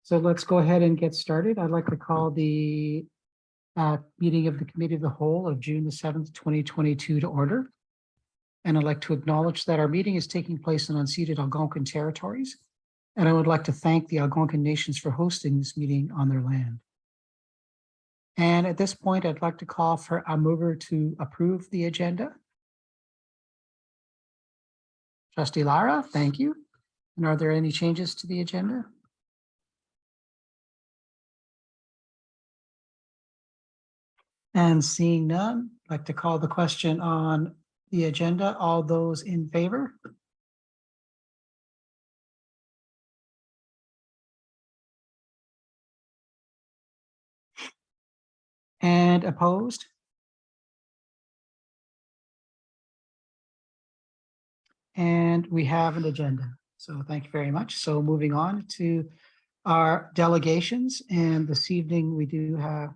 So let's go ahead and get started. I'd like to call the meeting of the Committee of the Whole of June the 7th, 2022 to order. And I'd like to acknowledge that our meeting is taking place in unceded Algonquin territories. And I would like to thank the Algonquin nations for hosting this meeting on their land. And at this point, I'd like to call for a mover to approve the agenda. Trustee Lara, thank you. And are there any changes to the agenda? And seeing none, I'd like to call the question on the agenda. All those in favor? And opposed? And we have an agenda. So thank you very much. So moving on to our delegations. And this evening we do have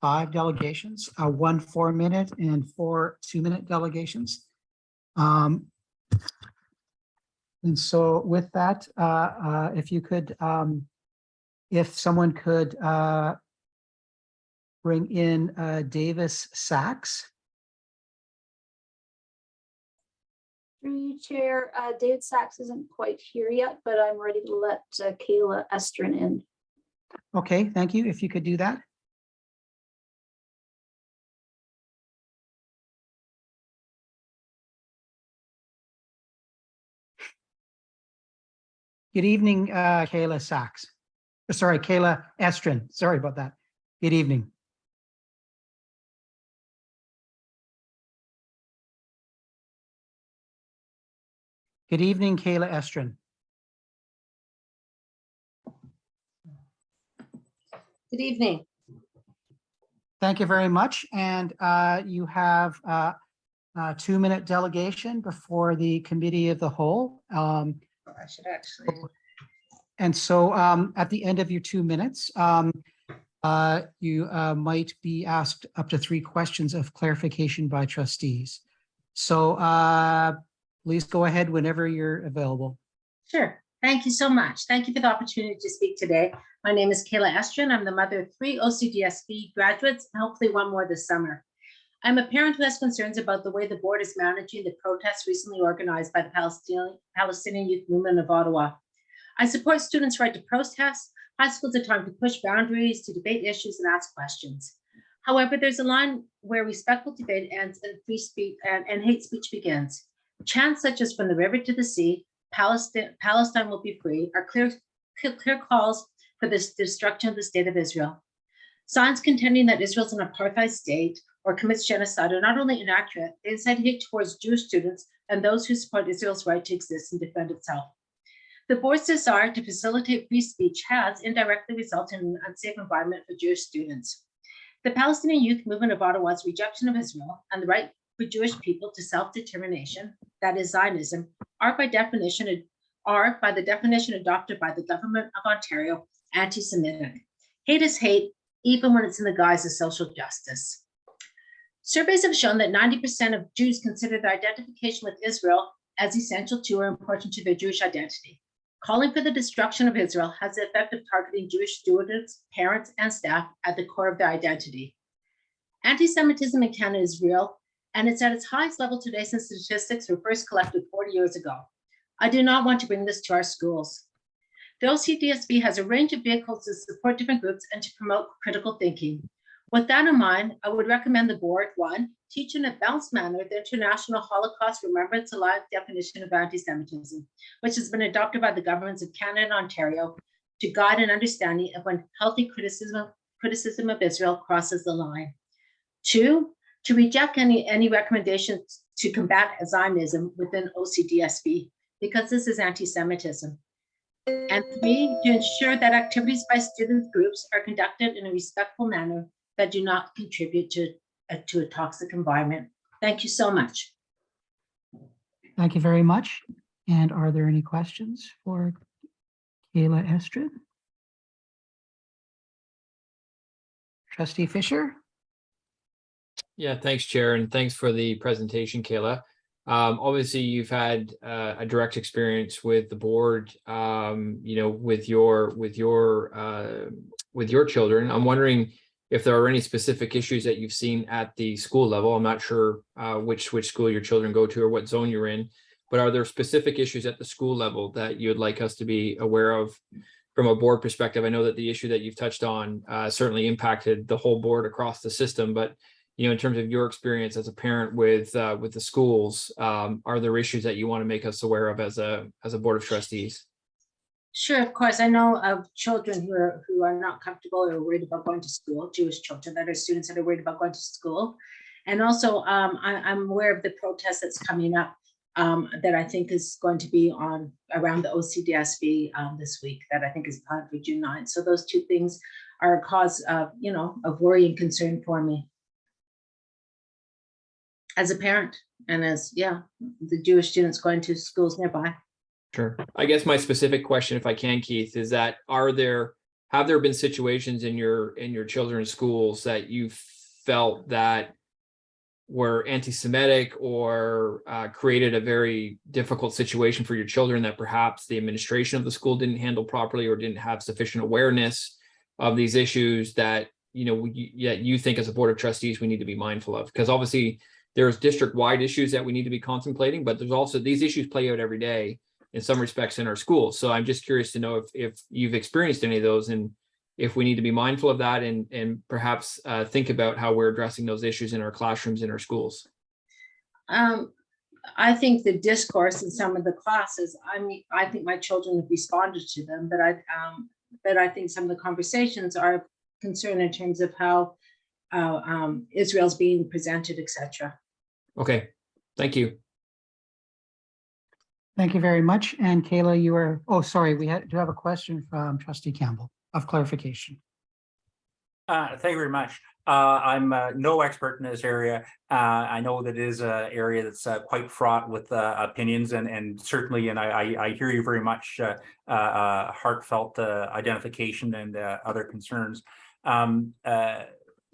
5 delegations, 1 4-minute and 4 2-minute delegations. And so with that, if you could, if someone could bring in Davis Sachs. Through you, Chair, David Sachs isn't quite here yet, but I'm ready to let Kayla Estrin in. Okay, thank you. If you could do that. Good evening, Kayla Sachs. Sorry, Kayla Estrin. Sorry about that. Good evening. Good evening, Kayla Estrin. Good evening. Thank you very much. And you have a 2-minute delegation before the Committee of the Whole. I should actually. And so at the end of your 2 minutes, you might be asked up to 3 questions of clarification by trustees. So please go ahead whenever you're available. Sure. Thank you so much. Thank you for the opportunity to speak today. My name is Kayla Estrin. I'm the mother of 3 OCDSB graduates, and hopefully 1 more this summer. I'm a parent who has concerns about the way the board is managing the protests recently organized by the Palestinian Youth Movement of Ottawa. I support students' right to protest. High schools are time to push boundaries, to debate issues and ask questions. However, there's a line where respectful debate ends and free speech and hate speech begins. Chants such as "from the river to the sea, Palestine will be free" are clear calls for the destruction of the state of Israel. Signs contending that Israel is an apartheid state or commits genocide are not only inaccurate, they incite hate towards Jewish students and those who support Israel's right to exist and defend itself. The board's desire to facilitate free speech has indirectly resulted in an unsafe environment for Jewish students. The Palestinian Youth Movement of Ottawa's rejection of Israel and the right for Jewish people to self-determination, that is Zionism, are by the definition adopted by the government of Ontario, anti-Semitic. Hate is hate, even when it's in the guise of social justice. Surveys have shown that 90% of Jews consider their identification with Israel as essential to or important to their Jewish identity. Calling for the destruction of Israel has the effect of targeting Jewish students, parents, and staff at the core of their identity. Anti-Semitism in Canada is real, and it's at its highest level today since statistics were first collected 40 years ago. I do not want to bring this to our schools. The OCDSB has a range of vehicles to support different groups and to promote critical thinking. With that in mind, I would recommend the board, 1, teach in a balanced manner the International Holocaust Remembrance Alive definition of anti-Semitism, which has been adopted by the governments of Canada and Ontario to guide an understanding of when healthy criticism of Israel crosses the line. 2, to reject any recommendations to combat Zionism within OCDSB, because this is anti-Semitism. And 3, to ensure that activities by student groups are conducted in a respectful manner that do not contribute to a toxic environment. Thank you so much. Thank you very much. And are there any questions for Kayla Estrin? Trustee Fisher? Yeah, thanks, Chair, and thanks for the presentation, Kayla. Obviously, you've had a direct experience with the board, with your children. I'm wondering if there are any specific issues that you've seen at the school level. I'm not sure which school your children go to or what zone you're in, but are there specific issues at the school level that you'd like us to be aware of from a board perspective? I know that the issue that you've touched on certainly impacted the whole board across the system, but in terms of your experience as a parent with the schools, are there issues that you want to make us aware of as a board of trustees? Sure, of course. I know of children who are not comfortable or worried about going to school, Jewish children that are students that are worried about going to school. And also, I'm aware of the protest that's coming up that I think is going to be on around the OCDSB this week, that I think is planned for June 9th. So those two things are a cause of, of worry and concern for me as a parent and as, the Jewish students going to schools nearby. Sure. I guess my specific question, if I can, Keith, is that have there been situations in your children's schools that you felt that were anti-Semitic or created a very difficult situation for your children that perhaps the administration of the school didn't handle properly or didn't have sufficient awareness of these issues that you think as a board of trustees we need to be mindful of? Because obviously there's district-wide issues that we need to be contemplating, but there's also these issues play out every day in some respects in our schools. So I'm just curious to know if you've experienced any of those and if we need to be mindful of that and perhaps think about how we're addressing those issues in our classrooms, in our schools. I think the discourse in some of the classes, I think my children have responded to them, but I think some of the conversations are concerned in terms of how Israel's being presented, etc. Okay, thank you. Thank you very much. And Kayla, do have a question from Trustee Campbell of clarification. Thank you very much. I'm no expert in this area. I know that it is an area that's quite fraught with opinions and certainly, and I hear you very much, heartfelt identification and other concerns.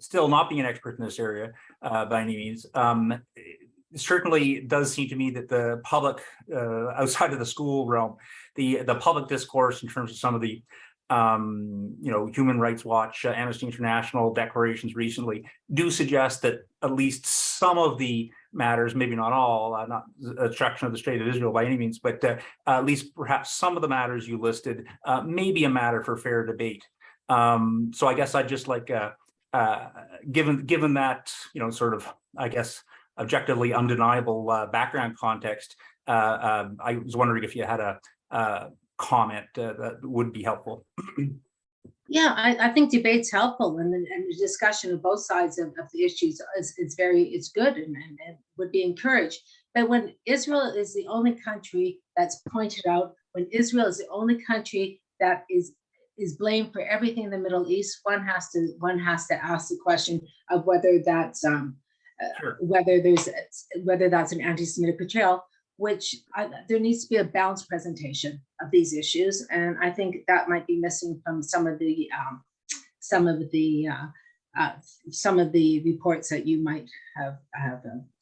Still not being an expert in this area by any means. Certainly it does seem to me that the public outside of the school realm, the public discourse in terms of some of the Human Rights Watch, Amnesty International declarations recently do suggest that at least some of the matters, maybe not all, not obstruction of the state of Israel by any means, but at least perhaps some of the matters you listed may be a matter for fair debate. So I guess I'd just like, given that, sort of, I guess, objectively undeniable background context, I was wondering if you had a comment that would be helpful. Yeah, I think debate's helpful and the discussion of both sides of the issues it's good and would be encouraged. But when Israel is the only country that's pointed out, when Israel is the only country that is blamed for everything in the Middle East, one has to ask the question of whether that's Sure. whether that's an anti-Semitic portrayal, which there needs to be a balanced presentation of these issues, and I think that might be missing from some of the reports that you might have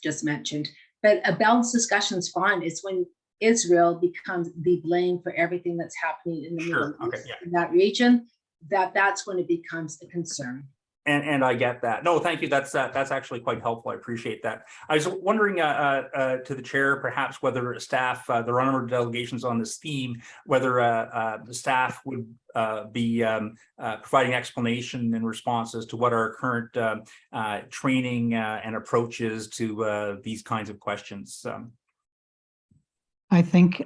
just mentioned. But a balanced discussion is fine. It's when Israel becomes the blame for everything that's happening in the Middle East, in that region, that's when it becomes a concern. And I get that. No, thank you. That's actually quite helpful. I appreciate that. I was wondering to the chair, perhaps whether staff, there are a number of delegations on this theme, whether the staff would be providing explanation and responses to what our current training and approach is to these kinds of questions. I think,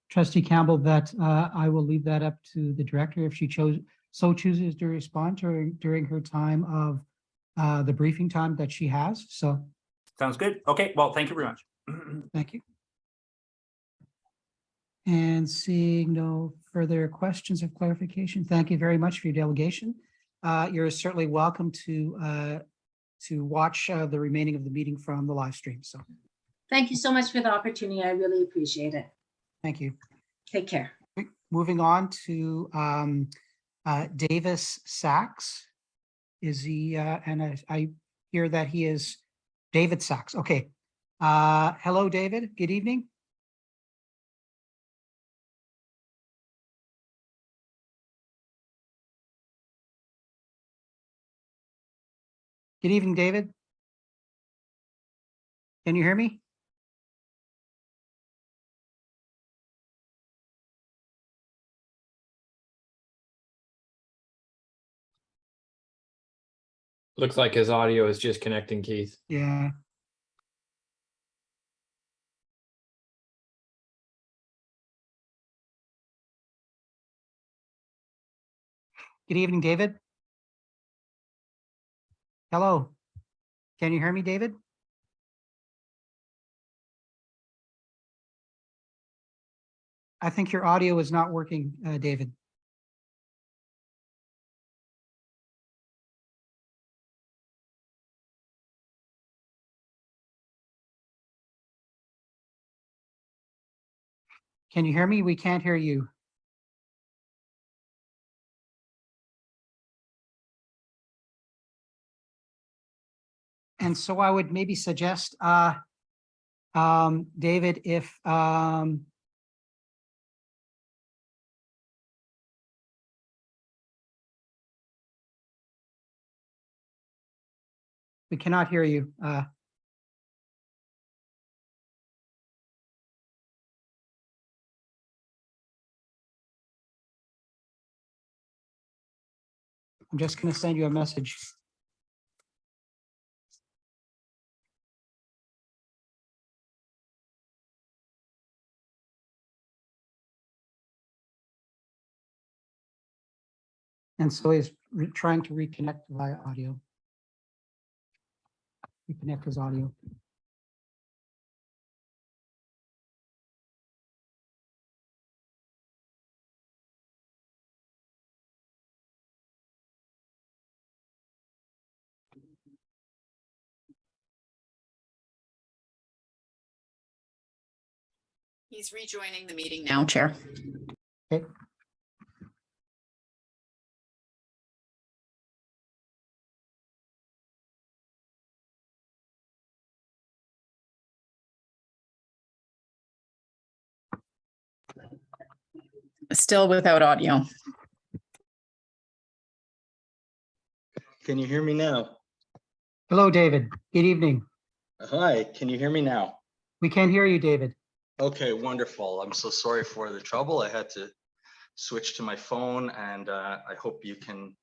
Trustee Campbell, that I will leave that up to the director if she chooses to respond during her time of the briefing time that she has. So sounds good. Okay, well, thank you very much. thank you. And seeing no further questions of clarification, thank you very much for your delegation. You're certainly welcome to watch the remaining of the meeting from the live stream. So thank you so much for the opportunity. I really appreciate it. thank you. Take care. Moving on to Davis Sachs. Is he, and I hear that he is David Sachs. Okay. Hello, David. Good evening. Good evening, David. Can you hear me? Looks like his audio is just connecting, Keith. Yeah. Good evening, David. Hello. Can you hear me, David? I think your audio is not working, David. Can you hear me? We can't hear you. And so I would maybe suggest, David, if we cannot hear you. I'm just going to send you a message. And so he's trying to reconnect via audio. Reconnect his audio. He's rejoining the meeting now, Chair. Okay. Still without audio. Can you hear me now? Hello, David. Good evening. Hi, can you hear me now? We can't hear you, David. Okay, wonderful. I'm so sorry for the trouble. I had to switch to my phone, and I hope you can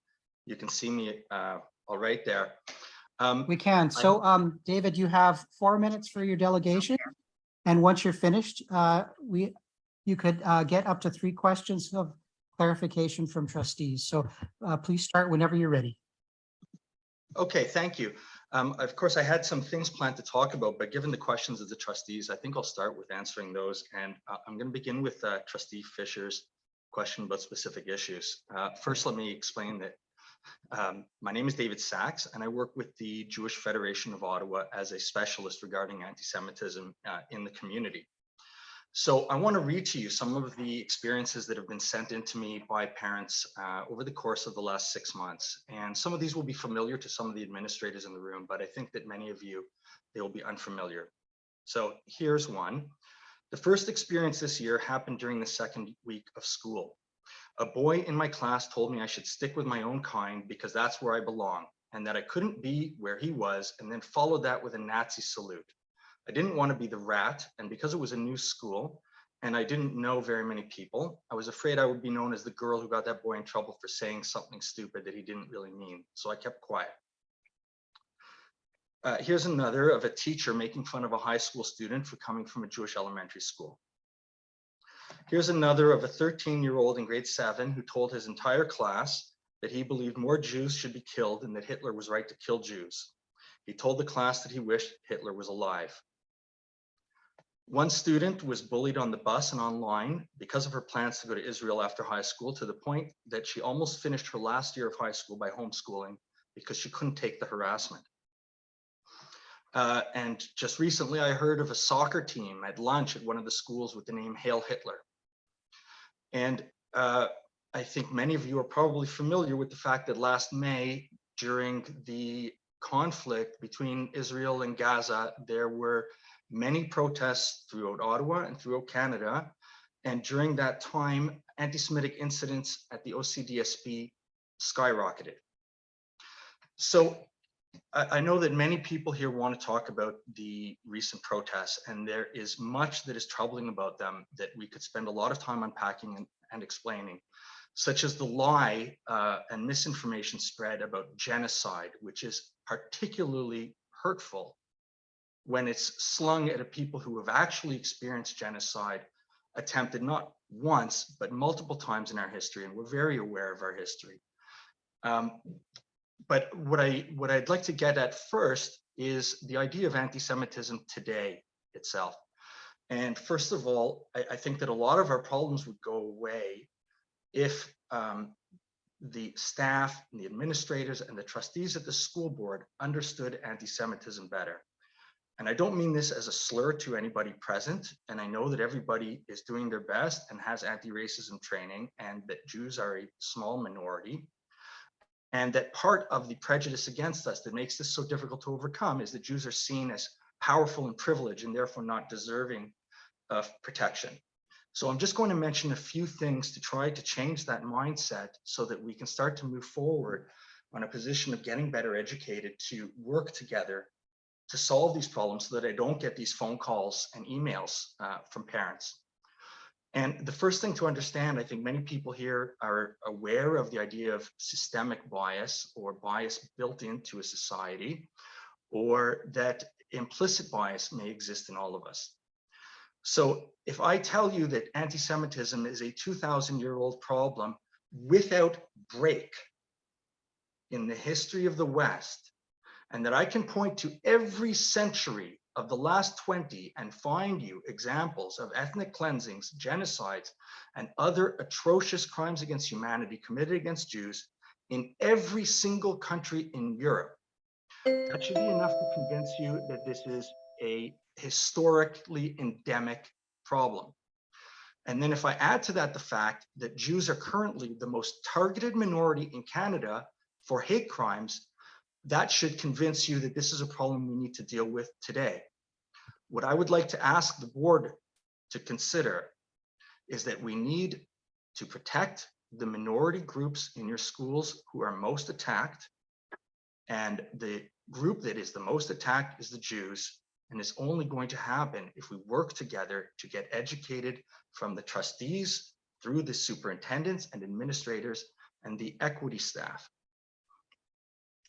see me all right there. We can. So, David, you have 4 minutes for your delegation. And once you're finished, you could get up to 3 questions of clarification from trustees. So please start whenever you're ready. Okay, thank you. Of course, I had some things planned to talk about, but given the questions of the trustees, I think I'll start with answering those. And I'm going to begin with Trustee Fisher's question about specific issues. First, let me explain that my name is David Sachs, and I work with the Jewish Federation of Ottawa as a specialist regarding anti-Semitism in the community. So I want to read to you some of the experiences that have been sent in to me by parents over the course of the last 6 months. And some of these will be familiar to some of the administrators in the room, but I think that many of you, they will be unfamiliar. So here's one. The first experience this year happened during the second week of school. A boy in my class told me I should stick with my own kind because that's where I belong, and that I couldn't be where he was, and then followed that with a Nazi salute. I didn't want to be the rat, and because it was a new school and I didn't know very many people, I was afraid I would be known as the girl who got that boy in trouble for saying something stupid that he didn't really mean, so I kept quiet. Here's another of a teacher making fun of a high school student for coming from a Jewish elementary school. Here's another of a 13-year-old in grade 7 who told his entire class that he believed more Jews should be killed and that Hitler was right to kill Jews. He told the class that he wished Hitler was alive. One student was bullied on the bus and online because of her plans to go to Israel after high school, to the point that she almost finished her last year of high school by homeschooling because she couldn't take the harassment. And just recently, I heard of a soccer team at lunch at one of the schools with the name Hail Hitler. And I think many of you are probably familiar with the fact that last May, during the conflict between Israel and Gaza, there were many protests throughout Ottawa and throughout Canada. And during that time, anti-Semitic incidents at the OCDSB skyrocketed. So I know that many people here want to talk about the recent protests, and there is much that is troubling about them that we could spend a lot of time unpacking and explaining, such as the lie and misinformation spread about genocide, which is particularly hurtful when it's slung at a people who have actually experienced genocide, attempted not once, but multiple times in our history, and we're very aware of our history. But what I'd like to get at first is the idea of anti-Semitism today itself. And first of all, I think that a lot of our problems would go away if the staff and the administrators and the trustees at the school board understood anti-Semitism better. And I don't mean this as a slur to anybody present. And I know that everybody is doing their best and has anti-racism training, and that Jews are a small minority. And that part of the prejudice against us that makes this so difficult to overcome is that Jews are seen as powerful and privileged and therefore not deserving of protection. So I'm just going to mention a few things to try to change that mindset so that we can start to move forward on a position of getting better educated to work together to solve these problems so that I don't get these phone calls and emails from parents. And the first thing to understand, I think many people here are aware of the idea of systemic bias or bias built into a society, or that implicit bias may exist in all of us. So if I tell you that anti-Semitism is a 2,000-year-old problem without break in the history of the West, and that I can point to every century of the last 20 and find you examples of ethnic cleansings, genocides, and other atrocious crimes against humanity committed against Jews in every single country in Europe, that should be enough to convince you that this is a historically endemic problem. And then if I add to that the fact that Jews are currently the most targeted minority in Canada for hate crimes, that should convince you that this is a problem we need to deal with today. What I would like to ask the board to consider is that we need to protect the minority groups in your schools who are most attacked. And the group that is the most attacked is the Jews. And it's only going to happen if we work together to get educated from the trustees through the superintendents and administrators and the equity staff.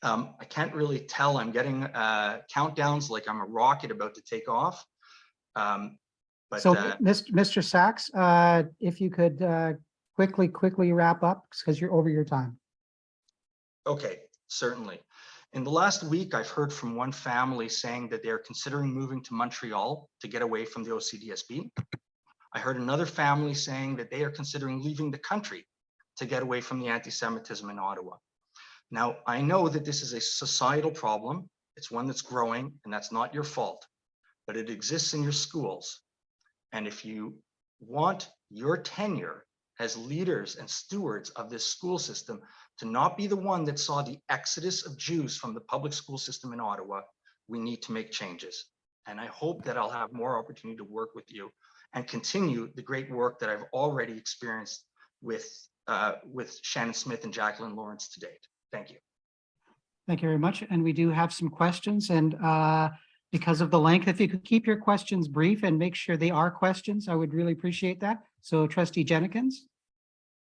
I can't really tell. I'm getting countdowns like I'm a rocket about to take off. So, Mr. Sachs, if you could quickly wrap up because you're over your time. Okay, certainly. In the last week, I've heard from one family saying that they're considering moving to Montreal to get away from the OCDSB. I heard another family saying that they are considering leaving the country to get away from the anti-Semitism in Ottawa. Now, I know that this is a societal problem. It's one that's growing, and that's not your fault, but it exists in your schools. And if you want your tenure as leaders and stewards of this school system to not be the one that saw the exodus of Jews from the public school system in Ottawa, we need to make changes. And I hope that I'll have more opportunity to work with you and continue the great work that I've already experienced with Shannon Smith and Jacqueline Lawrence to date. Thank you. Thank you very much. And we do have some questions. And because of the length, if you could keep your questions brief and make sure they are questions, I would really appreciate that. So Trustee Jenkins.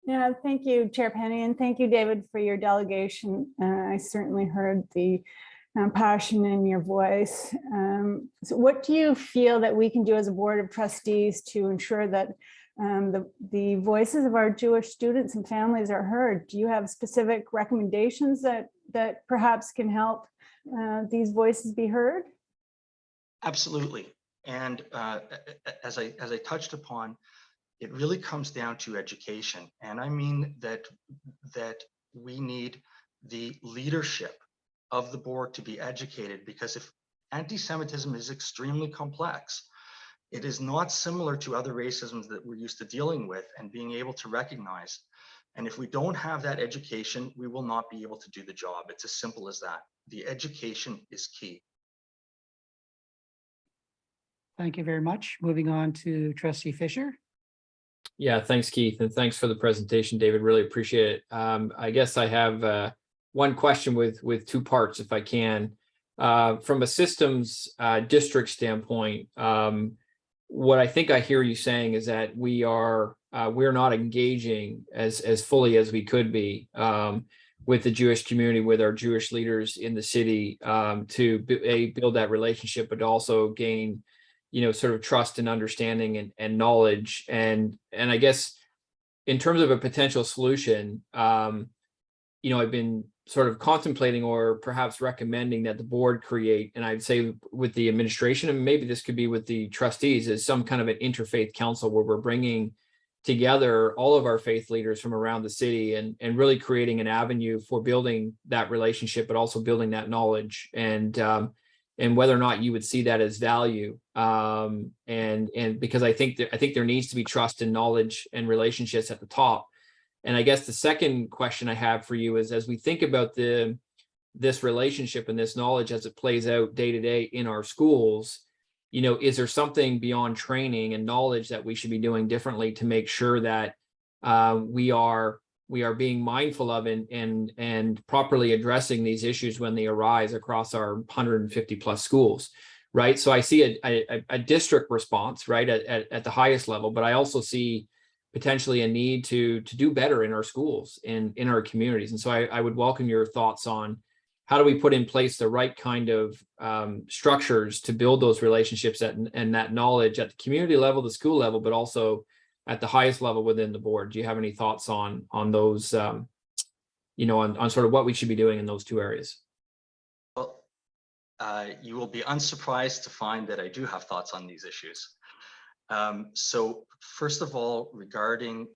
Yeah, thank you, Chair Penny, and thank you, David, for your delegation. I certainly heard the passion in your voice. So what do you feel that we can do as a board of trustees to ensure that the voices of our Jewish students and families are heard? Do you have specific recommendations that perhaps can help these voices be heard? Absolutely. And as I touched upon, it really comes down to education. And I mean that we need the leadership of the board to be educated, because if anti-Semitism is extremely complex, it is not similar to other racisms that we're used to dealing with and being able to recognize. And if we don't have that education, we will not be able to do the job. It's as simple as that. The education is key. Thank you very much. Moving on to trustee Fisher. Yeah, thanks, Keith, and thanks for the presentation, David. Really appreciate it. I guess I have one question with two parts, if I can. From a systems district standpoint, what I think I hear you saying is that we're not engaging as fully as we could be with the Jewish community, with our Jewish leaders in the city, to build that relationship, but also gain, sort of trust and understanding and knowledge. And I guess in terms of a potential solution, I've been sort of contemplating or perhaps recommending that the board create, and I'd say with the administration, and maybe this could be with the trustees, is some kind of an interfaith council where we're bringing together all of our faith leaders from around the city and really creating an avenue for building that relationship, but also building that knowledge, and whether or not you would see that as value. And because I think there needs to be trust and knowledge and relationships at the top. And I guess the second question I have for you is, as we think about this relationship and this knowledge as it plays out day to day in our schools, is there something beyond training and knowledge that we should be doing differently to make sure that we are being mindful of and properly addressing these issues when they arise across our 150 plus schools, right? So I see a district response, right, at the highest level, but I also see potentially a need to do better in our schools and in our communities. And so I would welcome your thoughts on how do we put in place the right kind of structures to build those relationships and that knowledge at the community level, the school level, but also at the highest level within the board. Do you have any thoughts on those, on sort of what we should be doing in those two areas? Well, you will be unsurprised to find that I do have thoughts on these issues. So first of all, regarding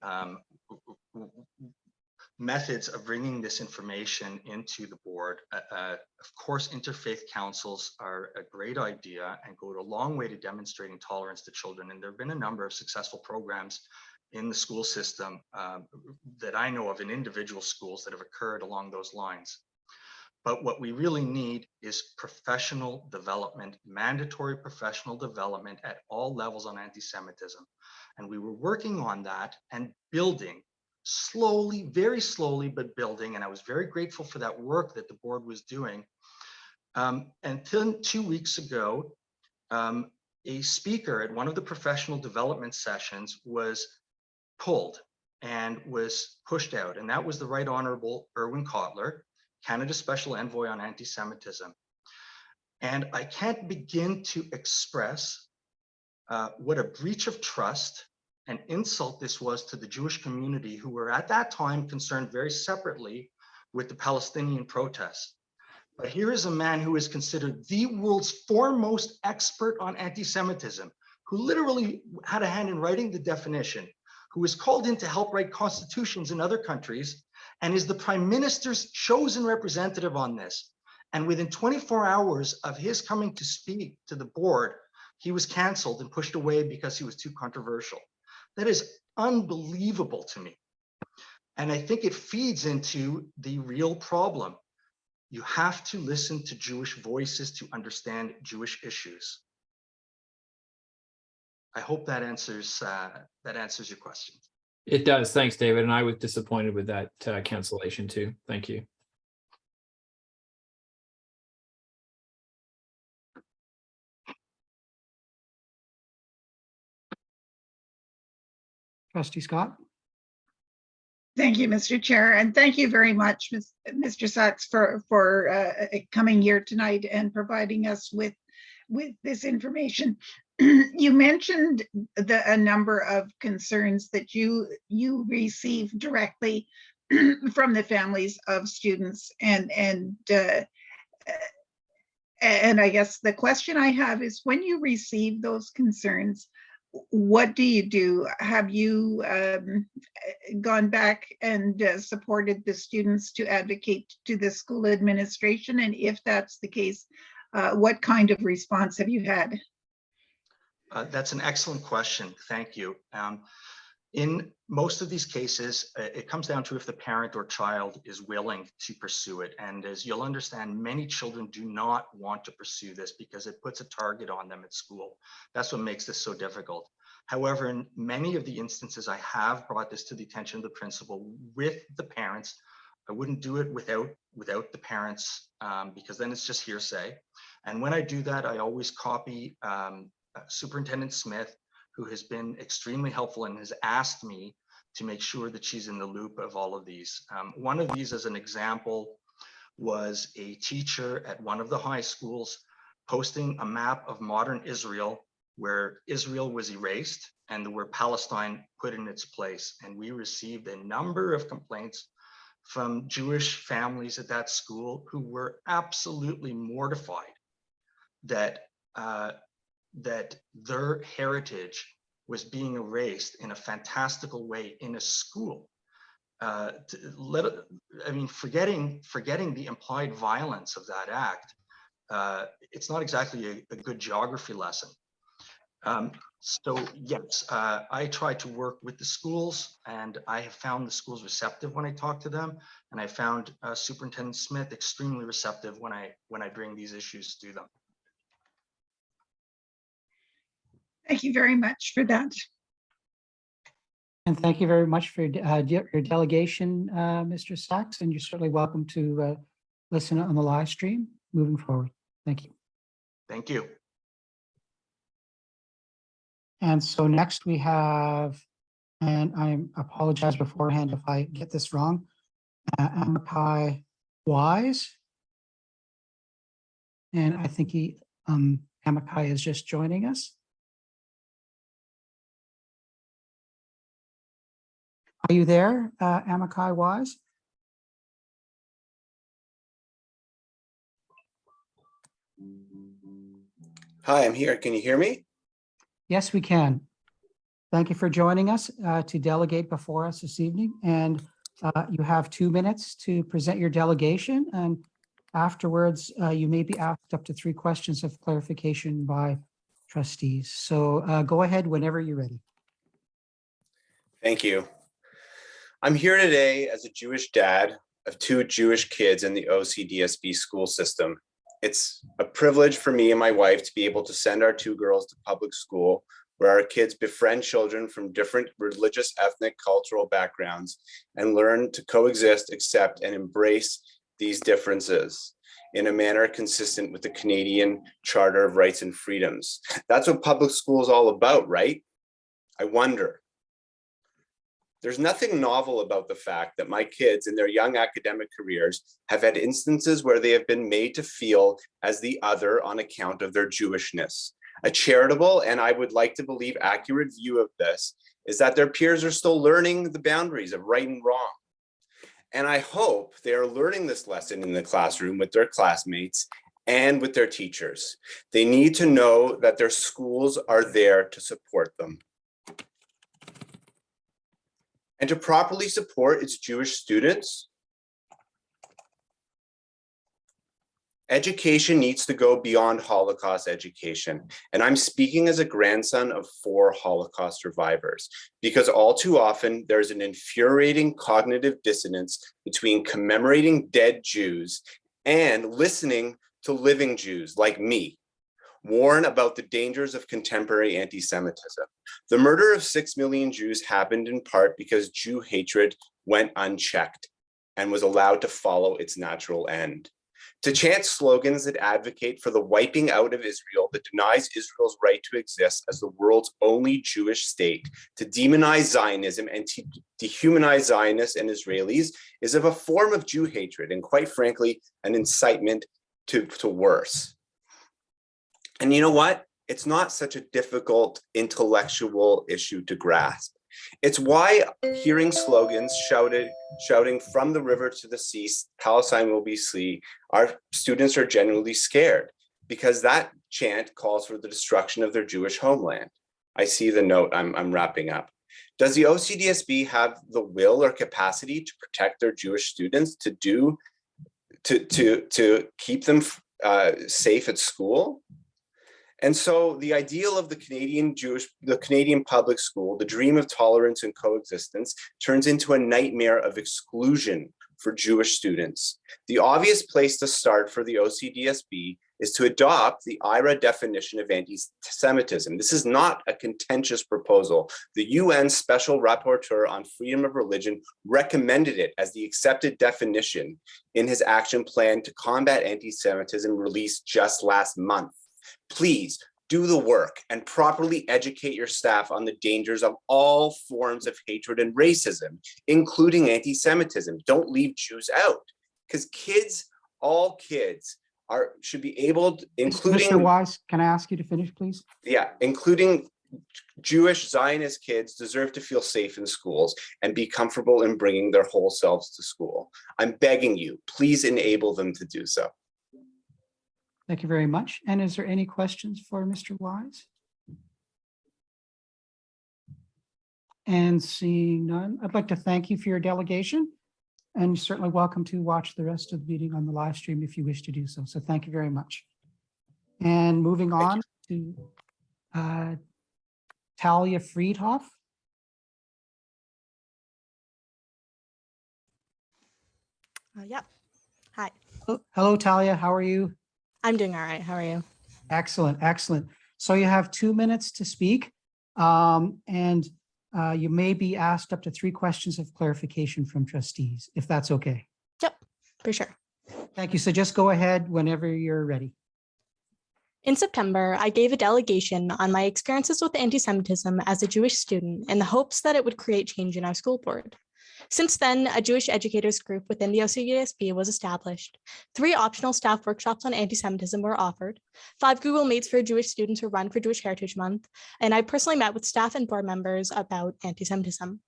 methods of bringing this information into the board, of course, interfaith councils are a great idea and go a long way to demonstrating tolerance to children. And there have been a number of successful programs in the school system that I know of in individual schools that have occurred along those lines. But what we really need is professional development, mandatory professional development at all levels on anti-Semitism. And we were working on that and building slowly, very slowly, but building. And I was very grateful for that work that the board was doing. Until 2 weeks ago, a speaker at one of the professional development sessions was pulled and was pushed out. And that was the Right Honorable Erwin Kotler, Canada's Special Envoy on Anti-Semitism. And I can't begin to express what a breach of trust and insult this was to the Jewish community, who were at that time concerned very separately with the Palestinian protests. But here is a man who is considered the world's foremost expert on anti-Semitism, who literally had a hand in writing the definition, who was called in to help write constitutions in other countries, and is the Prime Minister's chosen representative on this. And within 24 hours of his coming to speak to the board, he was canceled and pushed away because he was too controversial. That is unbelievable to me. And I think it feeds into the real problem. You have to listen to Jewish voices to understand Jewish issues. I hope that answers your question. It does. Thanks, David. And I was disappointed with that cancellation too. Thank you. Trustee Scott. Thank you, Mr. Chair, and thank you very much, Mr. Sachs, for coming here tonight and providing us with this information. You mentioned a number of concerns that you receive directly from the families of students, and I guess the question I have is, when you receive those concerns, what do you do? Have you gone back and supported the students to advocate to the school administration? And if that's the case, what kind of response have you had? That's an excellent question. Thank you. In most of these cases, it comes down to if the parent or child is willing to pursue it. And as you'll understand, many children do not want to pursue this because it puts a target on them at school. That's what makes this so difficult. However, in many of the instances, I have brought this to the attention of the principal with the parents. I wouldn't do it without the parents because then it's just hearsay. And when I do that, I always copy Superintendent Smith, who has been extremely helpful and has asked me to make sure that she's in the loop of all of these. One of these, as an example, was a teacher at one of the high schools posting a map of modern Israel where Israel was erased and the word Palestine put in its place. And we received a number of complaints from Jewish families at that school who were absolutely mortified that that their heritage was being erased in a fantastical way in a school. Forgetting the implied violence of that act, it's not exactly a good geography lesson. So yes, I try to work with the schools, and I have found the schools receptive when I talk to them, and I found Superintendent Smith extremely receptive when I bring these issues to them. Thank you very much for that. And thank you very much for your delegation, Mr. Sachs, and you're certainly welcome to listen on the live stream moving forward. Thank you. Thank you. And so next we have, and I apologize beforehand if I get this wrong, Amakai Wise. And I think Amakai is just joining us. Are you there, Amakai Wise? Hi, I'm here. Can you hear me? Yes, we can. Thank you for joining us to delegate before us this evening. And you have 2 minutes to present your delegation. And afterwards, you may be asked up to 3 questions of clarification by trustees. So go ahead whenever you're ready. Thank you. I'm here today as a Jewish dad of 2 Jewish kids in the OCDSB school system. It's a privilege for me and my wife to be able to send our 2 girls to public school, where our kids befriend children from different religious, ethnic, cultural backgrounds and learn to coexist, accept, and embrace these differences in a manner consistent with the Canadian Charter of Rights and Freedoms. That's what public school is all about, right? I wonder. There's nothing novel about the fact that my kids in their young academic careers have had instances where they have been made to feel as the other on account of their Jewishness. A charitable, and I would like to believe accurate view of this is that their peers are still learning the boundaries of right and wrong. And I hope they are learning this lesson in the classroom with their classmates and with their teachers. They need to know that their schools are there to support them. And to properly support its Jewish students, education needs to go beyond Holocaust education. And I'm speaking as a grandson of 4 Holocaust survivors, because all too often there's an infuriating cognitive dissonance between commemorating dead Jews and listening to living Jews like me warn about the dangers of contemporary anti-Semitism. The murder of 6 million Jews happened in part because Jew hatred went unchecked and was allowed to follow its natural end. To chant slogans that advocate for the wiping out of Israel, that denies Israel's right to exist as the world's only Jewish state, to demonize Zionism and to dehumanize Zionists and Israelis is of a form of Jew hatred and, quite frankly, an incitement to worse. And you know what? It's not such a difficult intellectual issue to grasp. It's why hearing slogans shouting from the river to the sea, Palestine will be free, our students are genuinely scared, because that chant calls for the destruction of their Jewish homeland. I see the note, I'm wrapping up. Does the OCDSB have the will or capacity to protect their Jewish students, to keep them safe at school? And so the ideal of the Canadian public school, the dream of tolerance and coexistence, turns into a nightmare of exclusion for Jewish students. The obvious place to start for the OCDSB is to adopt the IRA definition of anti-Semitism. This is not a contentious proposal. The UN Special Rapporteur on Freedom of Religion recommended it as the accepted definition in his action plan to combat anti-Semitism released just last month. Please do the work and properly educate your staff on the dangers of all forms of hatred and racism, including anti-Semitism. Don't leave Jews out, because all kids should be able to, including Mr. Wise, can I ask you to finish, please? Yeah, including Jewish Zionist kids deserve to feel safe in schools and be comfortable in bringing their whole selves to school. I'm begging you, please enable them to do so. Thank you very much. And is there any questions for Mr. Wise? And seeing none, I'd like to thank you for your delegation, and you're certainly welcome to watch the rest of the meeting on the live stream if you wish to do so. So thank you very much. And moving on to Talia Friedhoff. Yep. Hi. Oh, hello, Talia. How are you? I'm doing all right. How are you? Excellent, excellent. So you have 2 minutes to speak, and you may be asked up to 3 questions of clarification from trustees, if that's okay. Yep, for sure. Thank you. So just go ahead whenever you're ready. In September, I gave a delegation on my experiences with anti-Semitism as a Jewish student in the hopes that it would create change in our school board. Since then, a Jewish educators group within the OCDSB was established. 3 optional staff workshops on anti-Semitism were offered. 5 Google Meets for Jewish students were run for Jewish Heritage Month. And I personally met with staff and board members about anti-Semitism.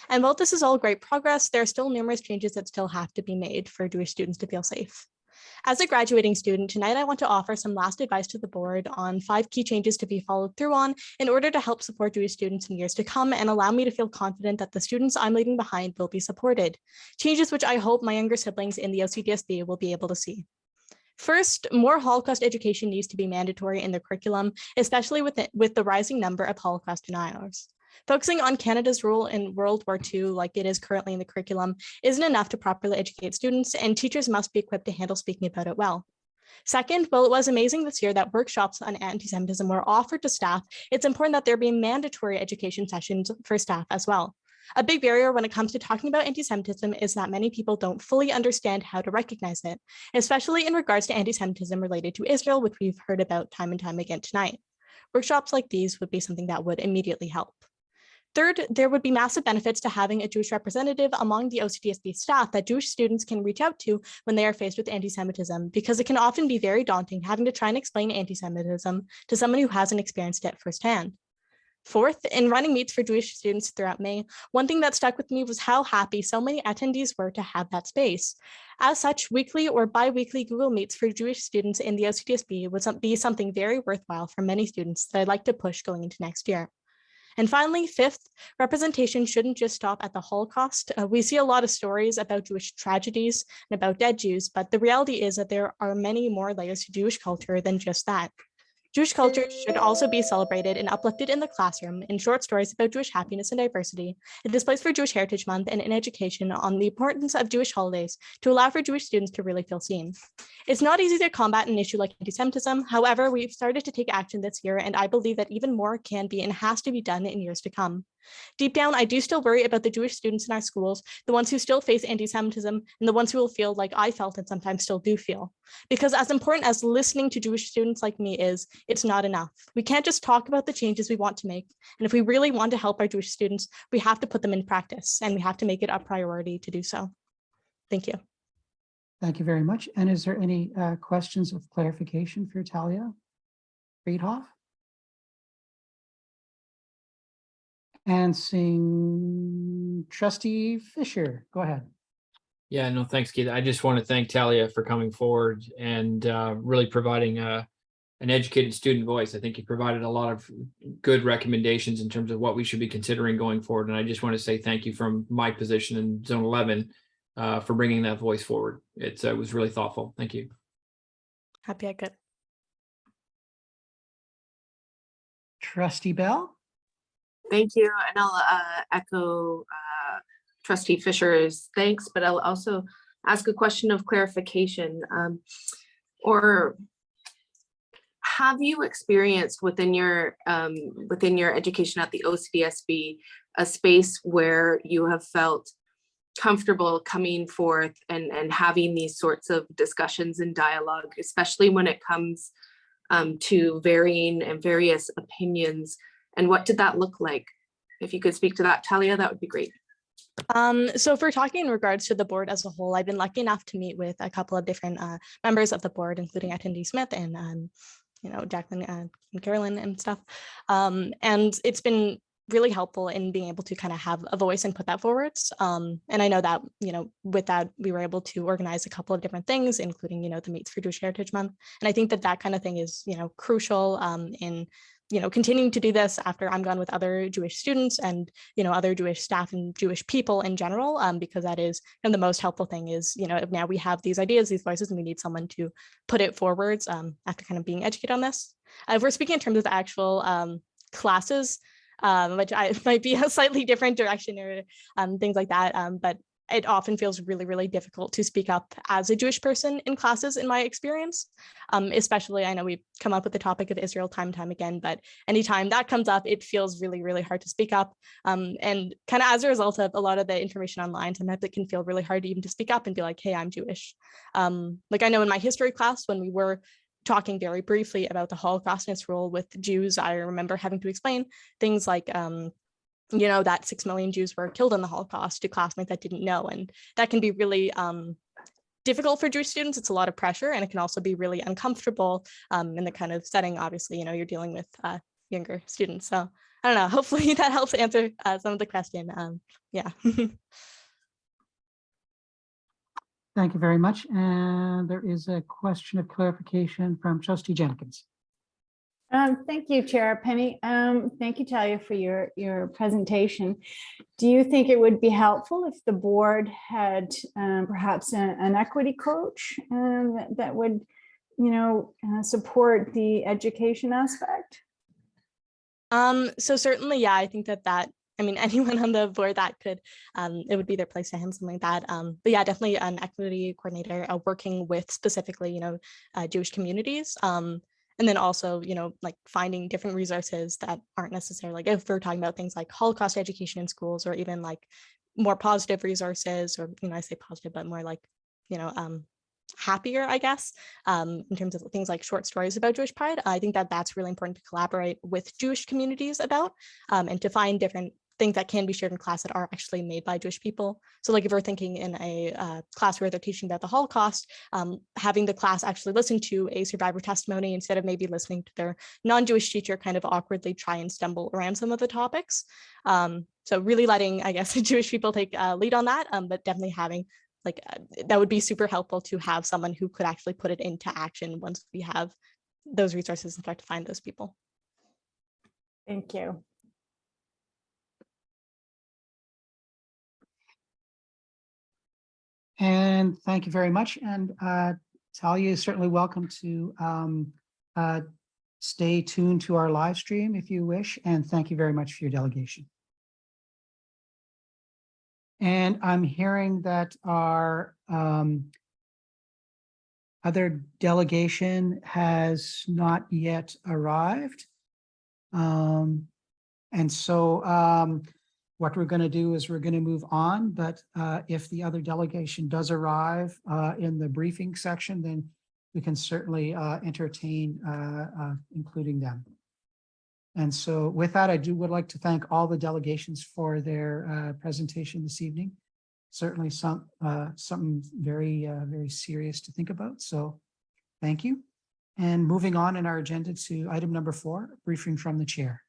And while this is all great progress, there are still numerous changes that still have to be made for Jewish students to feel safe. As a graduating student, tonight I want to offer some last advice to the board on 5 key changes to be followed through on in order to help support Jewish students in years to come and allow me to feel confident that the students I'm leaving behind will be supported. Changes which I hope my younger siblings in the OCDSB will be able to see. First, more Holocaust education needs to be mandatory in the curriculum, especially with the rising number of Holocaust deniers. Focusing on Canada's role in World War II, like it is currently in the curriculum, isn't enough to properly educate students, and teachers must be equipped to handle speaking about it well. Second, while it was amazing this year that workshops on anti-Semitism were offered to staff, it's important that there be mandatory education sessions for staff as well. A big barrier when it comes to talking about anti-Semitism is that many people don't fully understand how to recognize it, especially in regards to anti-Semitism related to Israel, which we've heard about time and time again tonight. Workshops like these would be something that would immediately help. Third, there would be massive benefits to having a Jewish representative among the OCDSB staff that Jewish students can reach out to when they are faced with anti-Semitism, because it can often be very daunting having to try and explain anti-Semitism to someone who hasn't experienced it firsthand. Fourth, in running meets for Jewish students throughout May, one thing that stuck with me was how happy so many attendees were to have that space. As such, weekly or bi-weekly Google Meets for Jewish students in the OCDSB would be something very worthwhile for many students that I'd like to push going into next year. And finally, fifth, representation shouldn't just stop at the Holocaust. We see a lot of stories about Jewish tragedies and about dead Jews, but the reality is that there are many more layers to Jewish culture than just that. Jewish culture should also be celebrated and uplifted in the classroom in short stories about Jewish happiness and diversity, in displays for Jewish Heritage Month, and in education on the importance of Jewish holidays to allow for Jewish students to really feel seen. It's not easy to combat an issue like anti-Semitism. However, we've started to take action this year, and I believe that even more can be and has to be done in years to come. Deep down, I do still worry about the Jewish students in our schools, the ones who still face anti-Semitism, and the ones who will feel like I felt and sometimes still do feel. Because as important as listening to Jewish students like me is, it's not enough. We can't just talk about the changes we want to make. And if we really want to help our Jewish students, we have to put them in practice, and we have to make it a priority to do so. Thank you. Thank you very much. And is there any questions of clarification for Talia Friedhoff? And seeing Trustee Fisher, go ahead. Yeah, no, thanks, Keith. I just want to thank Talia for coming forward and really providing an educated student voice. I think you provided a lot of good recommendations in terms of what we should be considering going forward. And I just want to say thank you from my position in Zone 11 for bringing that voice forward. It was really thoughtful. Thank you. Happy I could. Trustee Bell? Thank you. And I'll echo Trustee Fisher's thanks, but I'll also ask a question of clarification. Or have you experienced within your education at the OCDSB a space where you have felt comfortable coming forth and having these sorts of discussions and dialogue, especially when it comes to varying and various opinions? And what did that look like? If you could speak to that, Talia, that would be great. So if we're talking in regards to the board as a whole, I've been lucky enough to meet with a couple of different members of the board, including Attendee Smith and Jacqueline and Carolyn and stuff. And it's been really helpful in being able to kind of have a voice and put that forwards. And I know that, with that, we were able to organize a couple of different things, including, the Meets for Jewish Heritage Month. And I think that kind of thing is, crucial in continuing to do this after I'm gone with other Jewish students and, other Jewish staff and Jewish people in general, because that is the most helpful thing is, now we have these ideas, these voices, and we need someone to put it forwards after kind of being educated on this. If we're speaking in terms of the actual classes, which might be a slightly different direction or things like that, but it often feels really, really difficult to speak up as a Jewish person in classes, in my experience. Especially, I know we've come up with the topic of Israel time and time again, but anytime that comes up, it feels really, really hard to speak up. And kind of as a result of a lot of the information online, sometimes it can feel really hard even to speak up and be like, hey, I'm Jewish. Like I know in my history class, when we were talking very briefly about the Holocaust and its role with Jews, I remember having to explain things like, that 6 million Jews were killed in the Holocaust to classmates that didn't know. And that can be really difficult for Jewish students. It's a lot of pressure, and it can also be really uncomfortable in the kind of setting, obviously, you're dealing with younger students. So I don't know, hopefully that helps answer some of the question. Yeah. Thank you very much. And there is a question of clarification from Trustee Jenkins. Thank you, Chair Penny. Thank you, Talia, for your presentation. Do you think it would be helpful if the board had perhaps an equity coach that would, support the education aspect? So certainly, yeah, I think that anyone on the board that could, it would be their place to handle something like that. But yeah, definitely an equity coordinator working with specifically, Jewish communities. And then also, like finding different resources that aren't necessarily, like if we're talking about things like Holocaust education in schools, or even like more positive resources, or, I say positive, but more like, happier, I guess, in terms of things like short stories about Jewish pride. I think that that's really important to collaborate with Jewish communities about, and to find different things that can be shared in class that are actually made by Jewish people. So like if we're thinking in a class where they're teaching about the Holocaust, having the class actually listen to a survivor testimony instead of maybe listening to their non-Jewish teacher kind of awkwardly try and stumble around some of the topics. So really letting, I guess, Jewish people take a lead on that, but definitely having that would be super helpful to have someone who could actually put it into action once we have those resources and start to find those people. Thank you. And thank you very much. And Talia is certainly welcome to stay tuned to our live stream if you wish. And thank you very much for your delegation. And I'm hearing that our other delegation has not yet arrived. And so what we're going to do is we're going to move on, but if the other delegation does arrive in the briefing section, then we can certainly entertain including them. And so with that, I would like to thank all the delegations for their presentation this evening. Certainly something very, very serious to think about. So thank you. And moving on in our agenda to item number 4, briefing from the chair.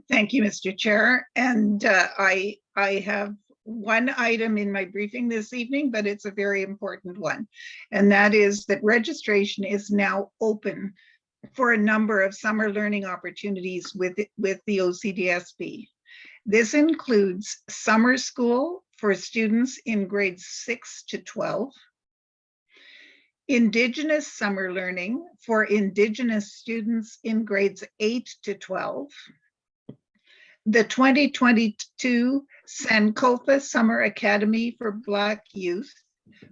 Thank you, Mr. Chair. And I have one item in my briefing this evening, but it's a very important one. And that is that registration is now open for a number of summer learning opportunities with the OCDSB. This includes summer school for students in grades 6 to 12, Indigenous summer learning for Indigenous students in grades 8 to 12. The 2022 Sankofa Summer Academy for Black Youth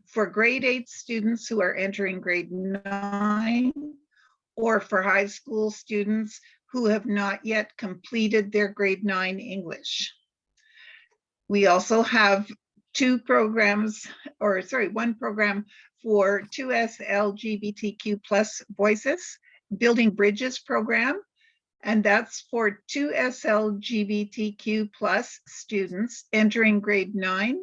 for grade 8 students who are entering grade 9, or for high school students who have not yet completed their grade 9 English. We also have one program for 2S LGBTQ plus voices, Building Bridges program, and that's for 2S LGBTQ plus students entering grade 9,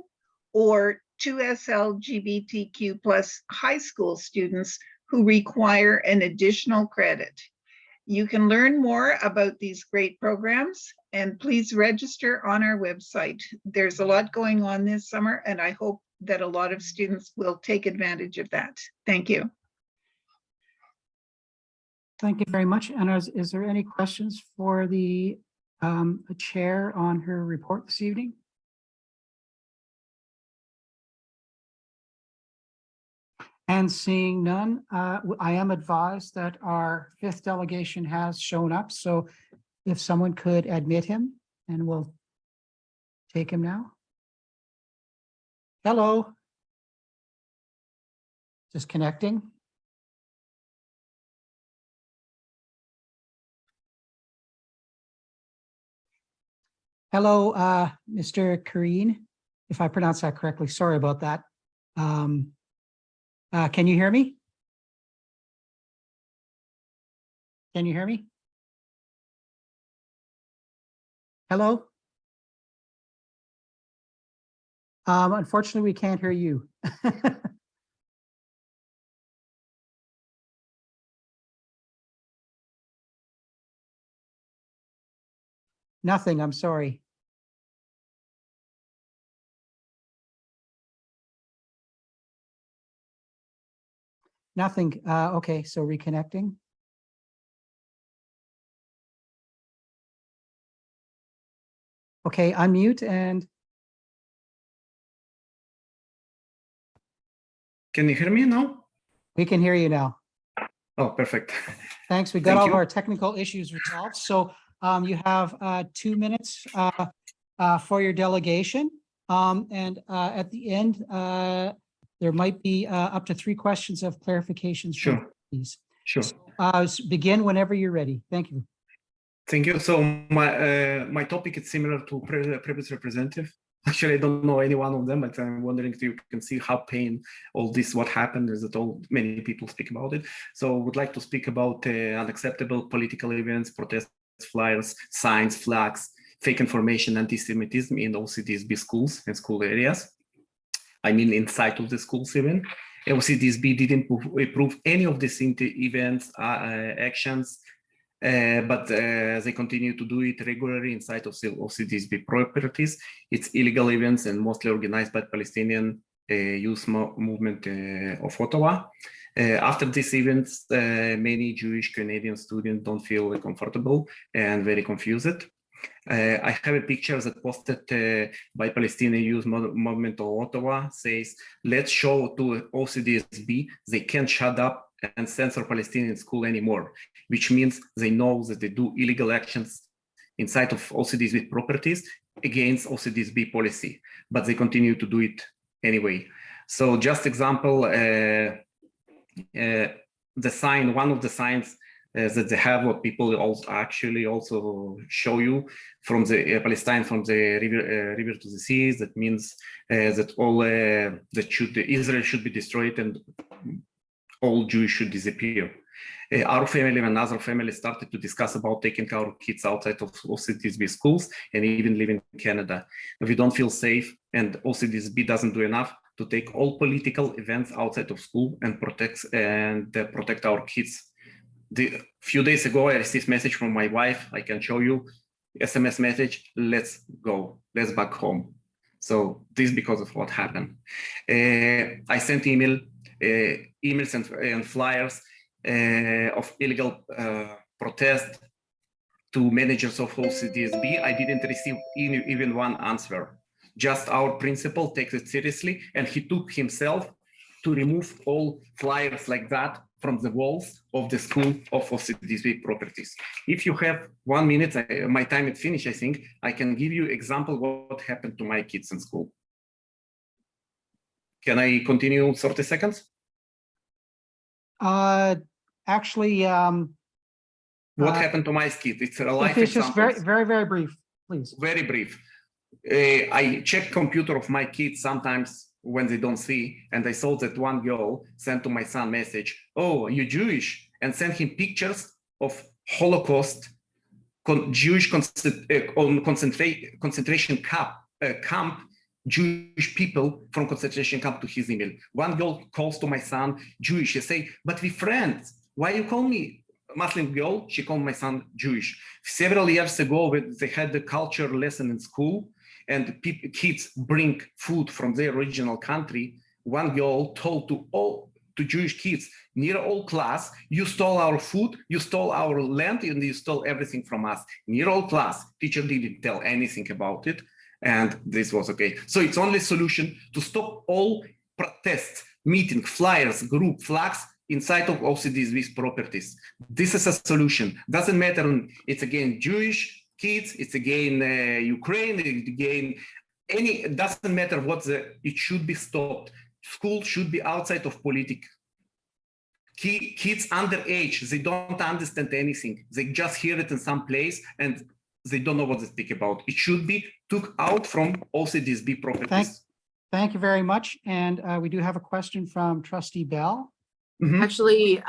or 2S LGBTQ plus high school students who require an additional credit. You can learn more about these great programs, and please register on our website. There's a lot going on this summer, and I hope that a lot of students will take advantage of that. Thank you. Thank you very much. And is there any questions for the chair on her report this evening? And seeing none, I am advised that our 5th delegation has shown up. So if someone could admit him, and we'll take him now. Hello. Just connecting. Hello, Mr. Kareen, if I pronounce that correctly. Sorry about that. Can you hear me? Can you hear me? Hello? Unfortunately, we can't hear you. Nothing, I'm sorry. Nothing. Okay, so reconnecting. Okay, unmute and. Can you hear me now? We can hear you now. Oh, perfect. Thanks. We got Thank all you. of our technical issues resolved. So you have 2 minutes for your delegation. And at the end, there might be up to 3 questions of clarifications. Sure. Please. Sure. Begin whenever you're ready. Thank you. Thank you. So my topic is similar to previous representative. Actually, I don't know any one of them, but I'm wondering if you can see how pain all this, what happened, is that all many people speak about it. So I would like to speak about unacceptable political events, protests, flyers, signs, flags, fake information, anti-Semitism in OCDSB schools and school areas. I mean, inside of the schools even. OCDSB didn't approve any of these events, actions, but they continue to do it regularly inside of OCDSB properties. It's illegal events and mostly organized by Palestinian youth movement of Ottawa. After these events, many Jewish Canadian students don't feel comfortable and very confused. I have a picture that posted by Palestinian Youth Movement of Ottawa, says, let's show to OCDSB they can't shut up and censor Palestinian school anymore, which means they know that they do illegal actions inside of OCDSB properties against OCDSB policy, but they continue to do it anyway. So just example, the sign, one of the signs that they have, what people also show you from the Palestine, from the river to the sea. That means that all Israel should be destroyed and all Jews should disappear. Our family and other families started to discuss about taking our kids outside of OCDSB schools and even live in Canada. We don't feel safe, and OCDSB doesn't do enough to take all political events outside of school and protect our kids. A few days ago, I received a message from my wife. I can show you SMS message. Let's go. Let's back home. So this is because of what happened. I sent emails and flyers of illegal protest to managers of OCDSB. I didn't receive even one answer. Just our principal takes it seriously, and he took himself to remove all flyers like that from the walls of the school of OCDSB properties. If you have 1 minute, my time is finished, I think, I can give you example what happened to my kids in school. Can I continue 30 seconds? Actually, What happened to my kids? It's a life if it's just example. very brief, please. Very brief. I check computer of my kids sometimes when they don't see, and I saw that one girl sent to my son message, "Oh, you Jewish," and sent him pictures of Holocaust, Jewish concentration camp, Jewish people from concentration camp to his email. One girl calls to my son, Jewish. She say, "But we friends. Why you call me?" Muslim girl, she called my son Jewish. Several years ago, they had the culture lesson in school, and kids bring food from their original country. One girl told to Jewish kids, near all class, you stole our food, you stole our land, and you stole everything from us. Near all class, teacher didn't tell anything about it, and this was okay. So it's only solution to stop all protests, meeting, flyers, group, flags, inside of OCDSB's properties. This is a solution. Doesn't matter, it's again Jewish kids, it's again Ukraine, it's again it doesn't matter what it should be stopped. School should be outside of politics. Kids underage, they don't understand anything. They just hear it in some place and they don't know what they speak about. It should be took out from OCDSB properties. Thank you very much. And we do have a question from Trustee Bell. Mm-hmm. Actually,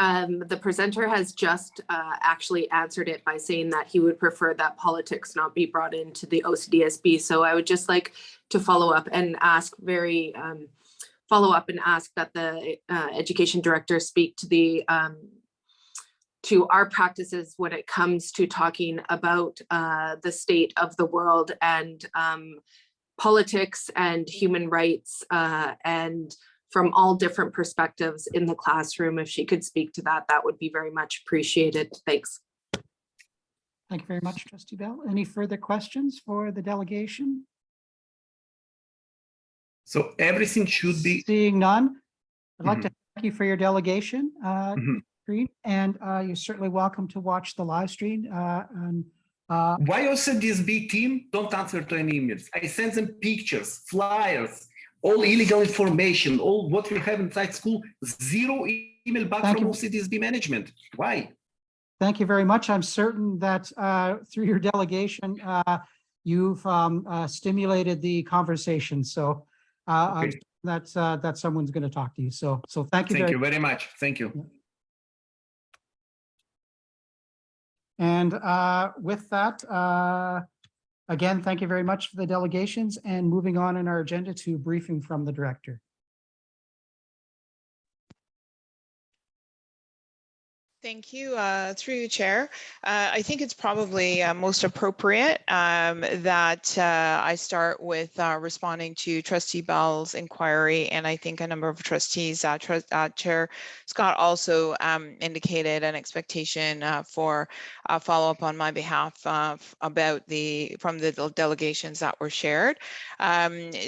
the presenter has just actually answered it by saying that he would prefer that politics not be brought into the OCDSB. So I would just like to follow up and ask that the education director speak to the to our practices when it comes to talking about the state of the world and politics and human rights and from all different perspectives in the classroom. If she could speak to that, that would be very much appreciated. Thanks. Thank you very much, Trustee Bell. Any further questions for the delegation? So everything should be. Seeing none, I'd like to thank you for your delegation, Green, and you're certainly welcome to watch the live stream. Why also this B team don't answer to any emails? I send them pictures, flyers, all illegal information, all what we have inside school, zero email back from OCDSB management. Why? Thank you very much. I'm certain that through your delegation, you've stimulated the conversation. So I'm that someone's going to talk to you. So thank you. Thank you very much. Thank you. And with that, again, thank you very much for the delegations, and moving on in our agenda to briefing from the director. Thank you. Through you, Chair. I think it's probably most appropriate that I start with responding to Trustee Bell's inquiry, and I think a number of trustees, Chair Scott also indicated an expectation for a follow-up on my behalf about from the delegations that were shared.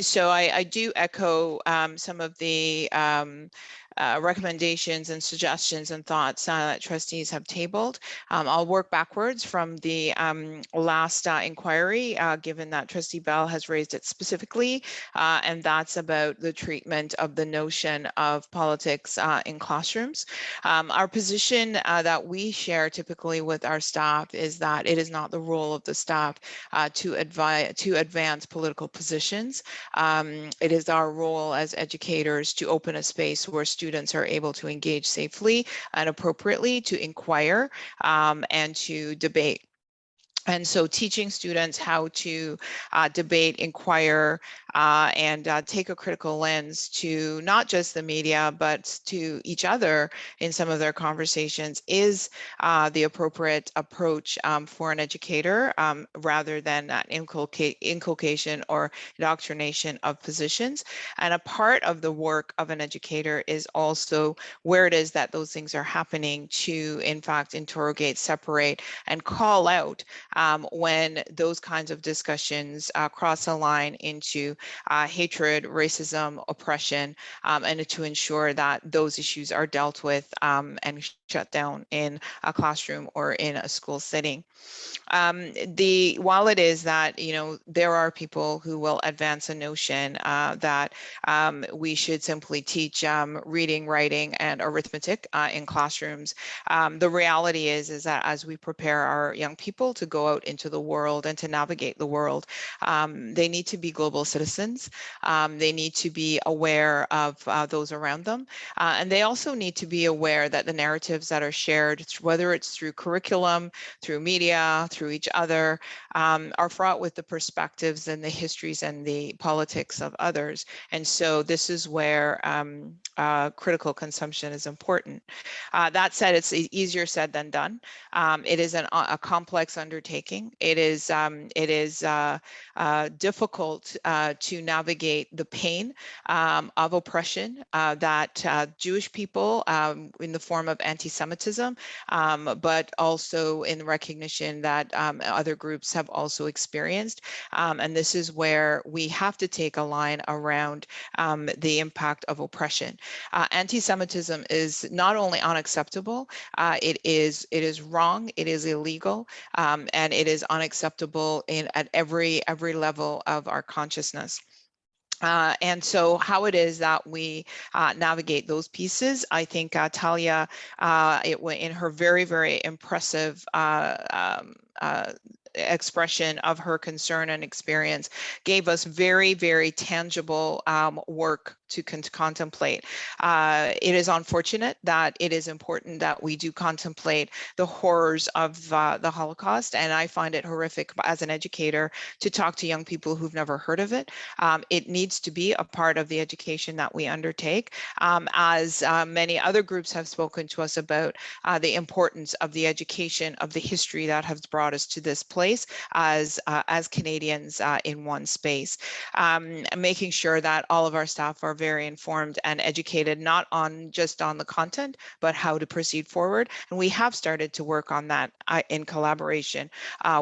So I do echo some of the recommendations and suggestions and thoughts that trustees have tabled. I'll work backwards from the last inquiry, given that Trustee Bell has raised it specifically, and that's about the treatment of the notion of politics in classrooms. Our position that we share typically with our staff is that it is not the role of the staff to advance political positions. It is our role as educators to open a space where students are able to engage safely and appropriately, to inquire and to debate. And so teaching students how to debate, inquire, and take a critical lens to not just the media, but to each other in some of their conversations is the appropriate approach for an educator, rather than that inculcation or indoctrination of positions. And a part of the work of an educator is also where it is that those things are happening to, in fact, interrogate, separate, and call out when those kinds of discussions cross a line into hatred, racism, oppression, and to ensure that those issues are dealt with and shut down in a classroom or in a school setting. While it is that, there are people who will advance a notion that we should simply teach reading, writing, and arithmetic in classrooms, the reality is that as we prepare our young people to go out into the world and to navigate the world, they need to be global citizens. They need to be aware of those around them. And they also need to be aware that the narratives that are shared, whether it's through curriculum, through media, through each other, are fraught with the perspectives and the histories and the politics of others. And so this is where critical consumption is important. That said, it's easier said than done. It is a complex undertaking. It is difficult to navigate the pain of oppression that Jewish people in the form of anti-Semitism, but also in recognition that other groups have also experienced. And this is where we have to take a line around the impact of oppression. Anti-Semitism is not only unacceptable, it is wrong, it is illegal, and it is unacceptable at every level of our consciousness. And so how it is that we navigate those pieces, I think Talia, in her very, very impressive expression of her concern and experience, gave us very, very tangible work to contemplate. It is unfortunate that it is important that we do contemplate the horrors of the Holocaust, and I find it horrific as an educator to talk to young people who've never heard of it. It needs to be a part of the education that we undertake, as many other groups have spoken to us about the importance of the education of the history that has brought us to this place as Canadians in one space. Making sure that all of our staff are very informed and educated, not just on the content, but how to proceed forward. And we have started to work on that in collaboration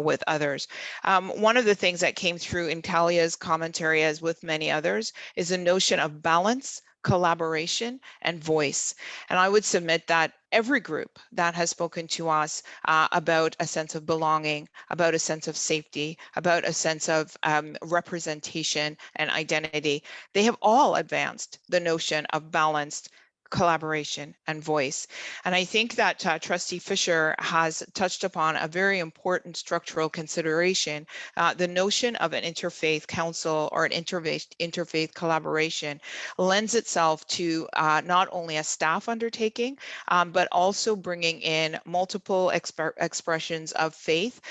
with others. One of the things that came through in Talia's commentary, as with many others, is a notion of balance, collaboration, and voice. And I would submit that every group that has spoken to us about a sense of belonging, about a sense of safety, about a sense of representation and identity, they have all advanced the notion of balanced collaboration and voice. And I think that Trustee Fisher has touched upon a very important structural consideration. The notion of an interfaith council or an interfaith collaboration lends itself to not only a staff undertaking, but also bringing in multiple expressions of faith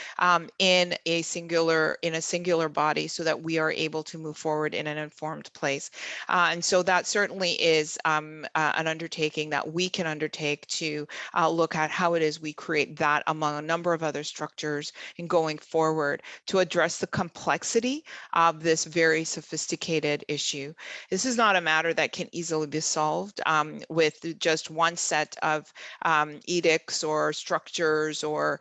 in a singular body, so that we are able to move forward in an informed place. And so that certainly is an undertaking that we can undertake to look at how it is we create that among a number of other structures in going forward to address the complexity of this very sophisticated issue. This is not a matter that can easily be solved with just one set of edicts or structures or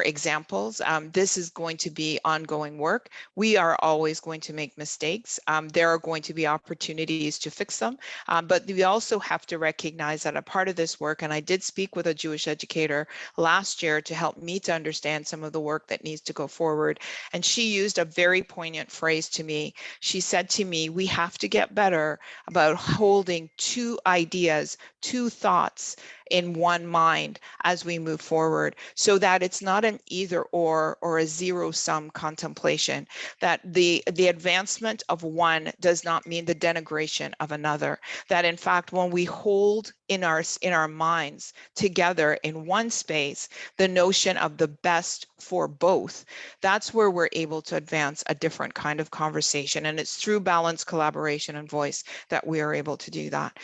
examples. This is going to be ongoing work. We are always going to make mistakes. There are going to be opportunities to fix them, but we also have to recognize that a part of this work, and I did speak with a Jewish educator last year to help me to understand some of the work that needs to go forward. And she used a very poignant phrase to me. She said to me, we have to get better about holding two ideas, two thoughts in one mind as we move forward, so that it's not an either or a zero-sum contemplation, that the advancement of one does not mean the denigration of another, that in fact, when we hold in our minds together in one space the notion of the best for both, that's where we're able to advance a different kind of conversation. And it's through balance, collaboration, and voice that we are able to do that.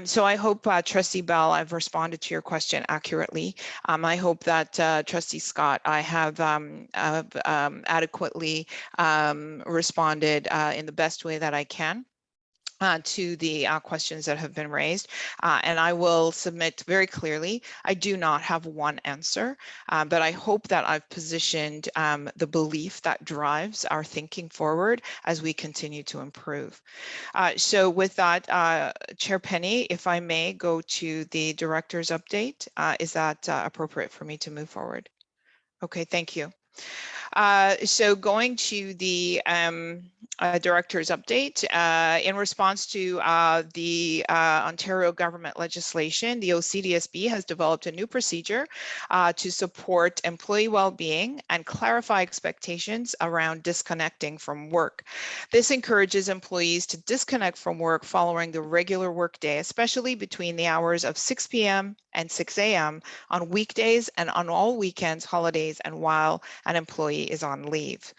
So I hope, Trustee Bell, I've responded to your question accurately. I hope that Trustee Scott, I have adequately responded in the best way that I can. to the questions that have been raised. And I will submit very clearly, I do not have one answer, but I hope that I've positioned the belief that drives our thinking forward as we continue to improve. So with that, Chair Penny, if I may go to the director's update, is that appropriate for me to move forward? Okay, thank you. So going to the director's update, in response to the Ontario government legislation, the OCDSB has developed a new procedure to support employee well-being and clarify expectations around disconnecting from work. This encourages employees to disconnect from work following the regular workday, especially between the hours of 6 p.m. and 6 a.m. on weekdays and on all weekends, holidays, and while an employee is on leave.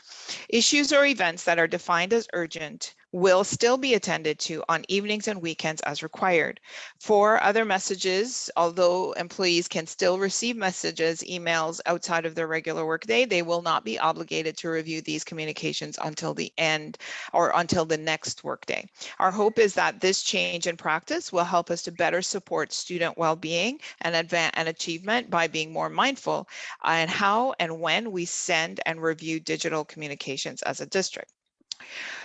Issues or events that are defined as urgent will still be attended to on evenings and weekends as required. For other messages, although employees can still receive messages, emails outside of their regular workday, they will not be obligated to review these communications until the end or until the next workday. Our hope is that this change in practice will help us to better support student well-being and achievement by being more mindful on how and when we send and review digital communications as a district.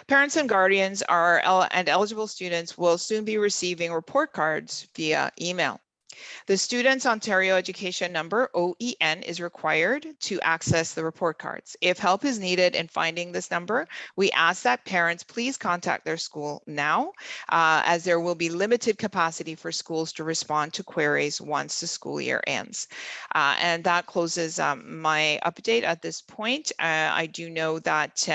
Parents and guardians and eligible students will soon be receiving report cards via email. The Students Ontario Education Number, OEN, is required to access the report cards. If help is needed in finding this number, we ask that parents please contact their school now, as there will be limited capacity for schools to respond to queries once the school year ends. And that closes my update at this point. I do know that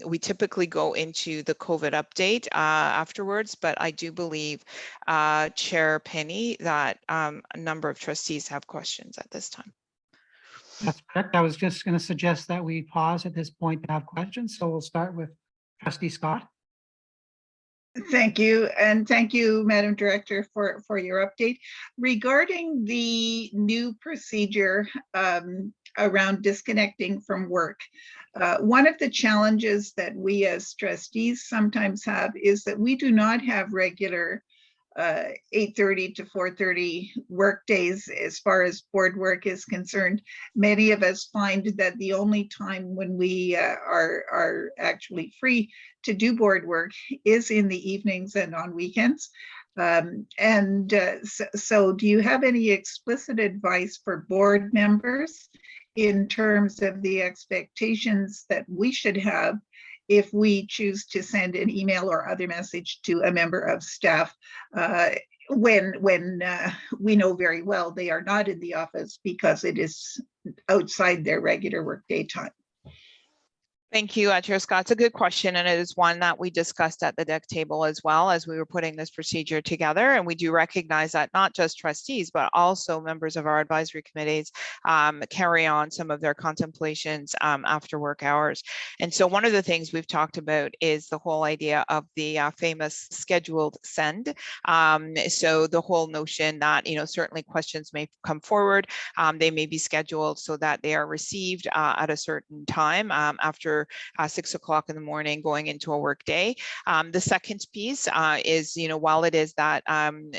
we typically go into the COVID update afterwards, but I do believe, Chair Penny, that a number of trustees have questions at this time. That's correct. I was just going to suggest that we pause at this point to have questions. So we'll start with Trustee Scott. Thank you. And thank you, Madam Director, for your update. Regarding the new procedure around disconnecting from work, one of the challenges that we as trustees sometimes have is that we do not have regular 8:30 to 4:30 work days as far as board work is concerned. Many of us find that the only time when we are actually free to do board work is in the evenings and on weekends. So do you have any explicit advice for board members in terms of the expectations that we should have if we choose to send an email or other message to a member of staff when we know very well they are not in the office because it is outside their regular workday time? Thank you, Chair Scott. It's a good question, and it is one that we discussed at the deck table as well as we were putting this procedure together. And we do recognize that not just trustees, but also members of our advisory committees carry on some of their contemplations after work hours. And so one of the things we've talked about is the whole idea of the famous scheduled send. So the whole notion that, certainly questions may come forward. They may be scheduled so that they are received at a certain time after 6 o'clock in the morning going into a work day. The second piece is, while it is that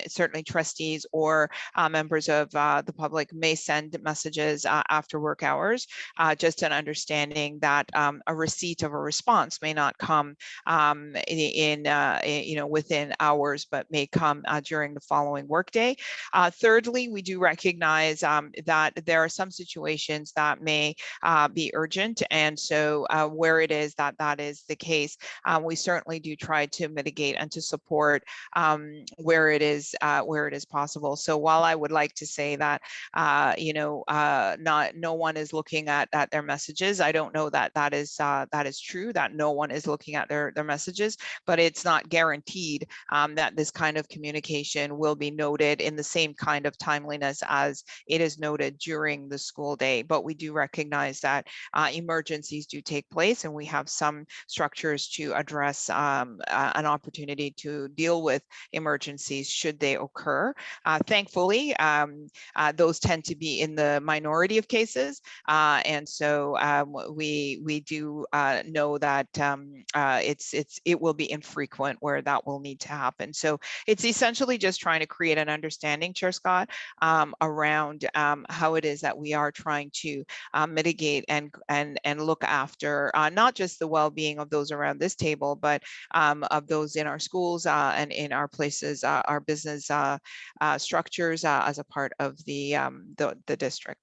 certainly trustees or members of the public may send messages after work hours, just an understanding that a receipt of a response may not come within hours, but may come during the following workday. Thirdly, we do recognize that there are some situations that may be urgent, and so where it is that is the case, we certainly do try to mitigate and to support where it is possible. So while I would like to say that no one is looking at their messages, I don't know that is true, that no one is looking at their messages, but it's not guaranteed that this kind of communication will be noted in the same kind of timeliness as it is noted during the school day. But we do recognize that emergencies do take place, and we have some structures to address an opportunity to deal with emergencies should they occur. Thankfully, those tend to be in the minority of cases, and so we do know that it will be infrequent where that will need to happen. So it's essentially just trying to create an understanding, Chair Scott, around how it is that we are trying to mitigate and look after not just the well-being of those around this table, but of those in our schools and in our places, our business structures as a part of the district.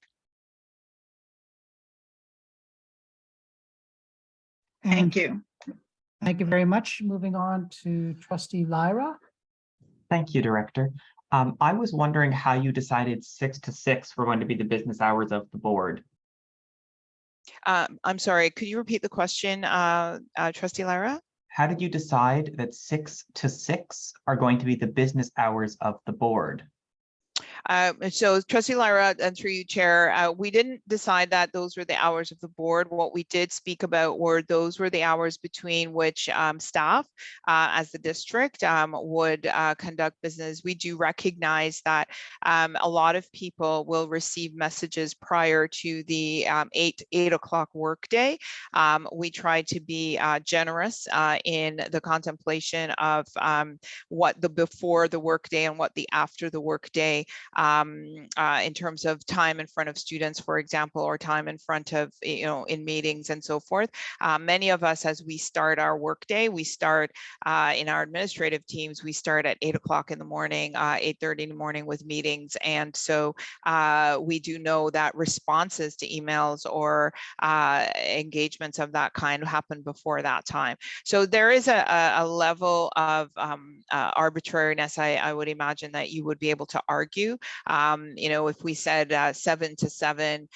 Thank you. Thank you very much. Moving on to Trustee Lyra. Thank you, Director. I was wondering how you decided 6 to 6 were going to be the business hours of the board. I'm sorry, could you repeat the question, Trustee Lyra? How did you decide that 6 to 6 are going to be the business hours of the board? So Trustee Lyra, and through you, Chair, we didn't decide that those were the hours of the board. What we did speak about were those were the hours between which staff as the district would conduct business. We do recognize that a lot of people will receive messages prior to the 8 o'clock workday. We try to be generous in the contemplation of what the before the workday and what the after the workday in terms of time in front of students, for example, or time in front of, in meetings and so forth. Many of us, as we start our workday, we start in our administrative teams, we start at 8 o'clock in the morning, 8:30 in the morning with meetings. And so we do know that responses to emails or engagements of that kind happen before that time. So there is a level of arbitrariness, I would imagine, that you would be able to argue. If we said 7 to 7,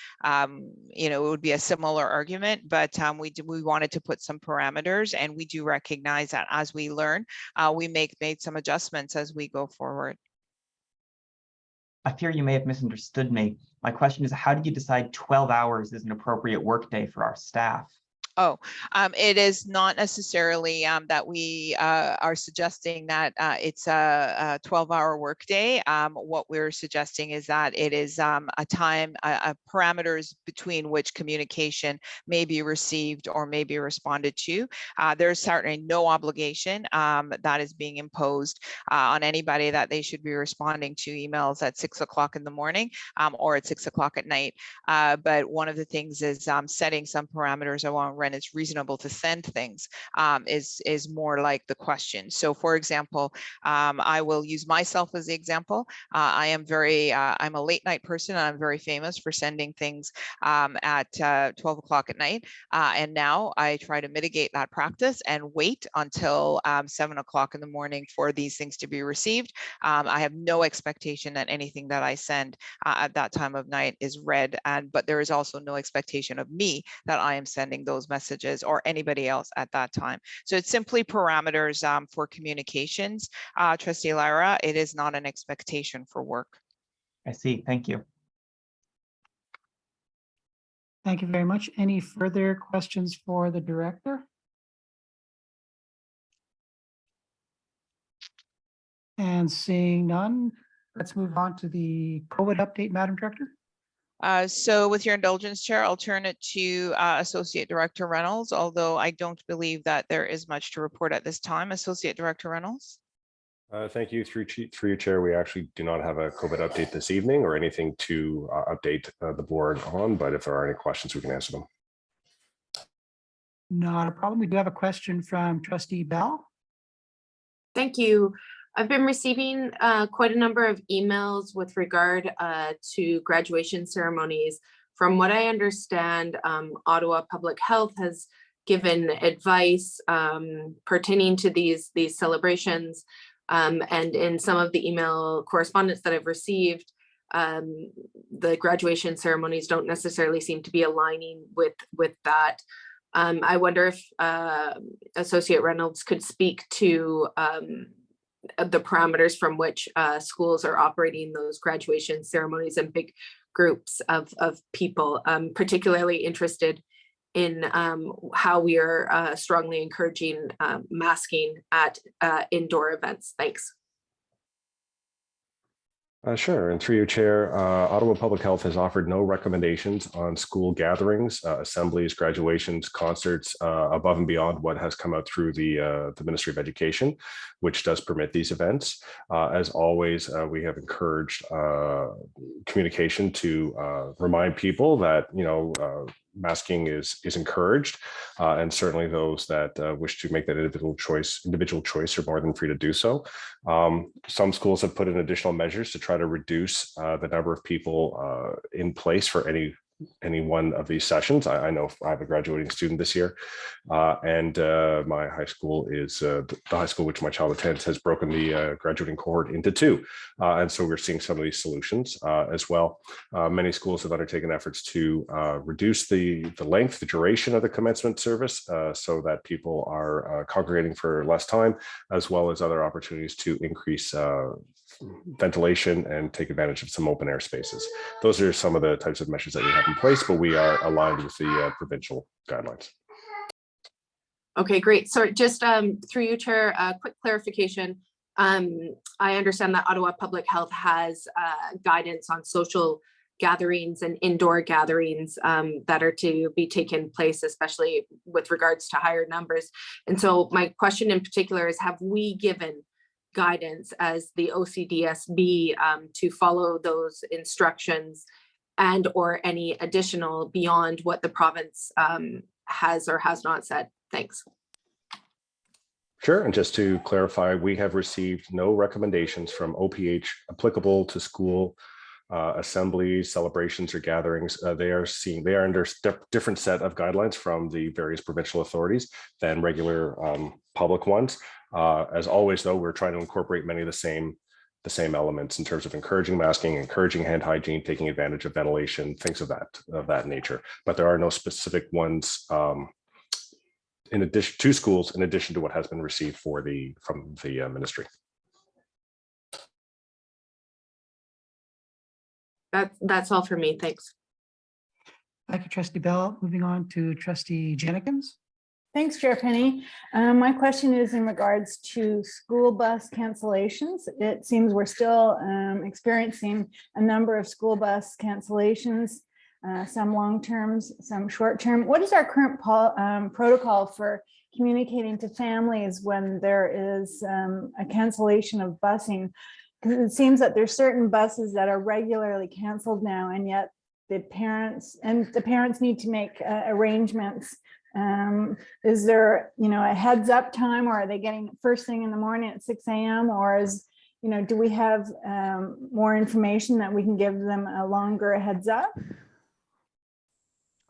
it would be a similar argument, but we wanted to put some parameters, and we do recognize that as we learn, we made some adjustments as we go forward. I fear you may have misunderstood me. My question is, how did you decide 12 hours is an appropriate workday for our staff? Oh, it is not necessarily that we are suggesting that it's a 12-hour workday. What we're suggesting is that it is a time, parameters between which communication may be received or may be responded to. There's certainly no obligation that is being imposed on anybody that they should be responding to emails at 6 o'clock in the morning or at 6 o'clock at night. But one of the things is setting some parameters around when it's reasonable to send things is more like the question. So for example, I will use myself as the example. I'm a late night person, and I'm very famous for sending things at 12 o'clock at night. And now I try to mitigate that practice and wait until 7 o'clock in the morning for these things to be received. I have no expectation that anything that I send at that time of night is read, but there is also no expectation of me that I am sending those messages or anybody else at that time. So it's simply parameters for communications. Trustee Lyra, it is not an expectation for work. I see. Thank you. Thank you very much. Any further questions for the director? And seeing none, let's move on to the COVID update, Madam Director. So with your indulgence, Chair, I'll turn it to Associate Director Reynolds, although I don't believe that there is much to report at this time. Associate Director Reynolds. Thank you. Through you, Chair, we actually do not have a COVID update this evening or anything to update the board on, but if there are any questions, we can answer them. Not a problem. We do have a question from Trustee Bell. Thank you. I've been receiving quite a number of emails with regard to graduation ceremonies. From what I understand, Ottawa Public Health has given advice pertaining to these celebrations. And in some of the email correspondence that I've received, the graduation ceremonies don't necessarily seem to be aligning with that. I wonder if Associate Reynolds could speak to the parameters from which schools are operating those graduation ceremonies and big groups of people. I'm particularly interested in how we are strongly encouraging masking at indoor events. Thanks. Sure. And through your chair, Ottawa Public Health has offered no recommendations on school gatherings, assemblies, graduations, concerts, above and beyond what has come out through the Ministry of Education, which does permit these events. As always, we have encouraged communication to remind people that, masking is encouraged, and certainly those that wish to make that individual choice are more than free to do so. Some schools have put in additional measures to try to reduce the number of people in place for any one of these sessions. I know I have a graduating student this year, and my high school is the high school which my child attends has broken the graduating cohort into two, and so we're seeing some of these solutions as well. Many schools have undertaken efforts to reduce the length, the duration of the commencement service, so that people are congregating for less time, as well as other opportunities to increase ventilation and take advantage of some open air spaces. Those are some of the types of measures that we have in place, but we are aligned with the provincial guidelines. Okay, great. So just through you, Chair, quick clarification. I understand that Ottawa Public Health has guidance on social gatherings and indoor gatherings that are to be taken place, especially with regards to higher numbers. And so my question in particular is, have we given guidance as the OCDSB to follow those instructions and or any additional beyond what the province has or has not said? Thanks. Sure. And just to clarify, we have received no recommendations from OPH applicable to school assemblies, celebrations, or gatherings. They are under different set of guidelines from the various provincial authorities than regular public ones. As always, though, we're trying to incorporate many of the same elements in terms of encouraging masking, encouraging hand hygiene, taking advantage of ventilation, things of that nature. But there are no specific ones in addition to schools, in addition to what has been received from the ministry. That's all for me. Thanks. Thank you, Trustee Bell. Moving on to Trustee Jenikins. Thanks, Chair Penny. My question is in regards to school bus cancellations. It seems we're still experiencing a number of school bus cancellations, some long-terms, some short-term. What is our current protocol for communicating to families when there is a cancellation of busing? Because it seems that there's certain buses that are regularly canceled now, and yet the parents need to make arrangements. Is there, a heads up time, or are they getting first thing in the morning at 6 a.m. or do we have more information that we can give them a longer heads up?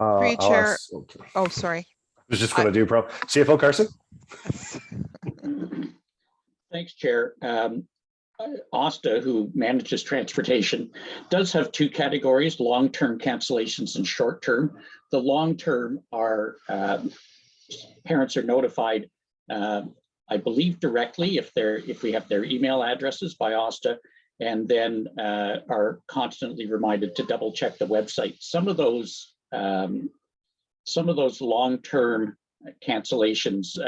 Chair. Oh, sorry. I was just going to do CFO Carson. Thanks, Chair. OSTA, who manages transportation, does have two categories: long-term cancellations and short-term. The long-term are parents are notified, I believe, directly if we have their email addresses by OSTA, and then are constantly reminded to double check the website. Some of those long-term cancellations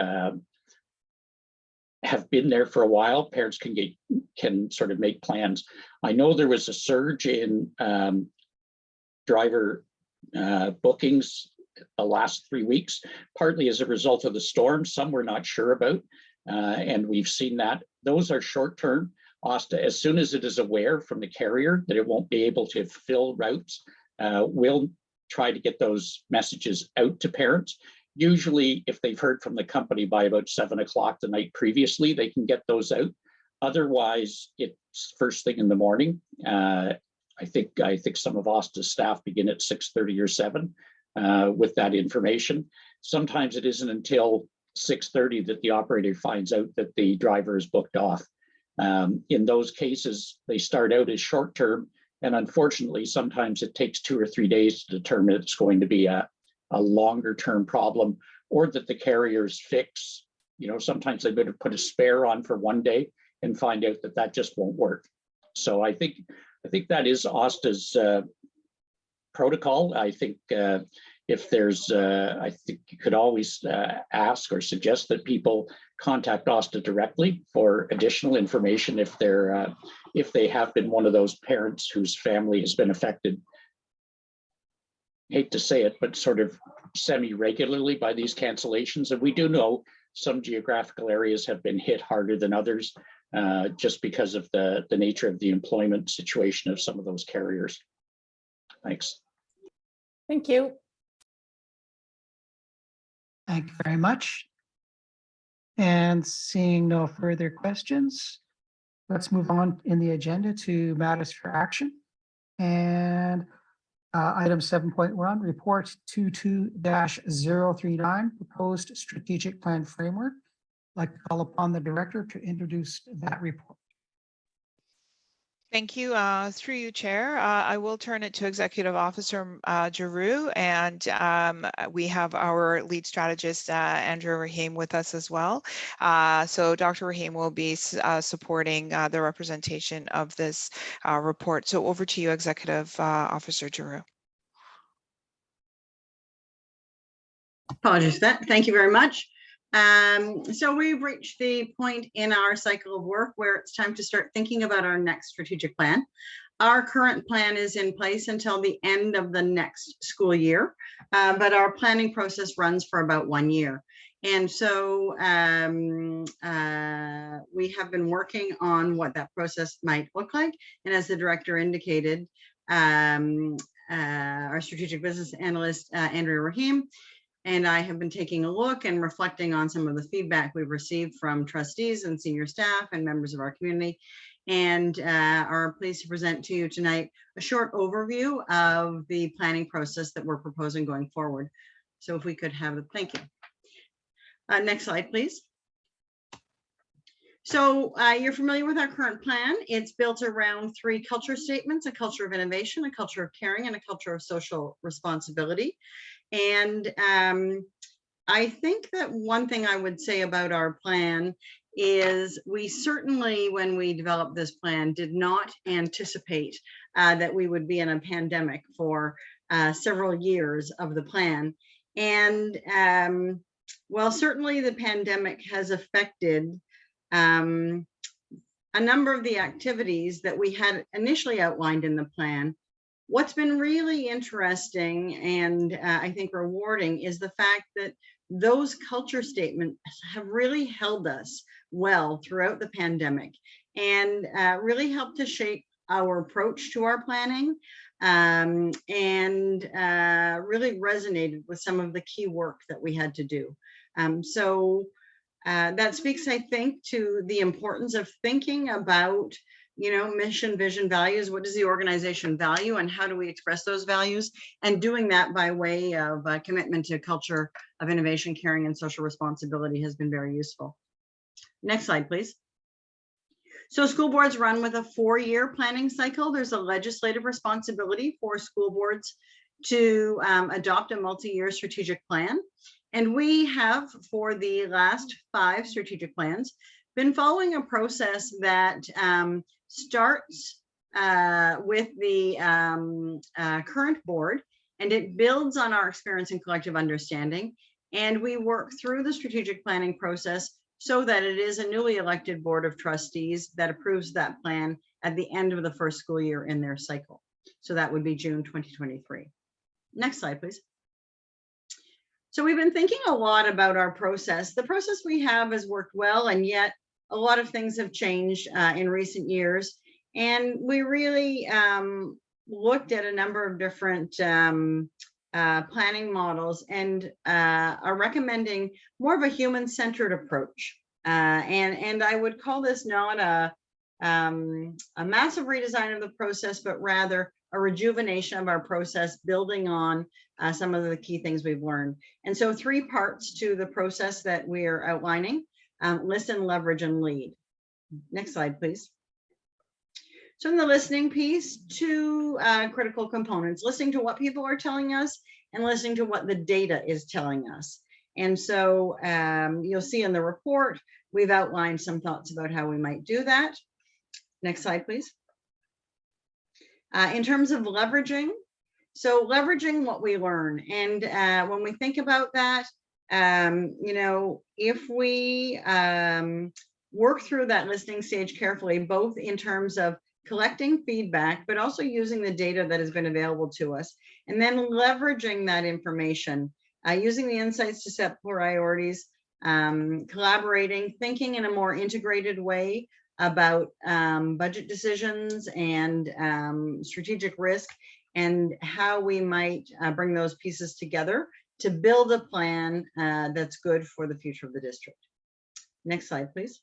have been there for a while. Parents can sort of make plans. I know there was a surge in driver bookings the last 3 weeks, partly as a result of the storm. Some we're not sure about, and we've seen that. Those are short-term. OSTA, as soon as it is aware from the carrier that it won't be able to fill routes, will try to get those messages out to parents. Usually, if they've heard from the company by about 7 o'clock the night previously, they can get those out. Otherwise, it's first thing in the morning. I think some of OSTA's staff begin at 6:30 or 7 with that information. Sometimes it isn't until 6:30 that the operator finds out that the driver is booked off. In those cases, they start out as short term, and unfortunately, sometimes it takes 2 or 3 days to determine it's going to be a longer term problem, or that the carriers fix. Sometimes they better put a spare on for 1 day and find out that that just won't work. So I think that is OSTA's protocol. I think if there's, I think you could always ask or suggest that people contact OSTA directly for additional information if they have been one of those parents whose family has been affected. Hate to say it, but sort of semi-regularly by these cancellations. And we do know some geographical areas have been hit harder than others, just because of the nature of the employment situation of some of those carriers. Thanks. Thank you. Thank you very much. And seeing no further questions, let's move on in the agenda to matters for action. And item 7.1, report 22-039, proposed strategic plan framework. I'd like to call upon the director to introduce that report. Thank you. Through you, Chair. I will turn it to Executive Officer Giroux, and we have our lead strategist, Andrew Rahim, with us as well. So Dr. Rahim will be supporting the representation of this report. So over to you, Executive Officer Giroux. Apologies for that. Thank you very much. So we've reached the point in our cycle of work where it's time to start thinking about our next strategic plan. Our current plan is in place until the end of the next school year, but our planning process runs for about 1 year. And so we have been working on what that process might look like. And as the director indicated, our strategic business analyst, Andrea Rahim, and I have been taking a look and reflecting on some of the feedback we've received from trustees and senior staff and members of our community, and are pleased to present to you tonight a short overview of the planning process that we're proposing going forward. So if we could have the, thank you. Next slide, please. So you're familiar with our current plan. It's built around 3 culture statements: a culture of innovation, a culture of caring, and a culture of social responsibility. And I think that one thing I would say about our plan is we certainly, when we developed this plan, did not anticipate that we would be in a pandemic for several years of the plan. And well, certainly the pandemic has affected a number of the activities that we had initially outlined in the plan. What's been really interesting and I think rewarding is the fact that those culture statements have really held us well throughout the pandemic and really helped to shape our approach to our planning, and really resonated with some of the key work that we had to do. So that speaks, I think, to the importance of thinking about, you know, mission, vision, values. What does the organization value and how do we express those values? And doing that by way of commitment to culture of innovation, caring, and social responsibility has been very useful. Next slide, please. So school boards run with a 4-year planning cycle. There's a legislative responsibility for school boards to adopt a multi-year strategic plan. And we have, for the last 5 strategic plans, been following a process that starts with the current board, and it builds on our experience and collective understanding. And we work through the strategic planning process so that it is a newly elected board of trustees that approves that plan at the end of the first school year in their cycle. So that would be June 2023. Next slide, please. So we've been thinking a lot about our process. The process we have has worked well, and yet a lot of things have changed in recent years. And we really looked at a number of different planning models and are recommending more of a human-centered approach. And I would call this not a massive redesign of the process, but rather a rejuvenation of our process, building on some of the key things we've learned. And so 3 parts to the process that we're outlining: listen, leverage, and lead. Next slide, please. So in the listening piece, 2 critical components: listening to what people are telling us and listening to what the data is telling us. And so you'll see in the report, we've outlined some thoughts about how we might do that. Next slide, please. In terms of leveraging, So leveraging what we learn. And when we think about that, you know, if we work through that listening stage carefully, both in terms of collecting feedback, but also using the data that has been available to us, and then leveraging that information, using the insights to set priorities, collaborating, thinking in a more integrated way about budget decisions and strategic risk, and how we might bring those pieces together to build a plan that's good for the future of the district. Next slide, please.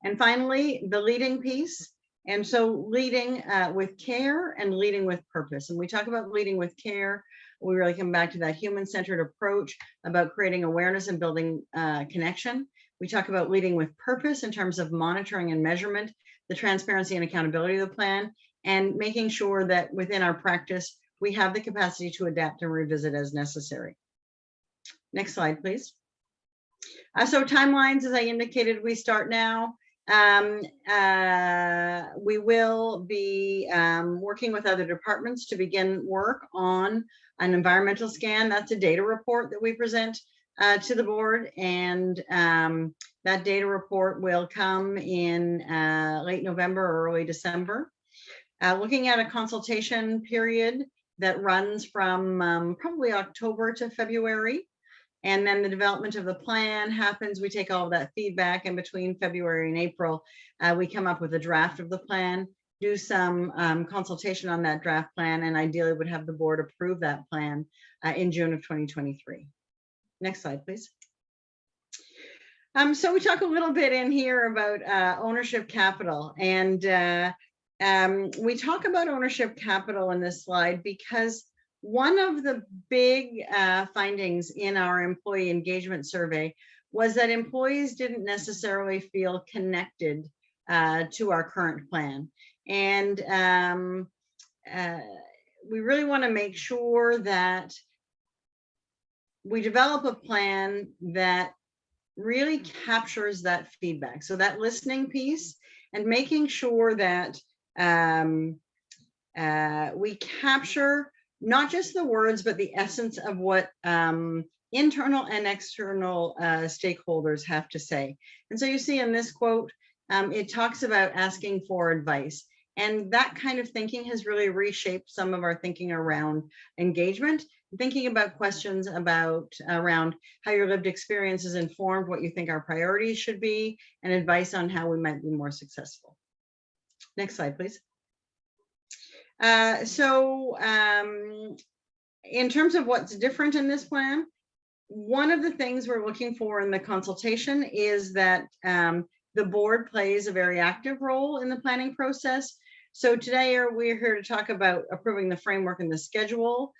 And finally, the leading piece. And so leading with care and leading with purpose. And we talk about leading with care. We really come back to that human-centered approach about creating awareness and building connection. We talk about leading with purpose in terms of monitoring and measurement, the transparency and accountability of the plan, and making sure that within our practice, we have the capacity to adapt and revisit as necessary. Next slide, please. So timelines, as I indicated, we start now. We will be working with other departments to begin work on an environmental scan. That's a data report that we present to the board, and that data report will come in late November or early December. Looking at a consultation period that runs from probably October to February. And then the development of the plan happens. We take all of that feedback, and between February and April, we come up with a draft of the plan, do some consultation on that draft plan, and ideally would have the board approve that plan in June of 2023. Next slide, please. So we talk a little bit in here about ownership capital, and we talk about ownership capital in this slide because one of the big findings in our employee engagement survey was that employees didn't necessarily feel connected to our current plan. And we really want to make sure that we develop a plan that really captures that feedback. So that listening piece, and making sure that we capture not just the words, but the essence of what internal and external stakeholders have to say. And so you see in this quote, it talks about asking for advice. And that kind of thinking has really reshaped some of our thinking around engagement, thinking about questions around how your lived experience has informed what you think our priorities should be, and advice on how we might be more successful. Next slide, please. In terms of what's different in this plan, one of the things we're looking for in the consultation is that the board plays a very active role in the planning process. So today we're here to talk about approving the framework and the schedule.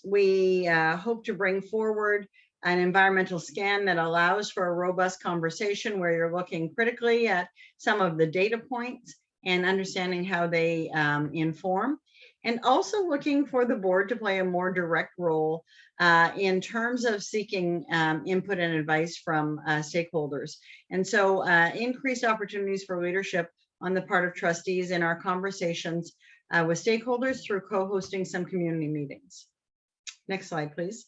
We hope to bring forward an environmental scan that allows for a robust conversation where you're looking critically at some of the data points and understanding how they inform, and also looking for the board to play a more direct role in terms of seeking input and advice from stakeholders. And so increased opportunities for leadership on the part of trustees in our conversations with stakeholders through co-hosting some community meetings. Next slide, please.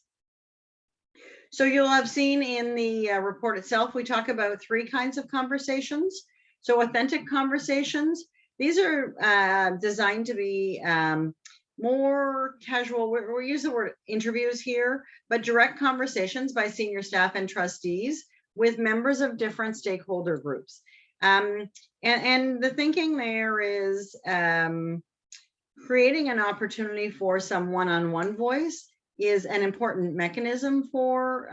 So you'll have seen in the report itself, we talk about 3 kinds of conversations. So authentic conversations, these are designed to be more casual. We use the word interviews here, but direct conversations by senior staff and trustees with members of different stakeholder groups. And the thinking there is creating an opportunity for some one-on-one voice is an important mechanism for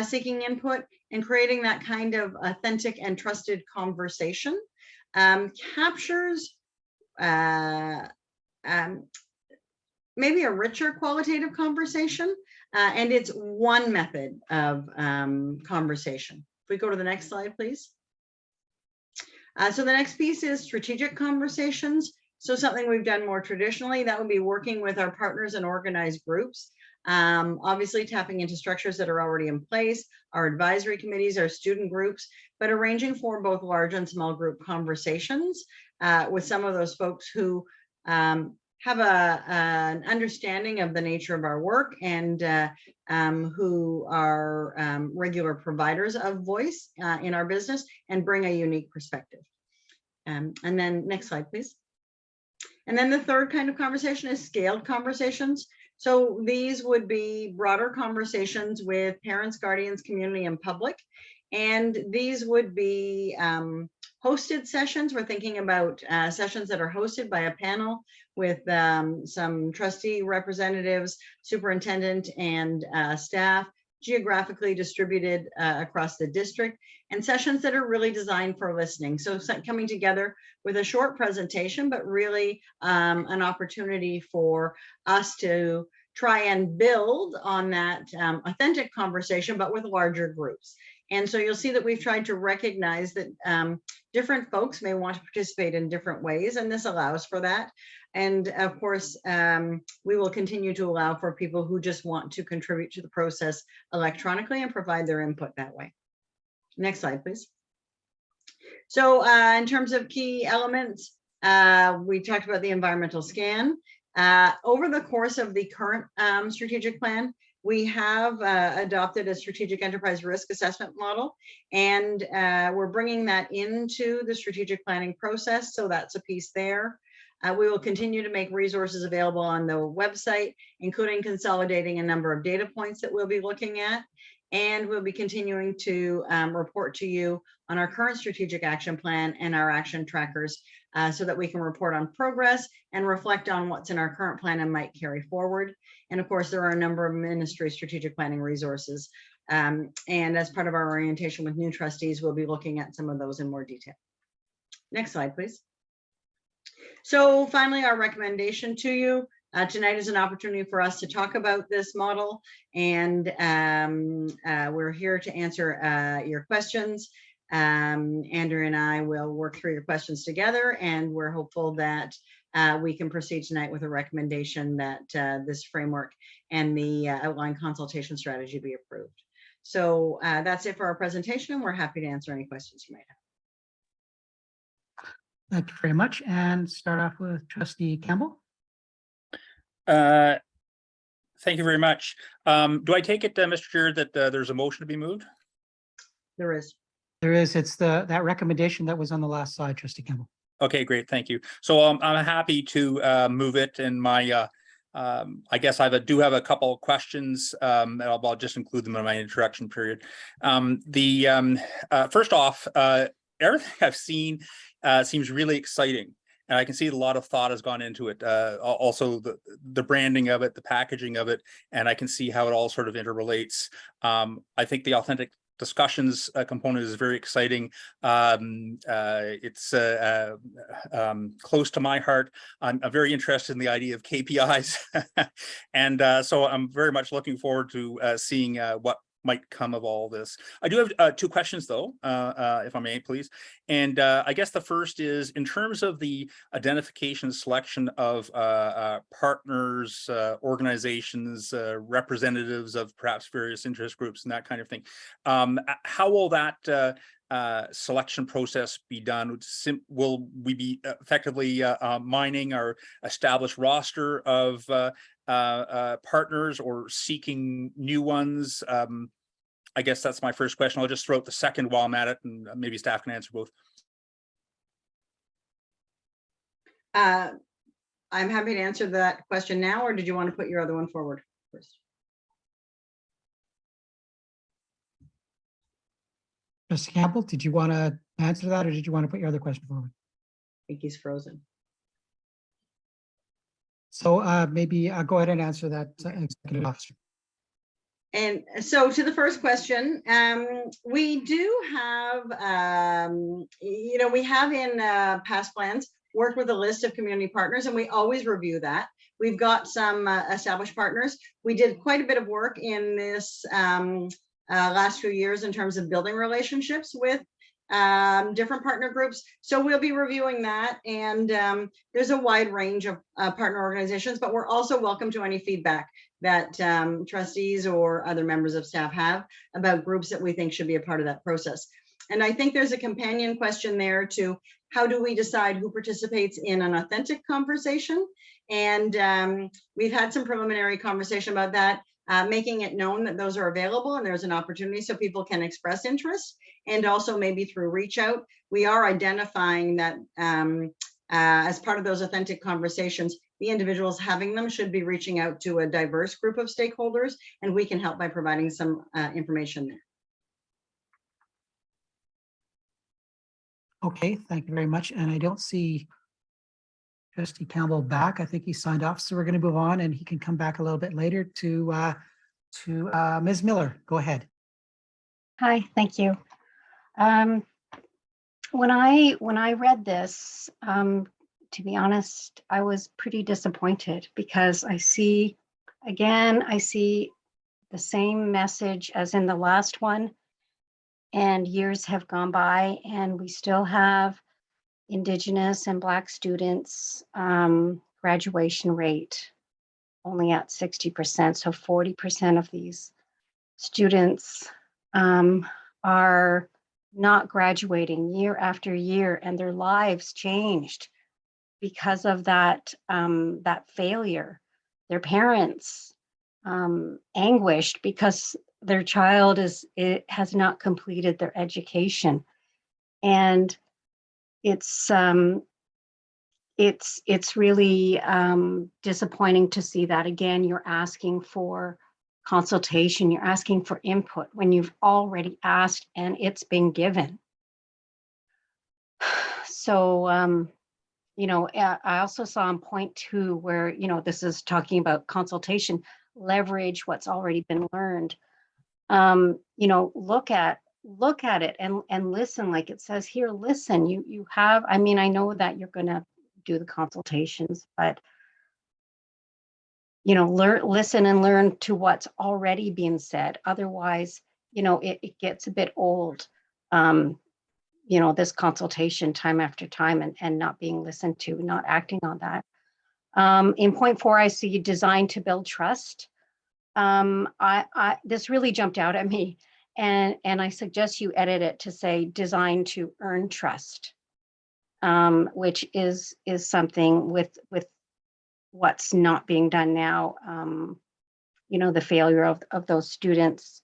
seeking input, and creating that kind of authentic and trusted conversation captures maybe a richer qualitative conversation, and it's one method of conversation. If we go to the next slide, please. So the next piece is strategic conversations. So something we've done more traditionally, that would be working with our partners and organized groups. Obviously tapping into structures that are already in place, our advisory committees, our student groups, but arranging for both large and small group conversations with some of those folks who have an understanding of the nature of our work and who are regular providers of voice in our business and bring a unique perspective. And then next slide, please. And then the third kind of conversation is scaled conversations. So these would be broader conversations with parents, guardians, community, and public. And these would be hosted sessions. We're thinking about sessions that are hosted by a panel with some trustee representatives, superintendent, and staff, geographically distributed across the district, and sessions that are really designed for listening. So coming together with a short presentation, but really an opportunity for us to try and build on that authentic conversation, but with larger groups. And so you'll see that we've tried to recognize that different folks may want to participate in different ways, and this allows for that. And of course, we will continue to allow for people who just want to contribute to the process electronically and provide their input that way. Next slide, please. So in terms of key elements, we talked about the environmental scan. Over the course of the current strategic plan, we have adopted a strategic enterprise risk assessment model, and we're bringing that into the strategic planning process. So that's a piece there. We will continue to make resources available on the website, including consolidating a number of data points that we'll be looking at. And we'll be continuing to report to you on our current strategic action plan and our action trackers so that we can report on progress and reflect on what's in our current plan and might carry forward. And of course, there are a number of ministry strategic planning resources. And as part of our orientation with new trustees, we'll be looking at some of those in more detail. Next slide, please. So finally, our recommendation to you tonight is an opportunity for us to talk about this model, and we're here to answer your questions. Andrew and I will work through your questions together, and we're hopeful that we can proceed tonight with a recommendation that this framework and the outlined consultation strategy be approved. So that's it for our presentation, and we're happy to answer any questions you might have. Thank you very much. And start off with Trustee Campbell. Thank you very much. Do I take it, Mr. Chair, that there's a motion to be moved? There is. There is. It's that recommendation that was on the last slide, Trustee Campbell. Okay, great. Thank you. So I'm happy to move it. And my, I guess I do have a couple of questions. And I'll just include them in my introduction period. First off, everything I've seen seems really exciting. And I can see a lot of thought has gone into it. Also, the branding of it, the packaging of it, and I can see how it all sort of interrelates. I think the authentic discussions component is very exciting. It's close to my heart. I'm very interested in the idea of KPIs. And so I'm very much looking forward to seeing what might come of all this. I do have two questions though, if I may, please. And I guess the first is in terms of the identification selection of partners, organizations, representatives of perhaps various interest groups and that kind of thing. How will that selection process be done? Will we be effectively mining our established roster of partners or seeking new ones? I guess that's my first question. I'll just throw out the second while I'm at it, and maybe staff can answer both. I'm happy to answer that question now, or did you want to put your other one forward first? Trustee Campbell, did you want to answer that, or did you want to put your other question forward? I think he's frozen. So maybe I'll go ahead and answer that, Executive Officer. And so to the first question, we do have, we have in past plans worked with a list of community partners, and we always review that. We've got some established partners. We did quite a bit of work in this last few years in terms of building relationships with different partner groups. So we'll be reviewing that, and there's a wide range of partner organizations, but we're also welcome to any feedback that trustees or other members of staff have about groups that we think should be a part of that process. And I think there's a companion question there to how do we decide who participates in an authentic conversation? And we've had some preliminary conversation about that, making it known that those are available and there's an opportunity so people can express interest. And also maybe through reach out, we are identifying that as part of those authentic conversations, the individuals having them should be reaching out to a diverse group of stakeholders, and we can help by providing some information there. Okay, thank you very much. And I don't see Trustee Campbell back. I think he signed off, so we're going to move on, and he can come back a little bit later to Ms. Miller. Go ahead. Hi, thank you. When I read this, to be honest, I was pretty disappointed because I see the same message as in the last one, and years have gone by and we still have Indigenous and Black students graduation rate only at 60%. So 40% of these students are not graduating year after year, and their lives changed because of that failure. Their parents anguished because their child has not completed their education, and it's really disappointing to see that. Again, you're asking for consultation, you're asking for input when you've already asked and it's been given. So you know, I also saw on point 2 where, you know, this is talking about consultation, leverage what's already been learned. You know, look at it and listen, like it says here, listen, you have, I mean, I know that you're going to do the consultations, but you know, listen and learn to what's already being said. Otherwise, you know, it gets a bit old. You know, this consultation time after time and not being listened to, not acting on that. In point 4, I see designed to build trust. This really jumped out at me, and I suggest you edit it to say designed to earn trust, which is something with what's not being done now. You know, the failure of those students.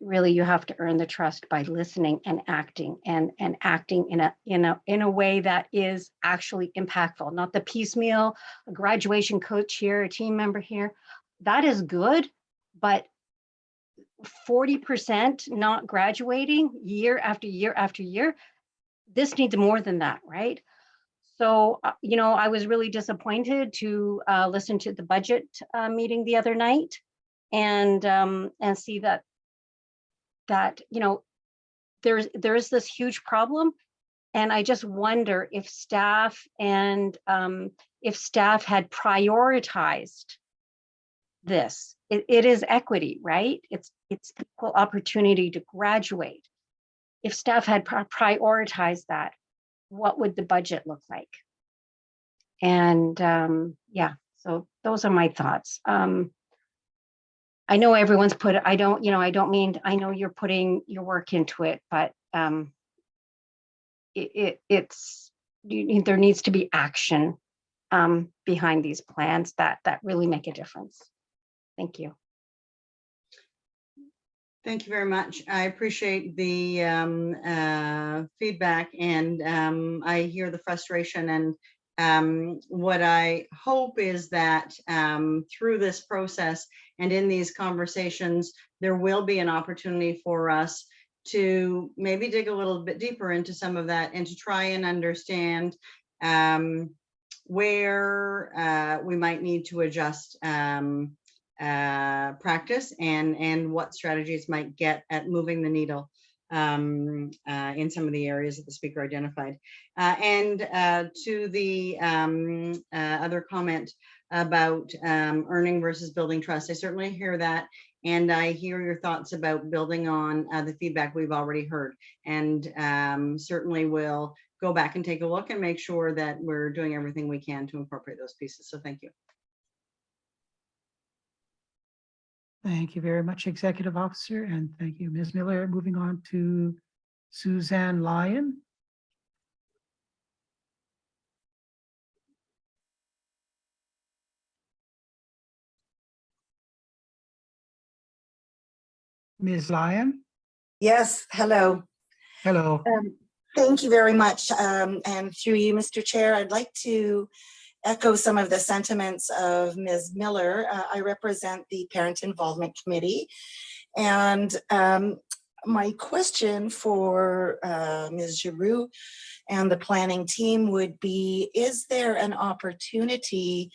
Really, you have to earn the trust by listening and acting, and acting in a way that is actually impactful, not the piecemeal, a graduation coach here, a team member here. That is good, but 40% not graduating year after year after year, this needs more than that, right? So, you know, I was really disappointed to listen to the budget meeting the other night and see that you know, there's this huge problem, and I just wonder if staff had prioritized this. It is equity, right? It's equal opportunity to graduate. If staff had prioritized that, what would the budget look like? And yeah, so those are my thoughts. I know everyone's I know you're putting your work into it, but there needs to be action behind these plans that really make a difference. Thank you. Thank you very much. I appreciate the feedback, and I hear the frustration, and what I hope is that through this process and in these conversations, there will be an opportunity for us to maybe dig a little bit deeper into some of that and to try and understand where we might need to adjust practice and what strategies might get at moving the needle in some of the areas that the speaker identified. And to the other comment about earning versus building trust, I certainly hear that. And I hear your thoughts about building on the feedback we've already heard, and certainly will go back and take a look and make sure that we're doing everything we can to incorporate those pieces. So thank you. Thank you very much, Executive Officer, and thank you, Ms. Miller. Moving on to Suzanne Lyon. Ms. Lyon? Yes, hello. Hello. Thank you very much. And through you, Mr. Chair, I'd like to echo some of the sentiments of Ms. Miller. I represent the Parent Involvement Committee. And my question for Ms. Giroux and the planning team would be, is there an opportunity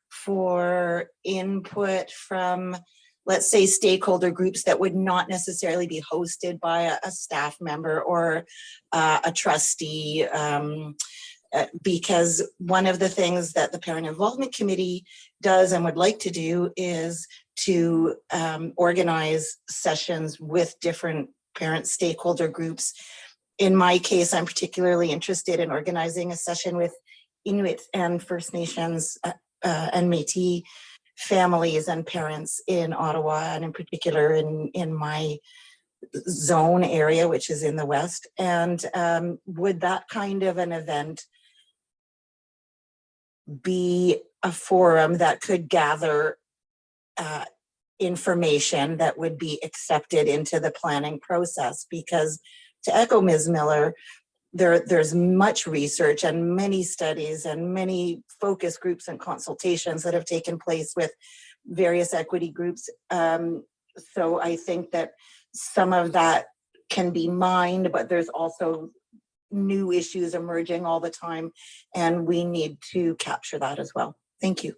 for input from, let's say, stakeholder groups that would not necessarily be hosted by a staff member or a trustee? Because one of the things that the Parent Involvement Committee does and would like to do is to organize sessions with different parent stakeholder groups. In my case, I'm particularly interested in organizing a session with Inuit and First Nations and Métis families and parents in Ottawa, and in particular in my zone area, which is in the West. And would that kind of an event be a forum that could gather information that would be accepted into the planning process? Because to echo Ms. Miller, there's much research and many studies and many focus groups and consultations that have taken place with various equity groups. So I think that some of that can be mined, but there's also new issues emerging all the time, and we need to capture that as well. Thank you.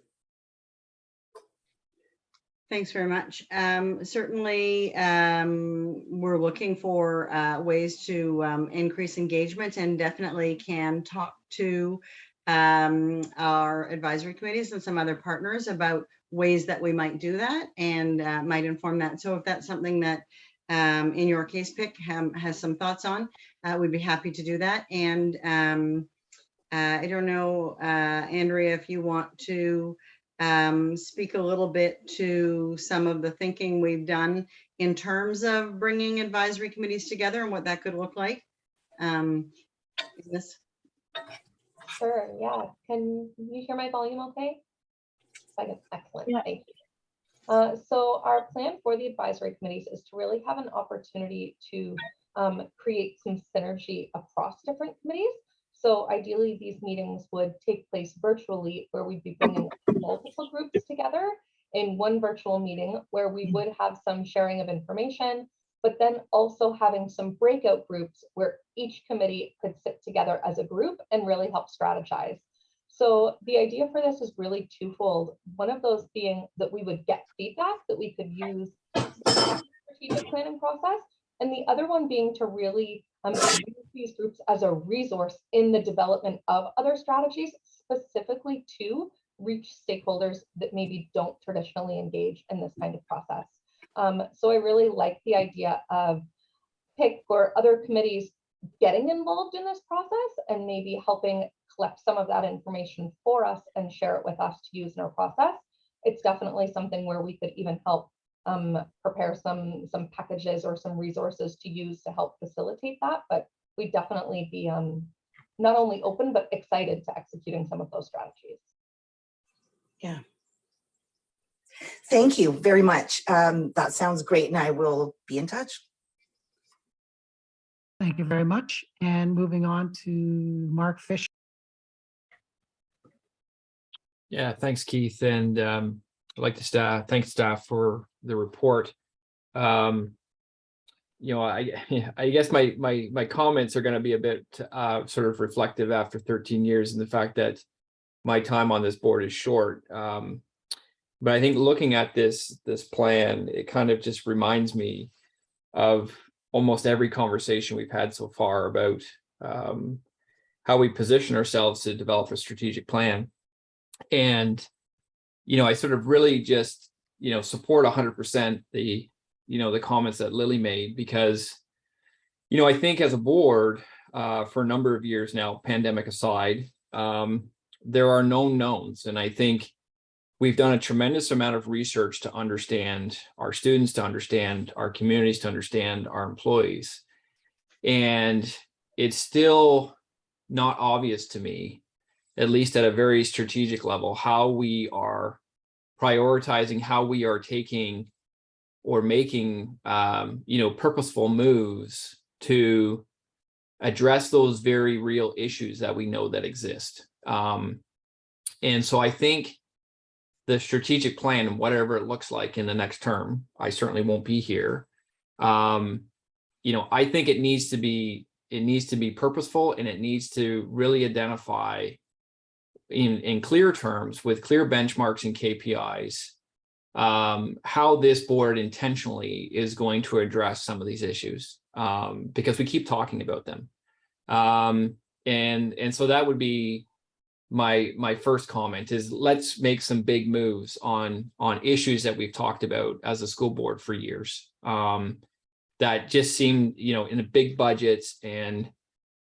Thanks very much. Certainly, we're looking for ways to increase engagement, and definitely can talk to our advisory committees and some other partners about ways that we might do that, and might inform that. So if that's something that in your case pick has some thoughts on, we'd be happy to do that. And I don't know, Andrea, if you want to speak a little bit to some of the thinking we've done in terms of bringing advisory committees together and what that could look like. Sure, yeah. Can you hear my volume okay? Excellent, yeah. Thank you. So our plan for the advisory committees is to really have an opportunity to create some synergy across different committees. So ideally, these meetings would take place virtually, where we'd be bringing multiple groups together in one virtual meeting, where we would have some sharing of information, but then also having some breakout groups where each committee could sit together as a group and really help strategize. So the idea for this is really twofold. One of those being that we would get feedback that we could use in the strategic planning process, and the other one being to really use these groups as a resource in the development of other strategies, specifically to reach stakeholders that maybe don't traditionally engage in this kind of process. So I really like the idea of PIC or other committees getting involved in this process and maybe helping collect some of that information for us and share it with us to use in our process. It's definitely something where we could even help prepare some packages or some resources to use to help facilitate that, but we'd definitely be not only open, but excited to executing some of those strategies. Yeah. Thank you very much. That sounds great, and I will be in touch. Thank you very much. And moving on to Mark Fisher. Yeah, thanks, Keith. And I'd like to thank staff for the report. You know, I guess my comments are going to be a bit sort of reflective after 13 years, and the fact that my time on this board is short. But I think looking at this plan, it kind of just reminds me of almost every conversation we've had so far about how we position ourselves to develop a strategic plan. And, you know, I sort of really just, you know, support 100% the comments that Lily made, because, you know, I think as a board for a number of years now, pandemic aside, there are known knowns. And I think we've done a tremendous amount of research to understand our students, to understand our communities, to understand our employees. And it's still not obvious to me, at least at a very strategic level, how we are prioritizing, how we are taking or making, purposeful moves to address those very real issues that we know that exist. And so I think the strategic plan, whatever it looks like in the next term, I certainly won't be here. I think it needs to be purposeful, and it needs to really identify in clear terms with clear benchmarks and KPIs, how this board intentionally is going to address some of these issues, because we keep talking about them. And so that would be my first comment, is let's make some big moves on issues that we've talked about as a school board for years, that just seem, in the big budgets and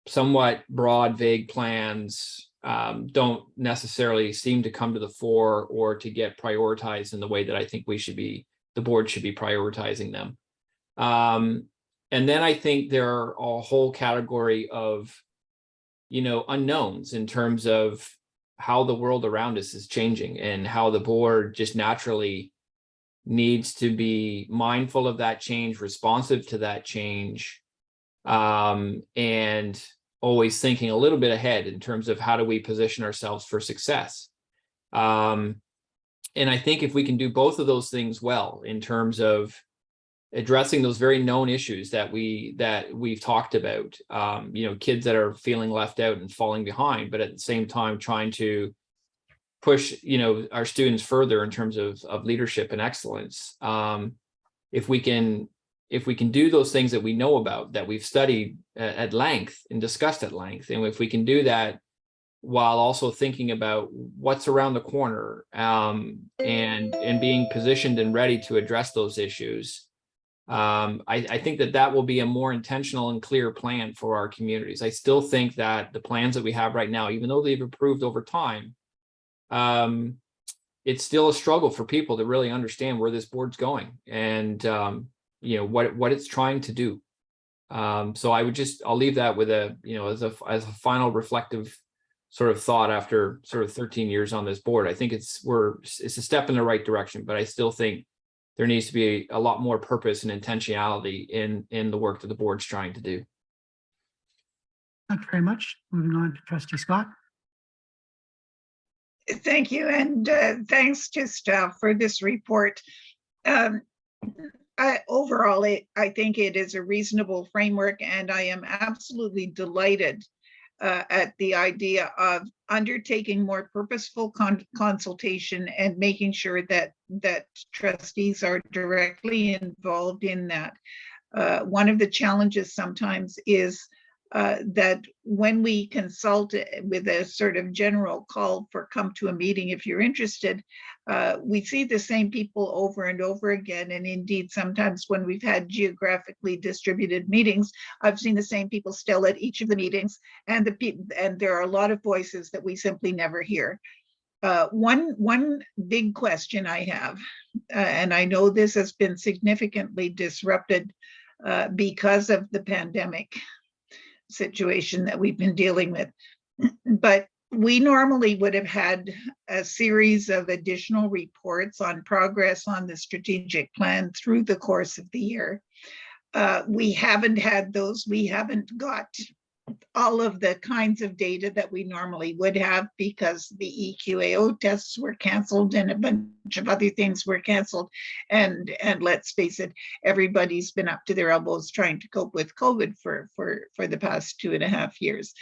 somewhat broad, vague plans, don't necessarily seem to come to the fore or to get prioritized in the way that I think the board should be prioritizing them. And then I think there are a whole category of, unknowns in terms of how the world around us is changing, and how the board just naturally needs to be mindful of that change, responsive to that change, and always thinking a little bit ahead in terms of how do we position ourselves for success. And I think if we can do both of those things well, in terms of addressing those very known issues that we've talked about, kids that are feeling left out and falling behind, but at the same time trying to push, our students further in terms of leadership and excellence. If we can do those things that we know about, that we've studied at length and discussed at length, and if we can do that while also thinking about what's around the corner, and being positioned and ready to address those issues, I think that will be a more intentional and clear plan for our communities. I still think that the plans that we have right now, even though they've improved over time, it's still a struggle for people to really understand where this board's going, and what it's trying to do. So I'll leave that with as a final reflective sort of thought after sort of 13 years on this board. I think it's a step in the right direction, but I still think there needs to be a lot more purpose and intentionality in the work that the board's trying to do. Thank you very much. Moving on to Trustee Scott. Thank you, and thanks to staff for this report. Overall, I think it is a reasonable framework, and I am absolutely delighted at the idea of undertaking more purposeful consultation and making sure that trustees are directly involved in that. One of the challenges sometimes is that when we consult with a sort of general call for come to a meeting if you're interested, we see the same people over and over again. And indeed, sometimes when we've had geographically distributed meetings, I've seen the same people still at each of the meetings, and there are a lot of voices that we simply never hear. One big question I have, and I know this has been significantly disrupted because of the pandemic situation that we've been dealing with, but we normally would have had a series of additional reports on progress on the strategic plan through the course of the year. We haven't had those. We haven't got all of the kinds of data that we normally would have because the EQAO tests were canceled and a bunch of other things were canceled. And let's face it, everybody's been up to their elbows trying to cope with COVID for the past 2.5 years.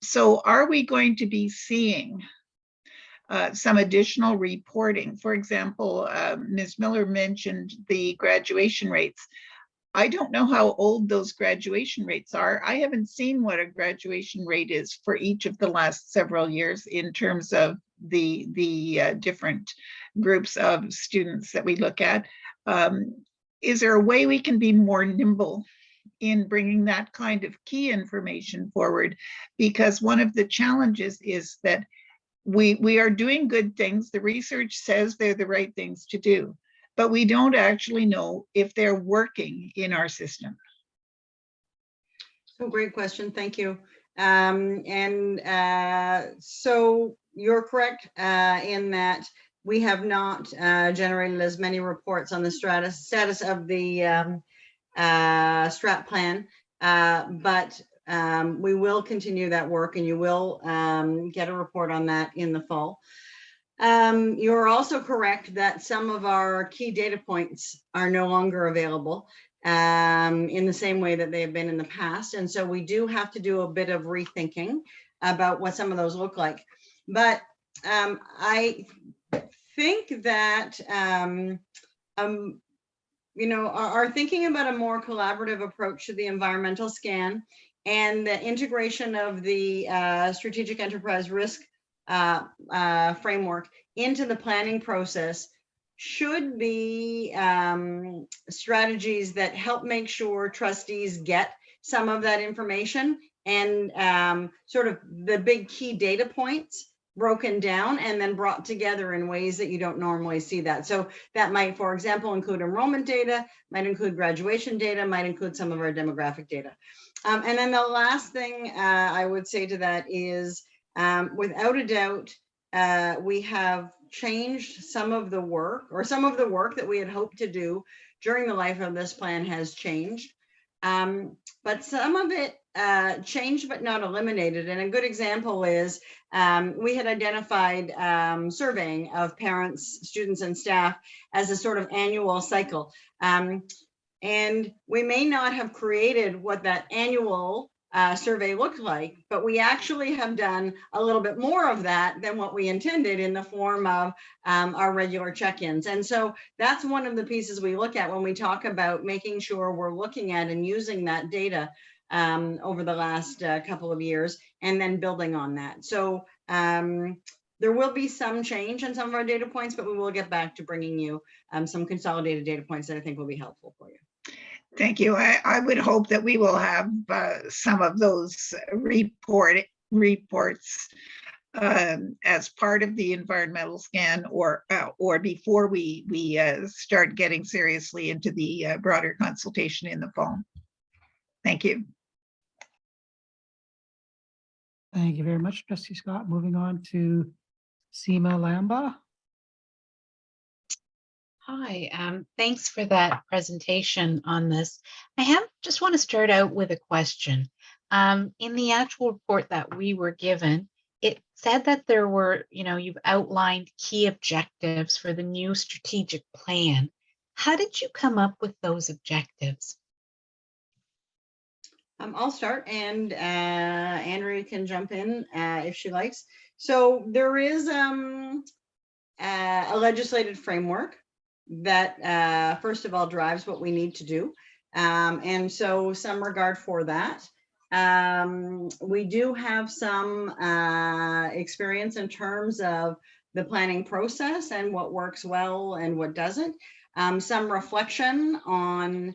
So are we going to be seeing some additional reporting? For example, Ms. Miller mentioned the graduation rates. I don't know how old those graduation rates are. I haven't seen what a graduation rate is for each of the last several years in terms of the different groups of students that we look at. Is there a way we can be more nimble in bringing that kind of key information forward? Because one of the challenges is that we are doing good things. The research says they're the right things to do, but we don't actually know if they're working in our system. So great question, thank you. So you're correct in that we have not generated as many reports on the status of the strat plan, but we will continue that work, and you will get a report on that in the fall. You're also correct that some of our key data points are no longer available in the same way that they have been in the past. And so we do have to do a bit of rethinking about what some of those look like. But I think that, you know, are thinking about a more collaborative approach to the environmental scan and the integration of the strategic enterprise risk framework into the planning process should be strategies that help make sure trustees get some of that information and sort of the big key data points broken down and then brought together in ways that you don't normally see that. So that might, for example, include enrollment data, might include graduation data, might include some of our demographic data. And then the last thing I would say to that is, without a doubt, we have changed some of the work, or some of the work that we had hoped to do during the life of this plan has changed. But some of it changed but not eliminated. And a good example is we had identified surveying of parents, students, and staff as a sort of annual cycle. And we may not have created what that annual survey looked like, but we actually have done a little bit more of that than what we intended in the form of our regular check-ins. And so that's one of the pieces we look at when we talk about making sure we're looking at and using that data over the last couple of years and then building on that. So there will be some change in some of our data points, but we will get back to bringing you some consolidated data points that I think will be helpful for you. Thank you. I would hope that we will have some of those reports as part of the environmental scan, or before we start getting seriously into the broader consultation in the fall. Thank you. Thank you very much, Trustee Scott. Moving on to Seema Lamba. Hi, thanks for that presentation on this. I just want to start out with a question. In the actual report that we were given, it said that there were, you've outlined key objectives for the new strategic plan. How did you come up with those objectives? I'll start, and Andrea can jump in if she likes. So there is a legislated framework that first of all drives what we need to do, and so some regard for that. We do have some experience in terms of the planning process and what works well and what doesn't. Some reflection on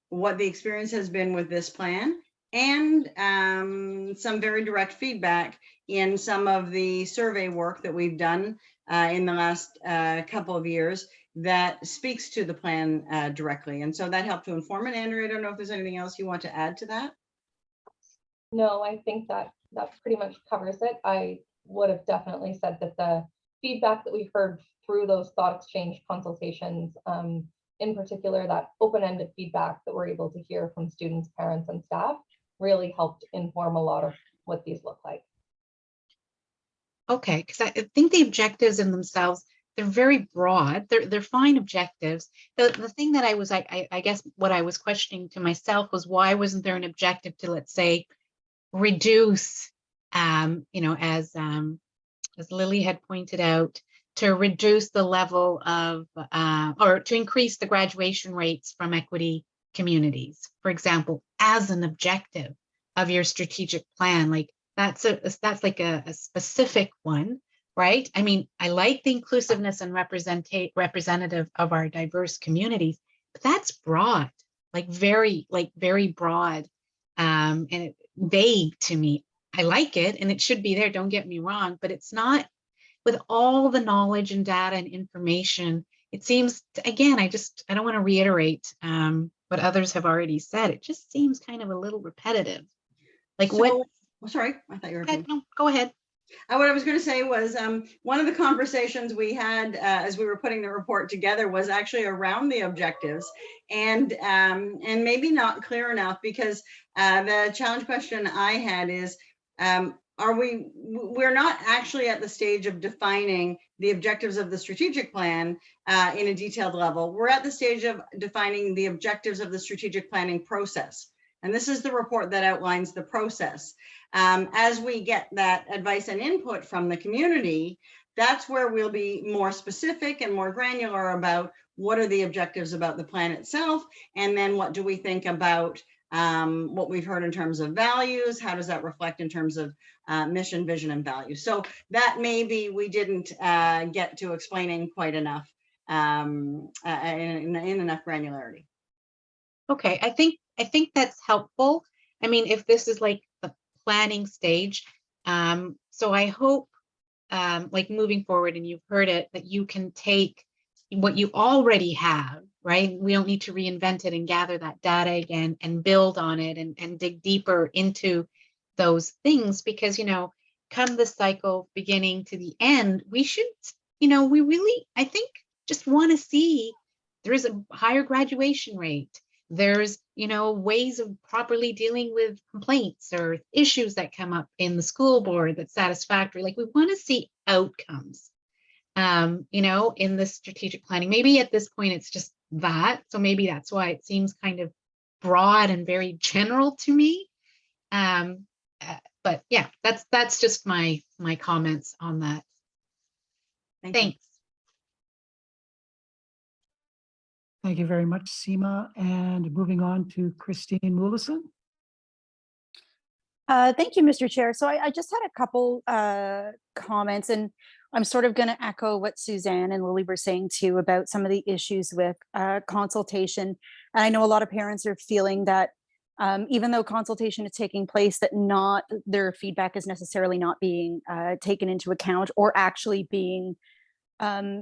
what the experience has been with this plan, and some very direct feedback in some of the survey work that we've done in the last couple of years that speaks to the plan directly. And so that helped to inform it. Andrea, I don't know if there's anything else you want to add to that. No, I think that pretty much covers it. I would have definitely said that the feedback that we heard through those thought exchange consultations, in particular, that open-ended feedback that we're able to hear from students, parents, and staff really helped inform a lot of what these look like. Okay, because I think the objectives in themselves, they're very broad. They're fine objectives. The thing that I guess what I was questioning to myself was, why wasn't there an objective to, let's say, reduce, as Lily had pointed out, to reduce the level of, or to increase the graduation rates from equity communities, for example, as an objective of your strategic plan. Like that's like a specific one, right? I mean, I like the inclusiveness and representative of our diverse communities, but that's broad, like very broad, and vague to me. I like it, and it should be there, don't get me wrong, but it's not with all the knowledge and data and information. It seems, again, I don't want to reiterate what others have already said. It just seems kind of a little repetitive. Like, so, what? Sorry, I thought you were. No, go ahead. What I was going to say was one of the conversations we had as we were putting the report together was actually around the objectives, and maybe not clear enough, because the challenge question I had is, we're not actually at the stage of defining the objectives of the strategic plan in a detailed level. We're at the stage of defining the objectives of the strategic planning process. And this is the report that outlines the process. As we get that advice and input from the community, that's where we'll be more specific and more granular about what are the objectives about the plan itself, and then what do we think about what we've heard in terms of values, how does that reflect in terms of mission, vision, and values. So that maybe we didn't get to explaining quite enough in enough granularity. Okay, I think that's helpful. I mean, if this is like the planning stage, so I hope like moving forward, and you've heard it, that you can take what you already have, right? We don't need to reinvent it and gather that data again and build on it and dig deeper into those things, because, you know, come the cycle beginning to the end, we should, you know, we really, I think, just want to see there is a higher graduation rate. There's, you know, ways of properly dealing with complaints or issues that come up in the school board that's satisfactory. Like, we want to see outcomes, you know, in the strategic planning. Maybe at this point it's just that. So maybe that's why it seems kind of broad and very general to me. But yeah, that's just my comments on that. Thanks. Thank you very much, Seema. And moving on to Christine Moulison. Thank you, Mr. Chair. So I just had a couple comments, and I'm sort of going to echo what Suzanne and Lily were saying too about some of the issues with consultation. And I know a lot of parents are feeling that even though consultation is taking place, that not their feedback is necessarily not being taken into account or actually being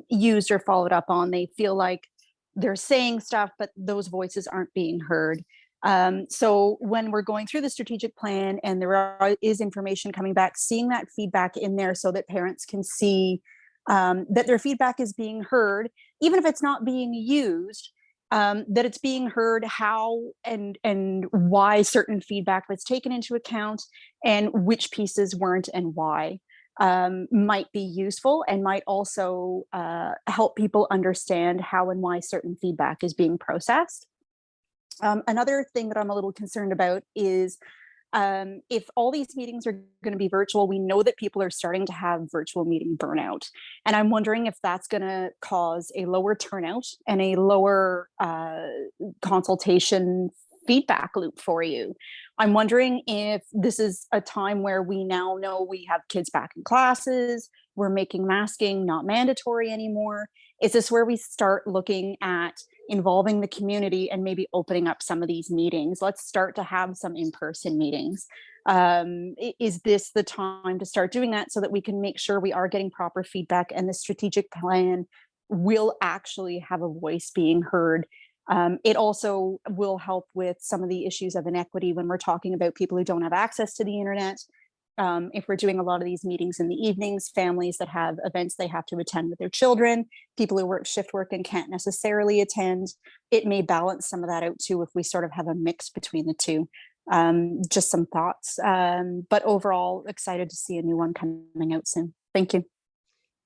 used or followed up on. They feel like they're saying stuff, but those voices aren't being heard. So when we're going through the strategic plan and there is information coming back, seeing that feedback in there so that parents can see that their feedback is being heard, even if it's not being used, that it's being heard, how and why certain feedback was taken into account and which pieces weren't and why. Might be useful and might also help people understand how and why certain feedback is being processed. Another thing that I'm a little concerned about is if all these meetings are going to be virtual, we know that people are starting to have virtual meeting burnout. And I'm wondering if that's going to cause a lower turnout and a lower consultation feedback loop for you. I'm wondering if this is a time where we now know we have kids back in classes, we're making masking not mandatory anymore. Is this where we start looking at involving the community and maybe opening up some of these meetings? Let's start to have some in-person meetings. Is this the time to start doing that so that we can make sure we are getting proper feedback and the strategic plan will actually have a voice being heard? It also will help with some of the issues of inequity when we're talking about people who don't have access to the internet. If we're doing a lot of these meetings in the evenings, families that have events they have to attend with their children, people who work shift work and can't necessarily attend, it may balance some of that out too if we sort of have a mix between the two. Just some thoughts, but overall excited to see a new one coming out soon. Thank you.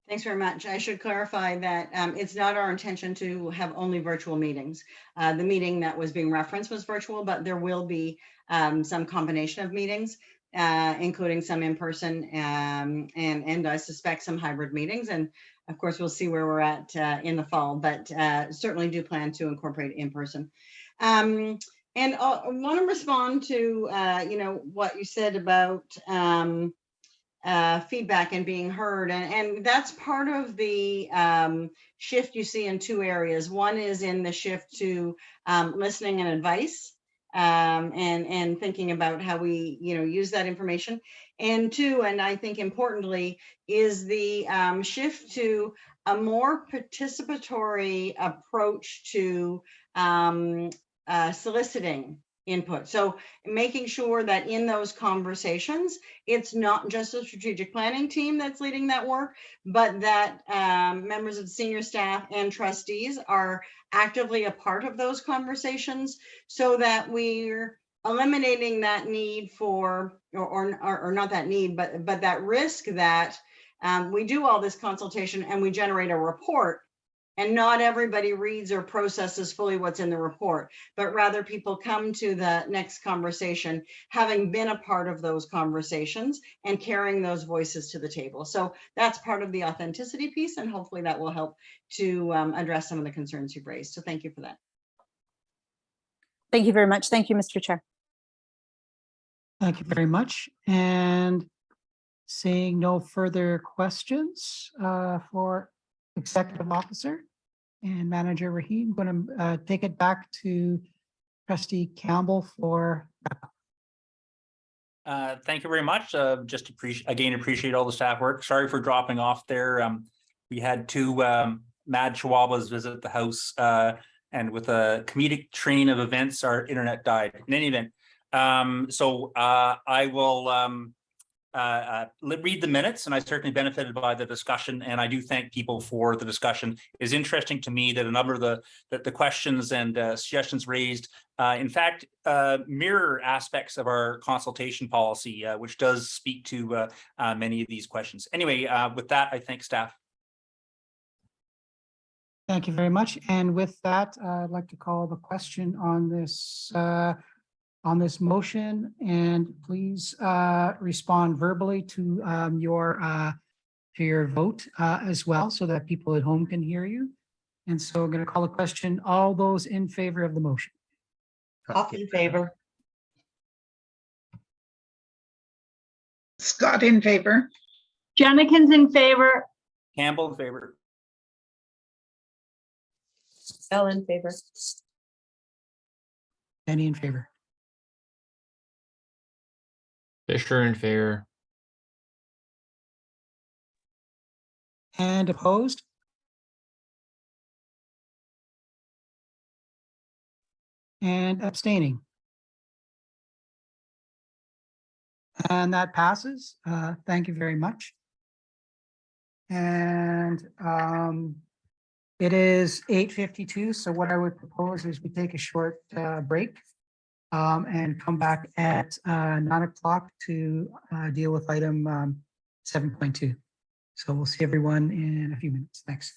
Thanks very much. I should clarify that it's not our intention to have only virtual meetings. The meeting that was being referenced was virtual, but there will be some combination of meetings, including some in-person and I suspect some hybrid meetings. And of course, we'll see where we're at in the fall, but certainly do plan to incorporate in-person. And I want to respond to what you said about feedback and being heard. And that's part of the shift you see in two areas. One is in the shift to listening and advice and thinking about how we use that information. And two, and I think importantly, is the shift to a more participatory approach to soliciting input. So making sure that in those conversations, it's not just a strategic planning team that's leading that work, but that members of senior staff and trustees are actively a part of those conversations, so that we're eliminating that need for, or not that need, but that risk that we do all this consultation and we generate a report, and not everybody reads or processes fully what's in the report, but rather people come to the next conversation having been a part of those conversations and carrying those voices to the table. So that's part of the authenticity piece, and hopefully that will help to address some of the concerns you've raised. So thank you for that. Thank you very much. Thank you, Mr. Chair. Thank you very much. And seeing no further questions for Executive Officer and Manager Rahim, I'm going to take it back to Trustee Campbell for. Thank you very much. Just appreciate all the staff work. Sorry for dropping off there. We had two mad chihuahuas visit the house, and with a comedic train of events, our internet died. In any event, so I will read the minutes, and I certainly benefited by the discussion, and I do thank people for the discussion. It's interesting to me that a number of the questions and suggestions raised, in fact, mirror aspects of our consultation policy, which does speak to many of these questions. Anyway, with that, I thank staff. Thank you very much. And with that, I'd like to call the question on this motion, and please respond verbally to your vote as well, so that people at home can hear you. And so I'm going to call a question. All those in favor of the motion? Off in favor. Scott in favor. Jennings in favor. Campbell in favor. Bell in favor. Any in favor? Fisher in favor. And opposed? And abstaining? And that passes. Thank you very much. And it is 8:52. So what I would propose is we take a short break and come back at 9 o'clock to deal with item 7.2. So we'll see everyone in a few minutes. Thanks.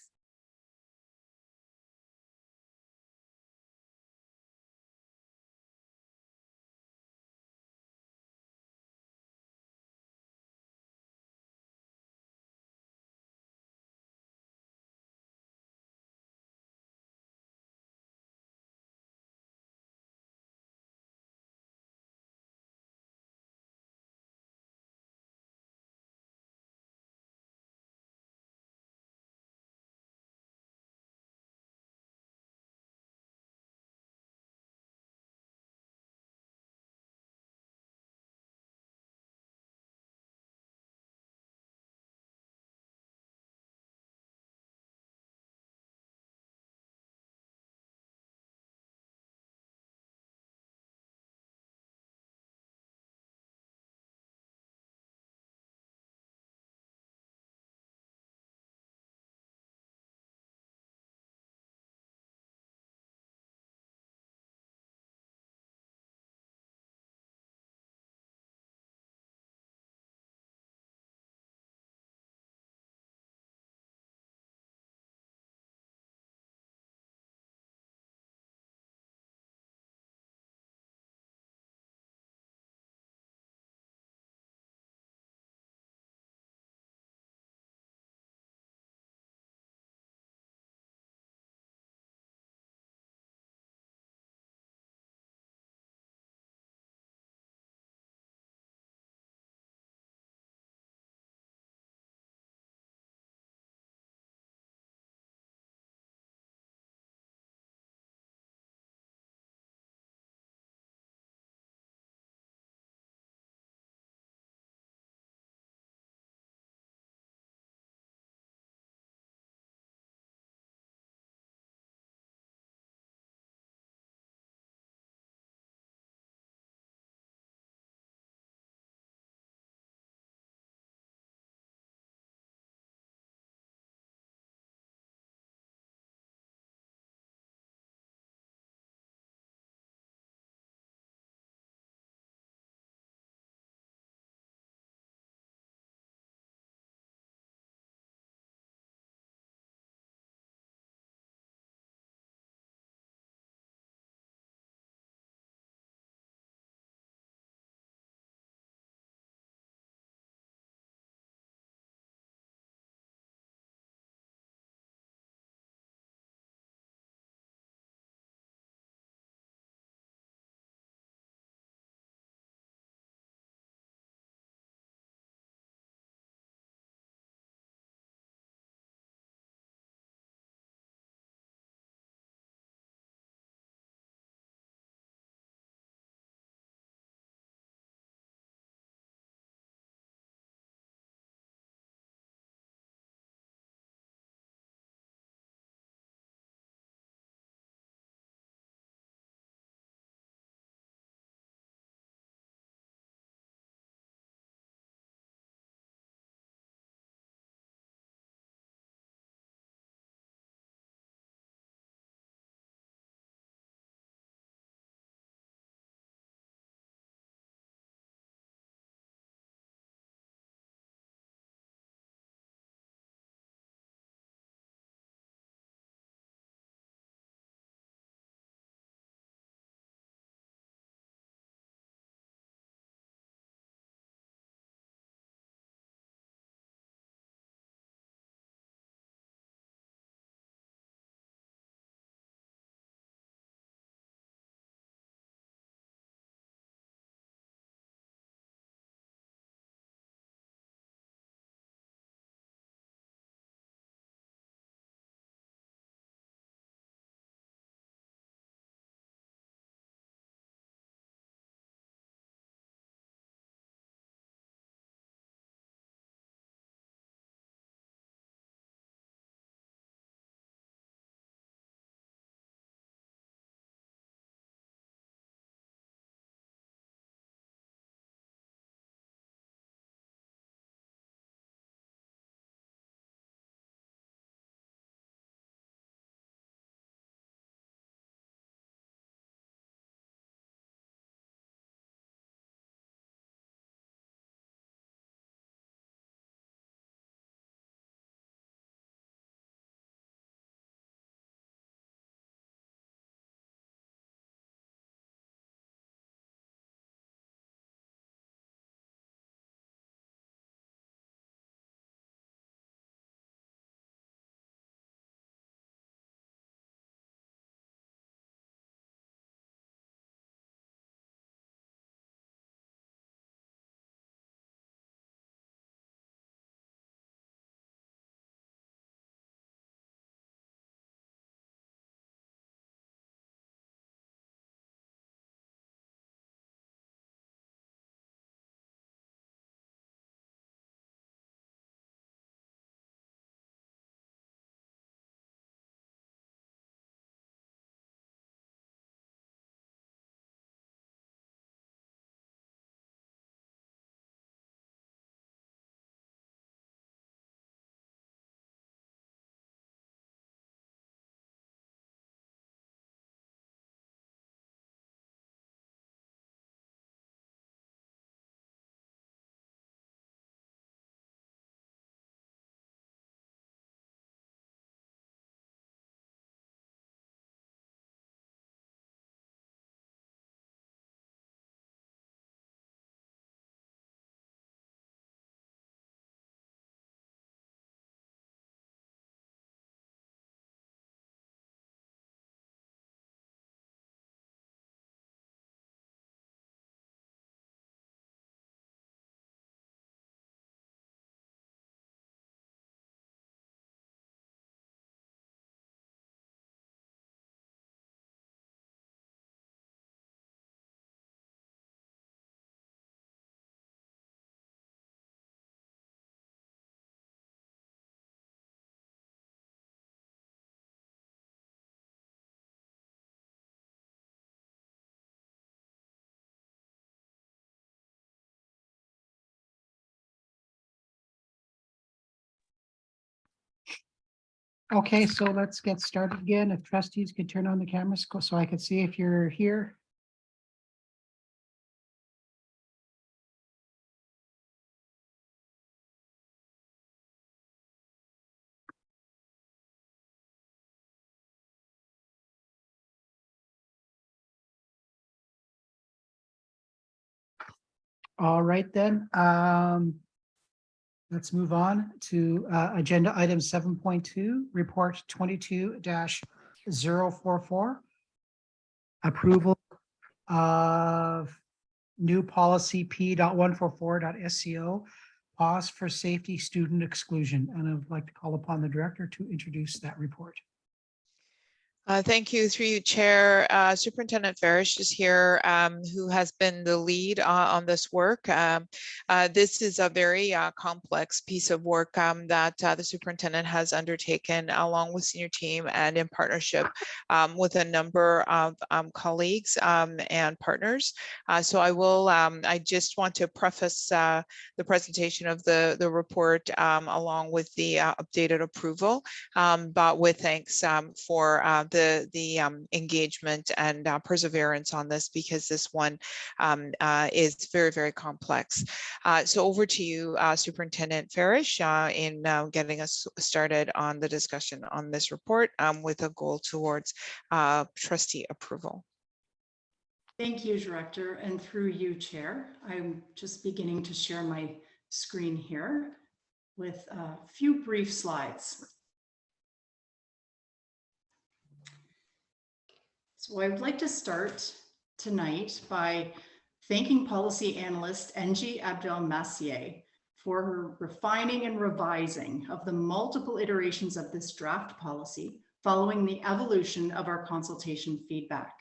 Okay, so let's get started again. If trustees could turn on the cameras so I can see if you're here. All right then, let's move on to agenda item 7.2, report 22-044. Approval of new policy P.144.SCO, pause for safety student exclusion. And I'd like to call upon the director to introduce that report. Thank you, through you, Chair. Superintendent Farish is here, who has been the lead on this work. This is a very complex piece of work that the superintendent has undertaken along with senior team and in partnership with a number of colleagues and partners. So I just want to preface the presentation of the report along with the updated approval, but with thanks for the engagement and perseverance on this, because this one is very, very complex. So over to you, Superintendent Farish, in getting us started on the discussion on this report with a goal towards trustee approval. Thank you, Director, and through you, Chair. I'm just beginning to share my screen here with a few brief slides. So I would like to start tonight by thanking policy analyst Engie Abdel-Massier for her refining and revising of the multiple iterations of this draft policy following the evolution of our consultation feedback.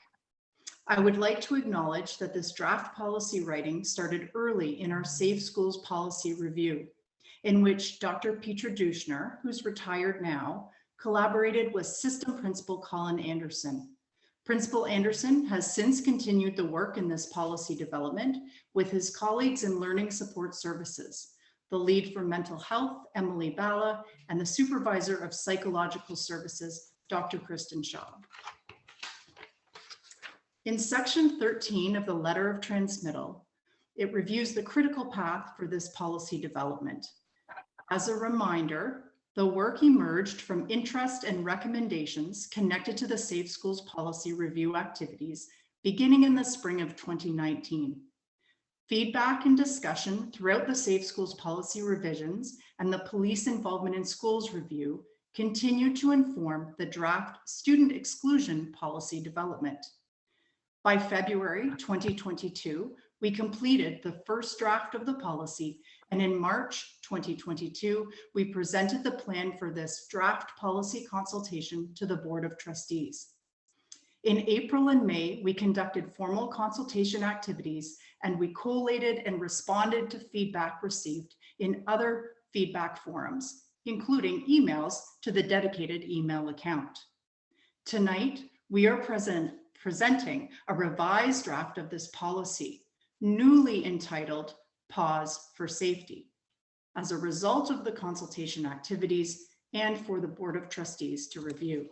I would like to acknowledge that this draft policy writing started early in our Safe Schools policy review, in which Dr. Petra Duschner, who's retired now, collaborated with System Principal Colin Anderson. Principal Anderson has since continued the work in this policy development with his colleagues in Learning Support Services, the lead for mental health, Emily Bala, and the supervisor of psychological services, Dr. Kristen Shaw. In section 13 of the letter of transmittal, it reviews the critical path for this policy development. As a reminder, the work emerged from interest and recommendations connected to the Safe Schools policy review activities beginning in the spring of 2019. Feedback and discussion throughout the Safe Schools policy revisions and the police involvement in schools review continue to inform the draft student exclusion policy development. By February 2022, we completed the first draft of the policy, and in March 2022, we presented the plan for this draft policy consultation to the Board of Trustees. In April and May, we conducted formal consultation activities, and we collated and responded to feedback received in other feedback forums, including emails to the dedicated email account. Tonight, we are presenting a revised draft of this policy, newly entitled Pause for Safety, as a result of the consultation activities and for the Board of Trustees to review.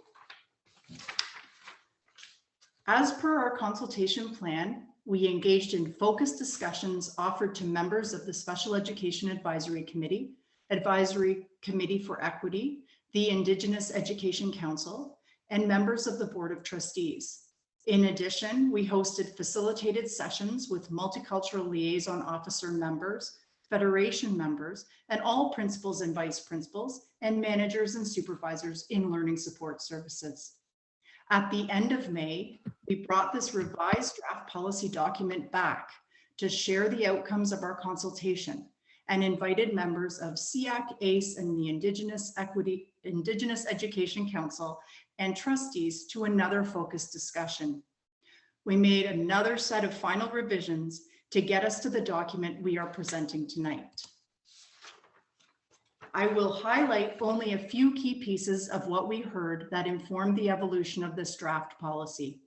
As per our consultation plan, we engaged in focused discussions offered to members of the Special Education Advisory Committee, Advisory Committee for Equity, the Indigenous Education Council, and members of the Board of Trustees. In addition, we hosted facilitated sessions with multicultural liaison officer members, Federation members, and all principals and vice principals, and managers and supervisors in learning support services. At the end of May, we brought this revised draft policy document back to share the outcomes of our consultation and invited members of SEAC, ACE, and the Indigenous Education Council and trustees to another focused discussion. We made another set of final revisions to get us to the document we are presenting tonight. I will highlight only a few key pieces of what we heard that informed the evolution of this draft policy.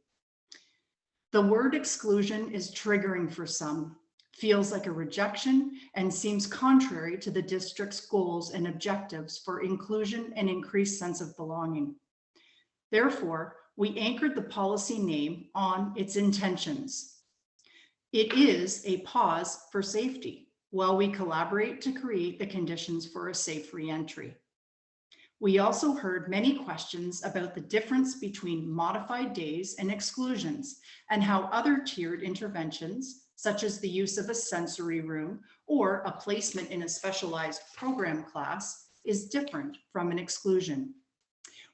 The word exclusion is triggering for some. feels like a rejection, and seems contrary to the district's goals and objectives for inclusion and increased sense of belonging. Therefore, we anchored the policy name on its intentions. It is a pause for safety while we collaborate to create the conditions for a safe re-entry. We also heard many questions about the difference between modified days and exclusions and how other tiered interventions, such as the use of a sensory room or a placement in a specialized program class, is different from an exclusion.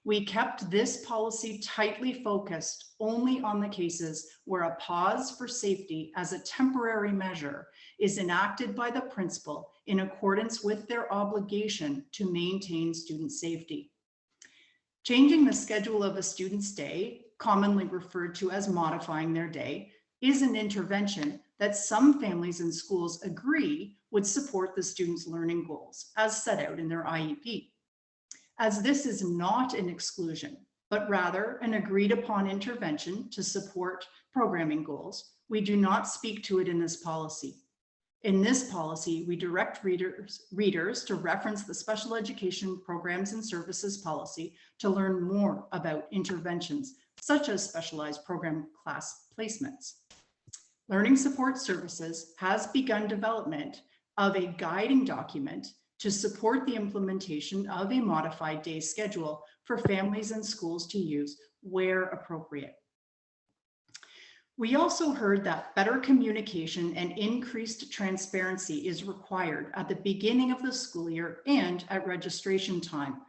We kept this policy tightly focused only on the cases where a pause for safety as a temporary measure is enacted by the principal in accordance with their obligation to maintain student safety. Changing the schedule of a student's day, commonly referred to as modifying their day, is an intervention that some families and schools agree would support the student's learning goals as set out in their IEP. As this is not an exclusion, but rather an agreed upon intervention to support programming goals, we do not speak to it in this policy. In this policy, we direct readers to reference the Special Education Programs and Services policy to learn more about interventions, such as specialized program class placements. Learning Support Services has begun development of a guiding document to support the implementation of a modified day schedule for families and schools to use where appropriate. We also heard that better communication and increased transparency is required at the beginning of the school year and at registration time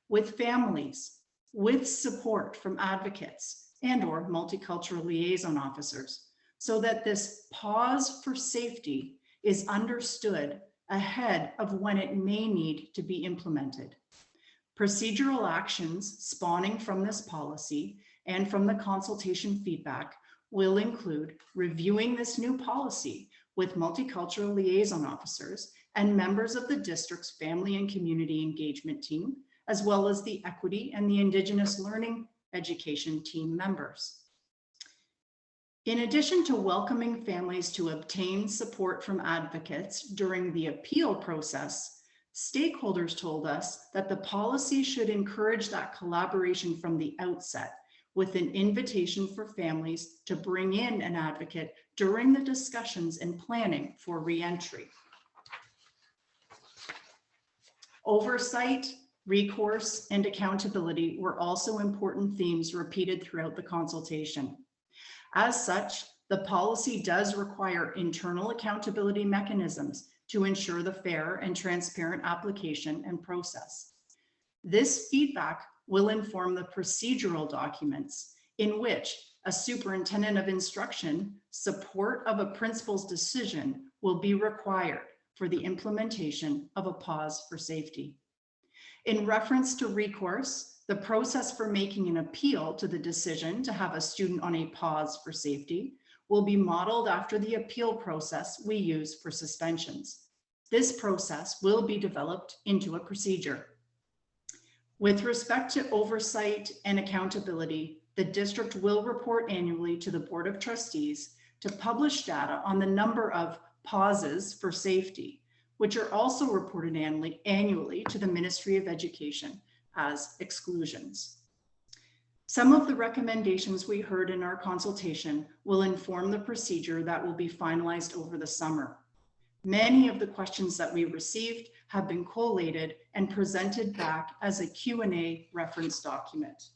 with families, with support from advocates and/or multicultural liaison officers, so that this pause for safety is understood ahead of when it may need to be implemented. Procedural actions spawning from this policy and from the consultation feedback will include reviewing this new policy with multicultural liaison officers and members of the district's family and community engagement team, as well as the equity and the Indigenous learning education team members. In addition to welcoming families to obtain support from advocates during the appeal process, stakeholders told us that the policy should encourage that collaboration from the outset, with an invitation for families to bring in an advocate during the discussions and planning for re-entry. Oversight, recourse, and accountability were also important themes repeated throughout the consultation. As such, the policy does require internal accountability mechanisms to ensure the fair and transparent application and process. This feedback will inform the procedural documents in which a superintendent of instruction support of a principal's decision will be required for the implementation of a pause for safety. In reference to recourse, the process for making an appeal to the decision to have a student on a pause for safety will be modeled after the appeal process we use for suspensions. This process will be developed into a procedure. With respect to oversight and accountability, the district will report annually to the Board of Trustees to publish data on the number of pauses for safety, which are also reported annually to the Ministry of Education as exclusions. Some of the recommendations we heard in our consultation will inform the procedure that will be finalized over the summer. Many of the questions that we received have been collated and presented back as a Q&A reference document.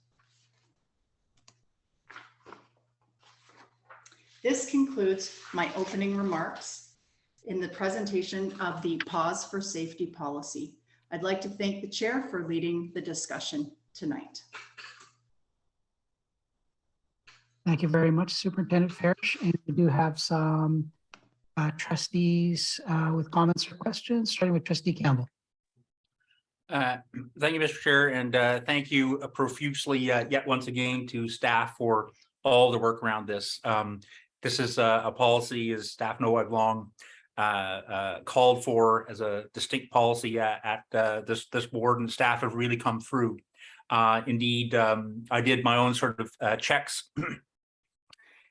This concludes my opening remarks in the presentation of the Pause for Safety policy. I'd like to thank the chair for leading the discussion tonight. Thank you very much, Superintendent Farish. And we do have some trustees with comments or questions, starting with Trustee Campbell. Thank you, Mr. Chair, and thank you profusely yet once again to staff for all the work around this. This is a policy, as staff know, I've long called for as a distinct policy at this board, and staff have really come through. Indeed, I did my own sort of checks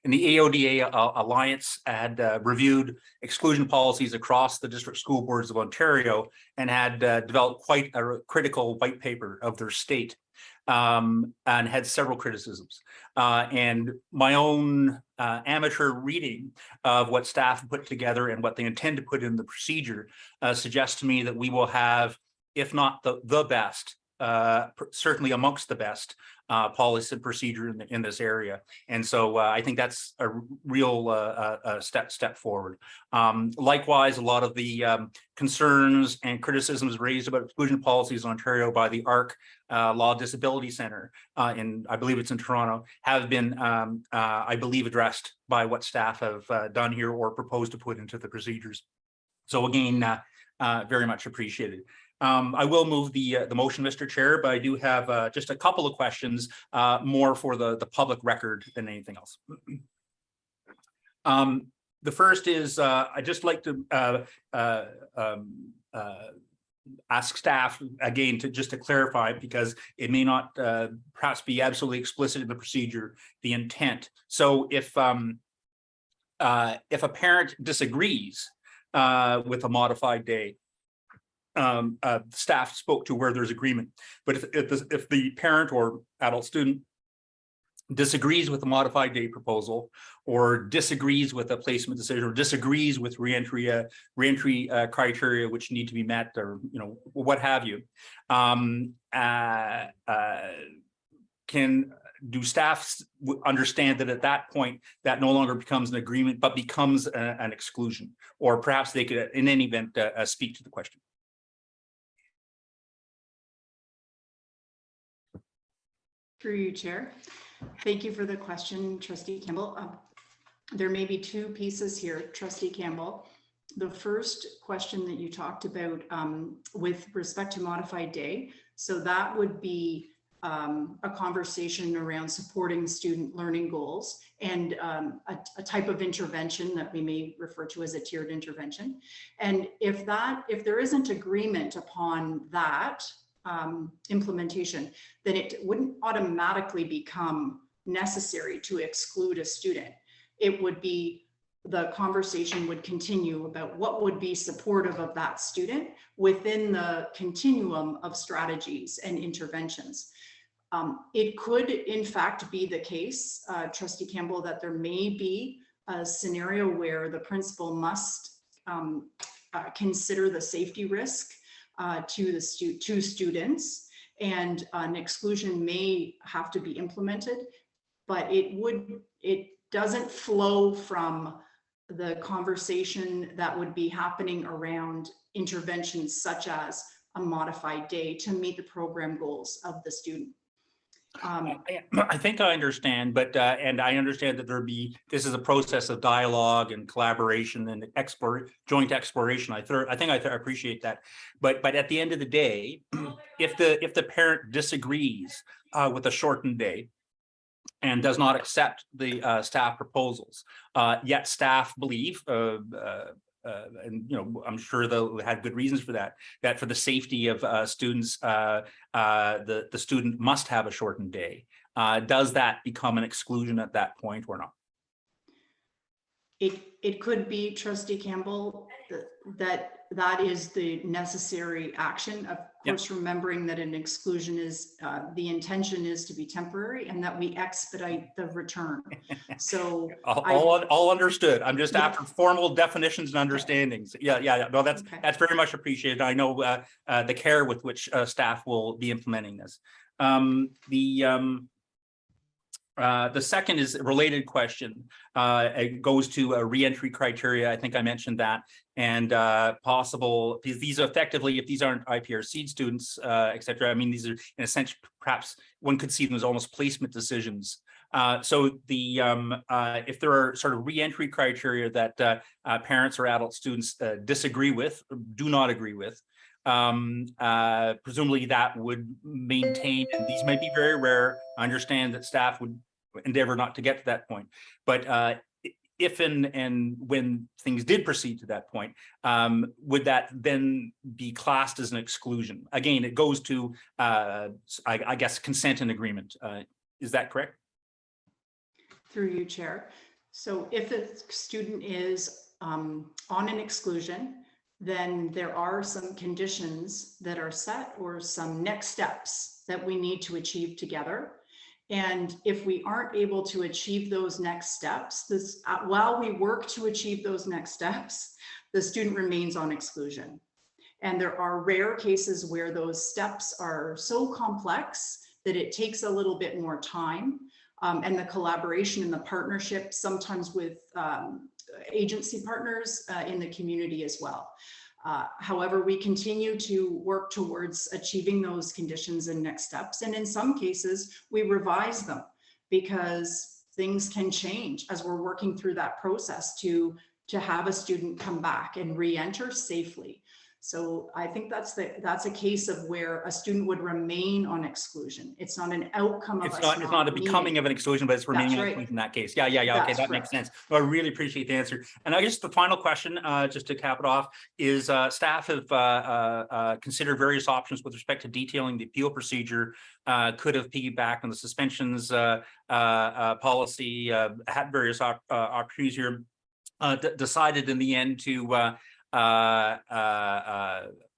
and the AODA Alliance had reviewed exclusion policies across the district school boards of Ontario and had developed quite a critical white paper of their state, and had several criticisms. And my own amateur reading of what staff put together and what they intend to put in the procedure suggests to me that we will have, if not the best, certainly amongst the best policy and procedure in this area. And so I think that's a real step forward. Likewise, a lot of the concerns and criticisms raised about exclusion policies in Ontario by the ARC Law Disability Center, I believe it's in Toronto, have been, I believe, addressed by what staff have done here or proposed to put into the procedures. So again, very much appreciated. I will move the motion, Mr. Chair, but I do have just a couple of questions, more for the public record than anything else. The first is I'd just like to ask staff again to clarify, because it may not perhaps be absolutely explicit in the procedure, the intent. So if a parent disagrees with a modified day, staff spoke to where there's agreement, but if the parent or adult student disagrees with the modified day proposal, or disagrees with a placement decision, or disagrees with reentry criteria which need to be met, or what have you, do staff understand that at that point that no longer becomes an agreement but becomes an exclusion? Or perhaps they could in any event speak to the question. Through you, Chair. Thank you for the question, Trustee Campbell. There may be two pieces here, Trustee Campbell. The first question that you talked about with respect to modified day, so that would be a conversation around supporting student learning goals and a type of intervention that we may refer to as a tiered intervention. And if there isn't agreement upon that implementation, then it wouldn't automatically become necessary to exclude a student. It would be, the conversation would continue about what would be supportive of that student within the continuum of strategies and interventions. It could in fact be the case, Trustee Campbell, that there may be a scenario where the principal must consider the safety risk to students, and an exclusion may have to be implemented, but it doesn't flow from the conversation that would be happening around interventions such as a modified day to meet the program goals of the student. I think I understand, but and I understand that this is a process of dialogue and collaboration and joint exploration. I think I appreciate that, but at the end of the day, if the parent disagrees with a shortened day and does not accept the staff proposals, yet staff believe, and I'm sure they'll had good reasons for that for the safety of students, the student must have a shortened day. Does that become an exclusion at that point or not? It could be, Trustee Campbell, that is the necessary action. Of course, remembering that an exclusion is, the intention is to be temporary and that we expedite the return. So all understood. I'm just after formal definitions and understandings. Yeah. No, that's very much appreciated. I know the care with which staff will be implementing this. The second is a related question. It goes to a reentry criteria. I think I mentioned that, and possible, because these are effectively, if these aren't IPRC students, et cetera, I mean, these are in a sense, perhaps one could see them as almost placement decisions. So if there are sort of reentry criteria that parents or adult students disagree with, or do not agree with, presumably that would maintain, and these might be very rare. I understand that staff would endeavor not to get to that point, but if and when things did proceed to that point, would that then be classed as an exclusion? Again, it goes to, I guess, consent and agreement. Is that correct? Through you, Chair. So if a student is on an exclusion, then there are some conditions that are set or some next steps that we need to achieve together. And if we aren't able to achieve those next steps, while we work to achieve those next steps, the student remains on exclusion. And there are rare cases where those steps are so complex that it takes a little bit more time. And the collaboration and the partnership, sometimes with agency partners in the community as well. However, we continue to work towards achieving those conditions and next steps. And in some cases, we revise them because things can change as we're working through that process to have a student come back and re-enter safely. So I think that's a case of where a student would remain on exclusion. It's not an outcome of it's not a becoming of an exclusion, but it's remaining on exclusion in that case. Yeah. Okay, that makes sense. I really appreciate the answer. And I guess the final question, just to cap it off, is staff have considered various options with respect to detailing the appeal procedure. Could have piggybacked on the suspensions policy, had various opportunities here. Decided in the end to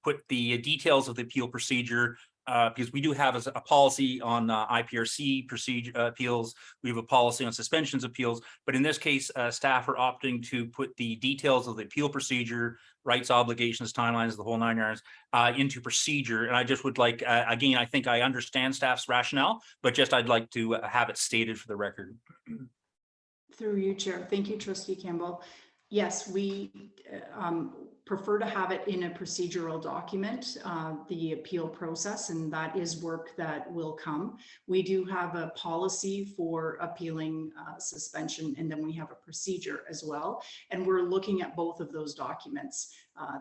put the details of the appeal procedure, because we do have a policy on IPRC procedure appeals. We have a policy on suspensions appeals, but in this case, staff are opting to put the details of the appeal procedure, rights, obligations, timelines, the whole 9 yards, into procedure. And I just would like, again, I think I understand staff's rationale, but just I'd like to have it stated for the record. Through you, Chair. Thank you, Trustee Campbell. Yes, we prefer to have it in a procedural document, the appeal process, and that is work that will come. We do have a policy for appealing suspension, and then we have a procedure as well. And we're looking at both of those documents.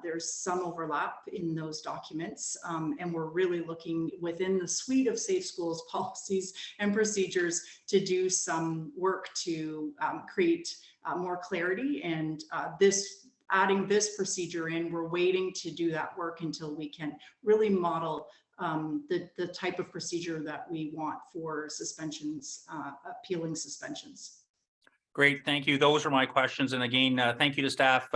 There's some overlap in those documents, and we're really looking within the suite of Safe Schools policies and procedures to do some work to create more clarity. And adding this procedure in, we're waiting to do that work until we can really model the type of procedure that we want for suspensions, appealing suspensions. Great, thank you. Those are my questions. And again, thank you to staff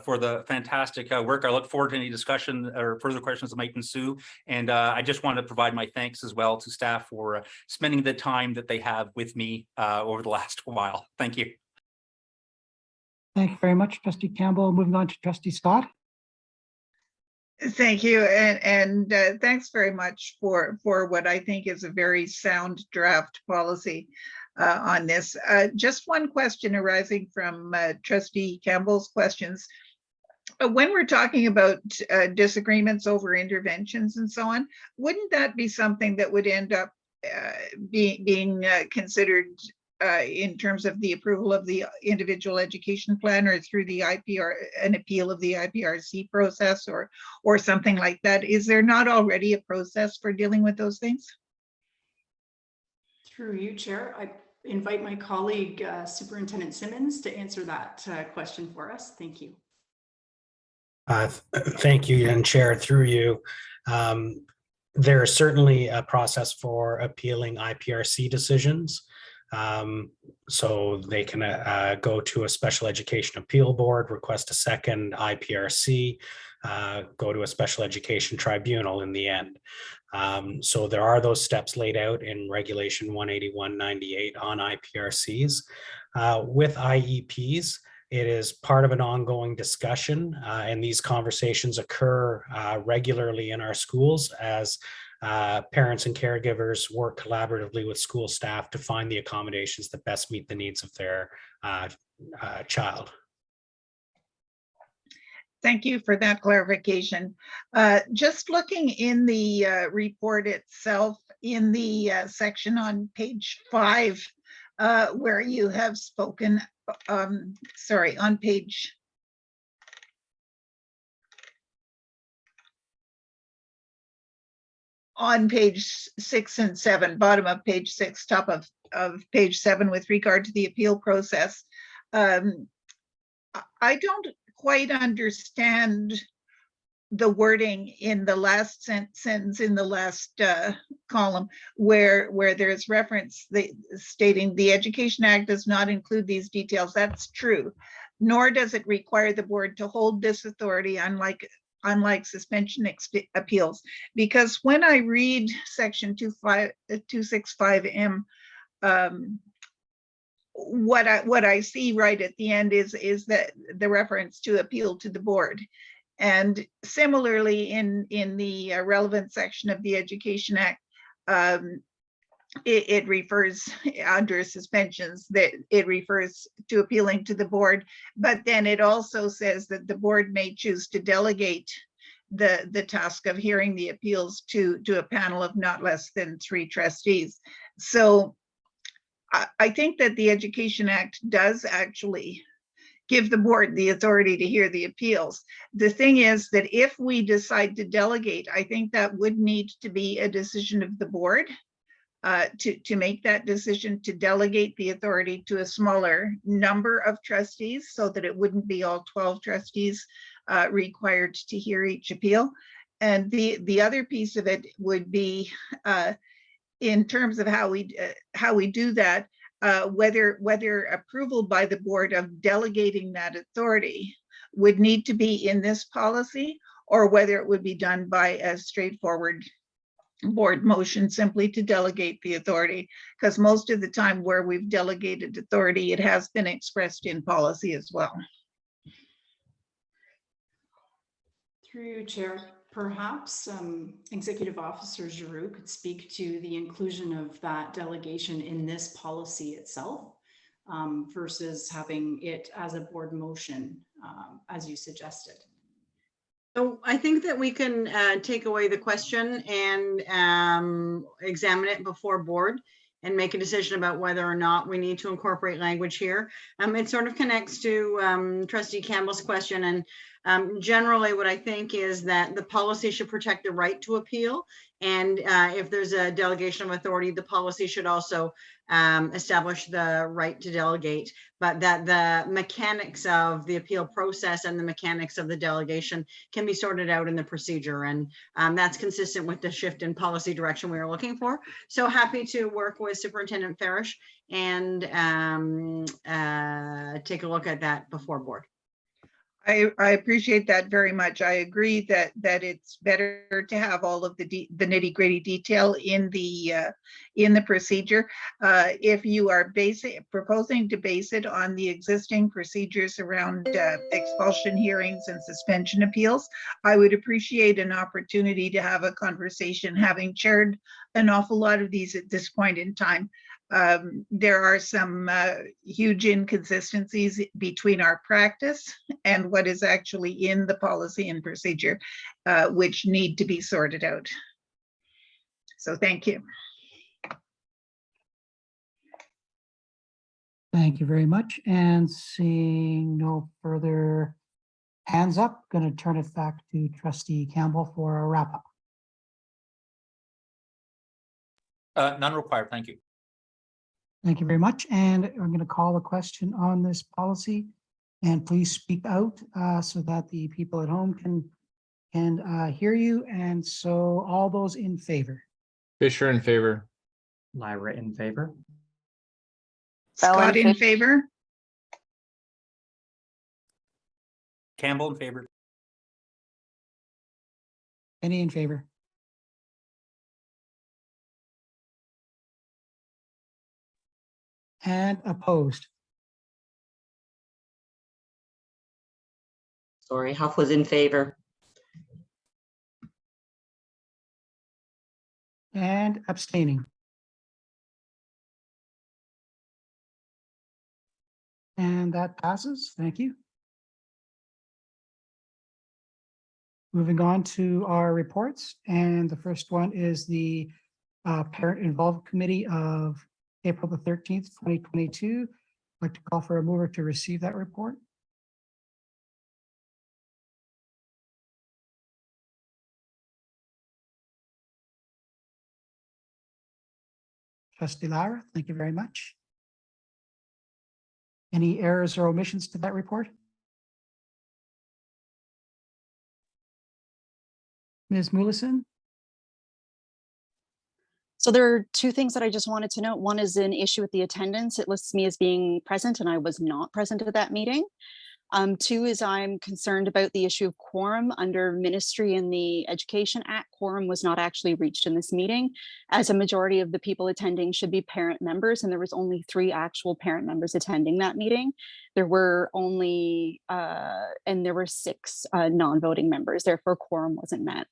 for the fantastic work. I look forward to any discussion or further questions that might ensue. And I just want to provide my thanks as well to staff for spending the time that they have with me over the last while. Thank you. Thank you very much, Trustee Campbell. Moving on to Trustee Scott. Thank you, and thanks very much for what I think is a very sound draft policy on this. Just one question arising from Trustee Campbell's questions. When we're talking about disagreements over interventions and so on, wouldn't that be something that would end up being considered in terms of the approval of the individual education plan, or through the an appeal of the IPRC process, or something like that? Is there not already a process for dealing with those things? Through you, Chair, I invite my colleague, Superintendent Simmons, to answer that question for us. Thank you. Thank you, and Chair, through you. There is certainly a process for appealing IPRC decisions. So they can go to a special education appeal board, request a second IPRC, go to a special education tribunal in the end. So there are those steps laid out in Regulation 18198 on IPRCs. With IEPs, it is part of an ongoing discussion, and these conversations occur regularly in our schools as parents and caregivers work collaboratively with school staff to find the accommodations that best meet the needs of their child. Thank you for that clarification. Just looking in the report itself, in the section on page 5, where you have spoken, sorry, on page 6 and 7, bottom of page 6, top of page 7, with regard to the appeal process. I don't quite understand the wording in the last sentence in the last column where there's reference stating the Education Act does not include these details. That's true, nor does it require the board to hold this authority, unlike suspension appeals. Because when I read section 265M, what I see right at the end is that the reference to appeal to the board. And similarly, in the relevant section of the Education Act, it refers under suspensions that it refers to appealing to the board, but then it also says that the board may choose to delegate the task of hearing the appeals to a panel of not less than 3 trustees. So I think that the Education Act does actually give the board the authority to hear the appeals. The thing is that if we decide to delegate, I think that would need to be a decision of the board to make that decision to delegate the authority to a smaller number of trustees so that it wouldn't be all 12 trustees required to hear each appeal. And the other piece of it would be in terms of how we do that, whether approval by the board of delegating that authority would need to be in this policy, or whether it would be done by a straightforward board motion simply to delegate the authority. Because most of the time where we've delegated authority, it has been expressed in policy as well. Through you, Chair, perhaps Executive Officer Giroux could speak to the inclusion of that delegation in this policy itself versus having it as a board motion, as you suggested. So I think that we can take away the question and examine it before board and make a decision about whether or not we need to incorporate language here. It sort of connects to Trustee Campbell's question. And generally what I think is that the policy should protect the right to appeal. And if there's a delegation of authority, the policy should also establish the right to delegate, but that the mechanics of the appeal process and the mechanics of the delegation can be sorted out in the procedure. And that's consistent with the shift in policy direction we are looking for. So happy to work with Superintendent Farish and take a look at that before board. I appreciate that very much. I agree that it's better to have all of the nitty-gritty detail in the procedure. If you are proposing to base it on the existing procedures around expulsion hearings and suspension appeals, I would appreciate an opportunity to have a conversation, having chaired an awful lot of these at this point in time. There are some huge inconsistencies between our practice and what is actually in the policy and procedure, which need to be sorted out. So thank you. Thank you very much. And seeing no further hands up, going to turn it back to Trustee Campbell for a wrap up. None required. Thank you. Thank you very much. And I'm going to call a question on this policy. And please speak out so that the people at home can hear you. And so all those in favor? Fisher in favor. Lyra in favor. Scott in favor. Campbell in favor. Any in favor? And opposed? Sorry, Huff was in favor. And abstaining? And that passes. Thank you. Moving on to our reports. And the first one is the Parent Involved Committee of April the 13th, 2022. I'd like to call for a mover to receive that report. Trustee Lara, thank you very much. Any errors or omissions to that report? Ms. Mulison? So there are two things that I just wanted to note. One is an issue with the attendance. It lists me as being present and I was not present at that meeting. Two is I'm concerned about the issue of quorum under Ministry in the Education Act. Quorum was not actually reached in this meeting, as a majority of the people attending should be parent members, and there was only 3 actual parent members attending that meeting. There were only, and there were 6 non-voting members, therefore quorum wasn't met.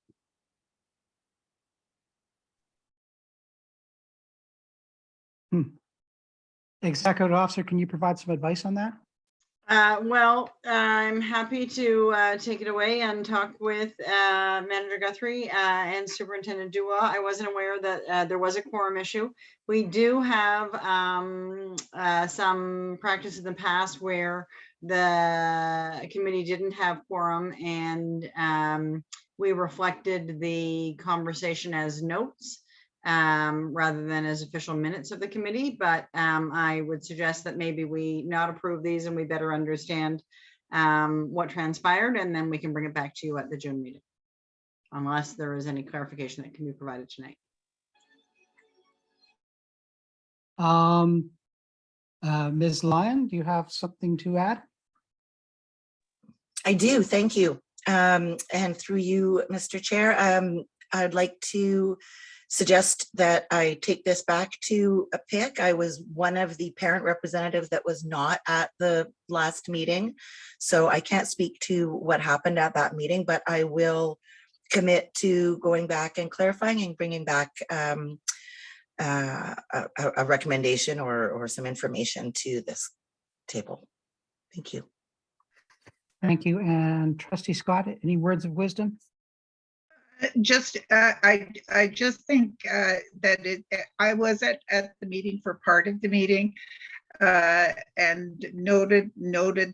Executive Officer, can you provide some advice on that? Well, I'm happy to take it away and talk with Manager Guthrie and Superintendent Dua. I wasn't aware that there was a quorum issue. We do have some practice in the past where the committee didn't have quorum, and we reflected the conversation as notes rather than as official minutes of the committee. But I would suggest that maybe we not approve these and we better understand what transpired, and then we can bring it back to you at the June meeting, unless there is any clarification that can be provided tonight. Ms. Lyon, do you have something to add? I do, thank you. And through you, Mr. Chair, I'd like to suggest that I take this back to a PIC. I was one of the parent representatives that was not at the last meeting, so I can't speak to what happened at that meeting, but I will commit to going back and clarifying and bringing back a recommendation or some information to this table. Thank you. Thank you. And Trustee Scott, any words of wisdom? Just, I just think that I was at the meeting for part of the meeting and noted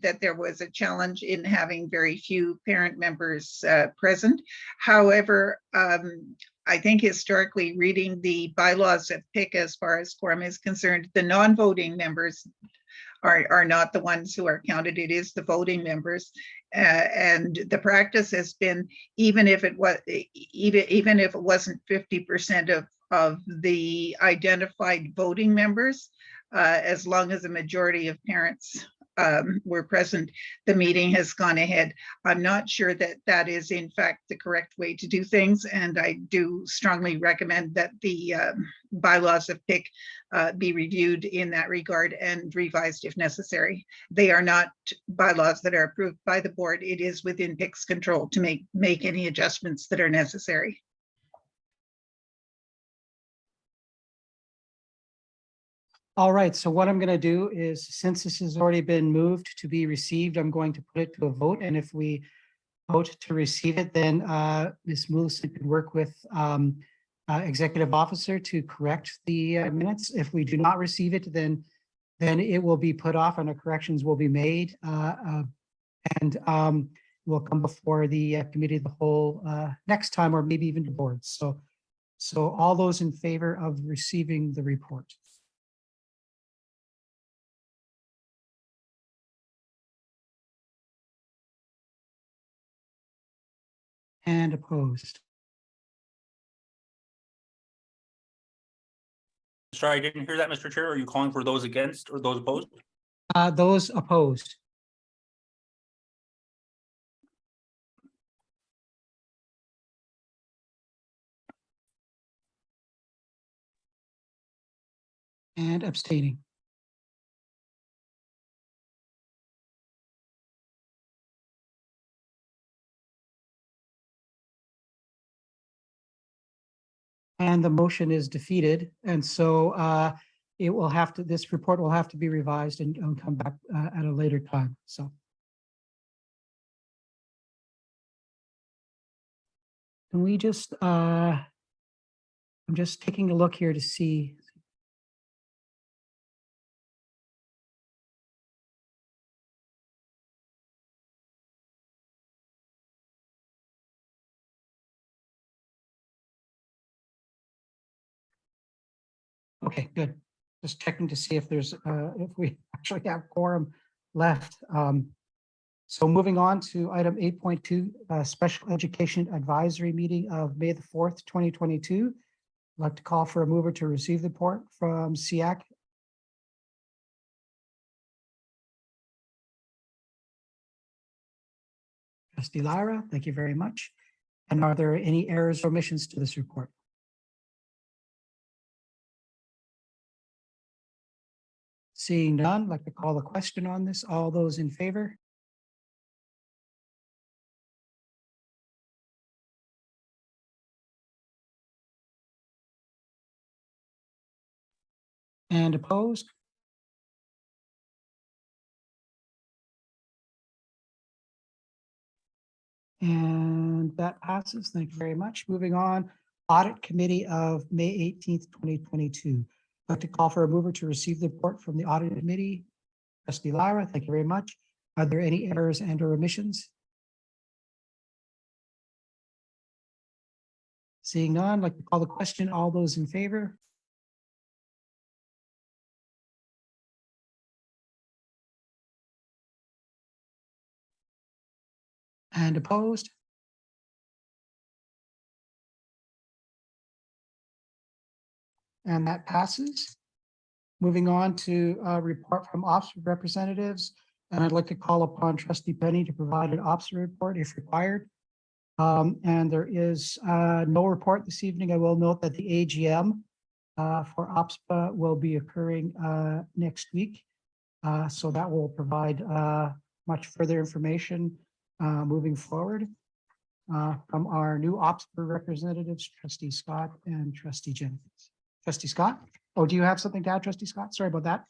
that there was a challenge in having very few parent members present. However, I think historically, reading the bylaws of PIC as far as quorum is concerned, the non-voting members are not the ones who are counted. It is the voting members. And the practice has been, even if it wasn't 50% of the identified voting members, as long as a majority of parents were present, the meeting has gone ahead. I'm not sure that that is in fact the correct way to do things, and I do strongly recommend that the bylaws of PIC be reviewed in that regard and revised if necessary. They are not bylaws that are approved by the board. It is within PIC's control to make any adjustments that are necessary. All right, so what I'm going to do is, since this has already been moved to be received, I'm going to put it to a vote. And if we vote to receive it, then Ms. Mulison could work with Executive Officer to correct the minutes. If we do not receive it, then it will be put off and the corrections will be made and will come before the Committee of the Whole next time, or maybe even the board. So all those in favor of receiving the report? And opposed? Sorry, I didn't hear that, Mr. Chair. Are you calling for those against or those opposed? Those opposed? And abstaining? And the motion is defeated. And so it will have to, this report will have to be revised and come back at a later time. So. Can we just, I'm just taking a look here to see. Okay, good. Just checking to see if there's, if we actually have quorum left. So moving on to item 8.2, Special Education Advisory Meeting of May the 4th, 2022. I'd like to call for a mover to receive the report from SEAC. Trustee Lyra, thank you very much. And are there any errors or omissions to this report? Seeing none, I'd like to call the question on this. All those in favor? And opposed? And that passes. Thank you very much. Moving on, Audit Committee of May 18th, 2022. I'd like to call for a mover to receive the report from the Audit Committee. Trustee Lyra, thank you very much. Are there any errors and or omissions? Seeing none, I'd like to call the question. All those in favor? And opposed? And that passes. Moving on to a report from OPSRA representatives. And I'd like to call upon Trustee Penny to provide an OPSRA report if required. And there is no report this evening. I will note that the AGM for OPSPA will be occurring next week. So that will provide much further information moving forward from our new OPSPA representatives, Trustee Scott and Trustee Jenkins. Trustee Scott? Oh, do you have something to add, Trustee Scott? Sorry about that.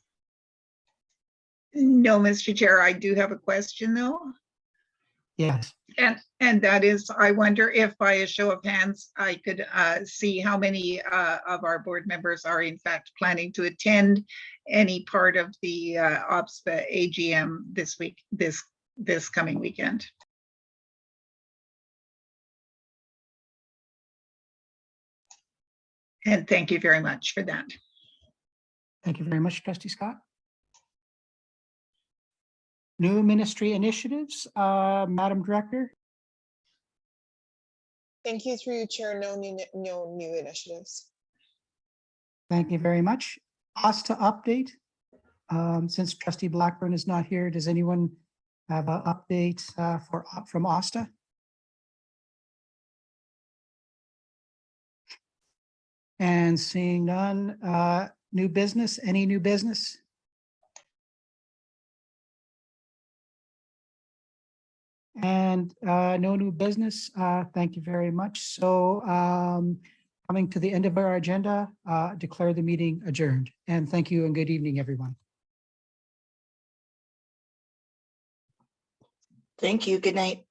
No, Mr. Chair, I do have a question though. Yes. And that is, I wonder if by a show of hands, I could see how many of our board members are in fact planning to attend any part of the OPSPA AGM this week, this coming weekend. And thank you very much for that. Thank you very much, Trustee Scott. New ministry initiatives, Madam Director. Thank you, through you, Chair. No new initiatives. Thank you very much. OSTA update. Since Trustee Blackburn is not here, does anyone have an update from OSTA? And seeing none, new business, any new business? And no new business. Thank you very much. So coming to the end of our agenda, declare the meeting adjourned. And thank you and good evening, everyone. Thank you. Good night.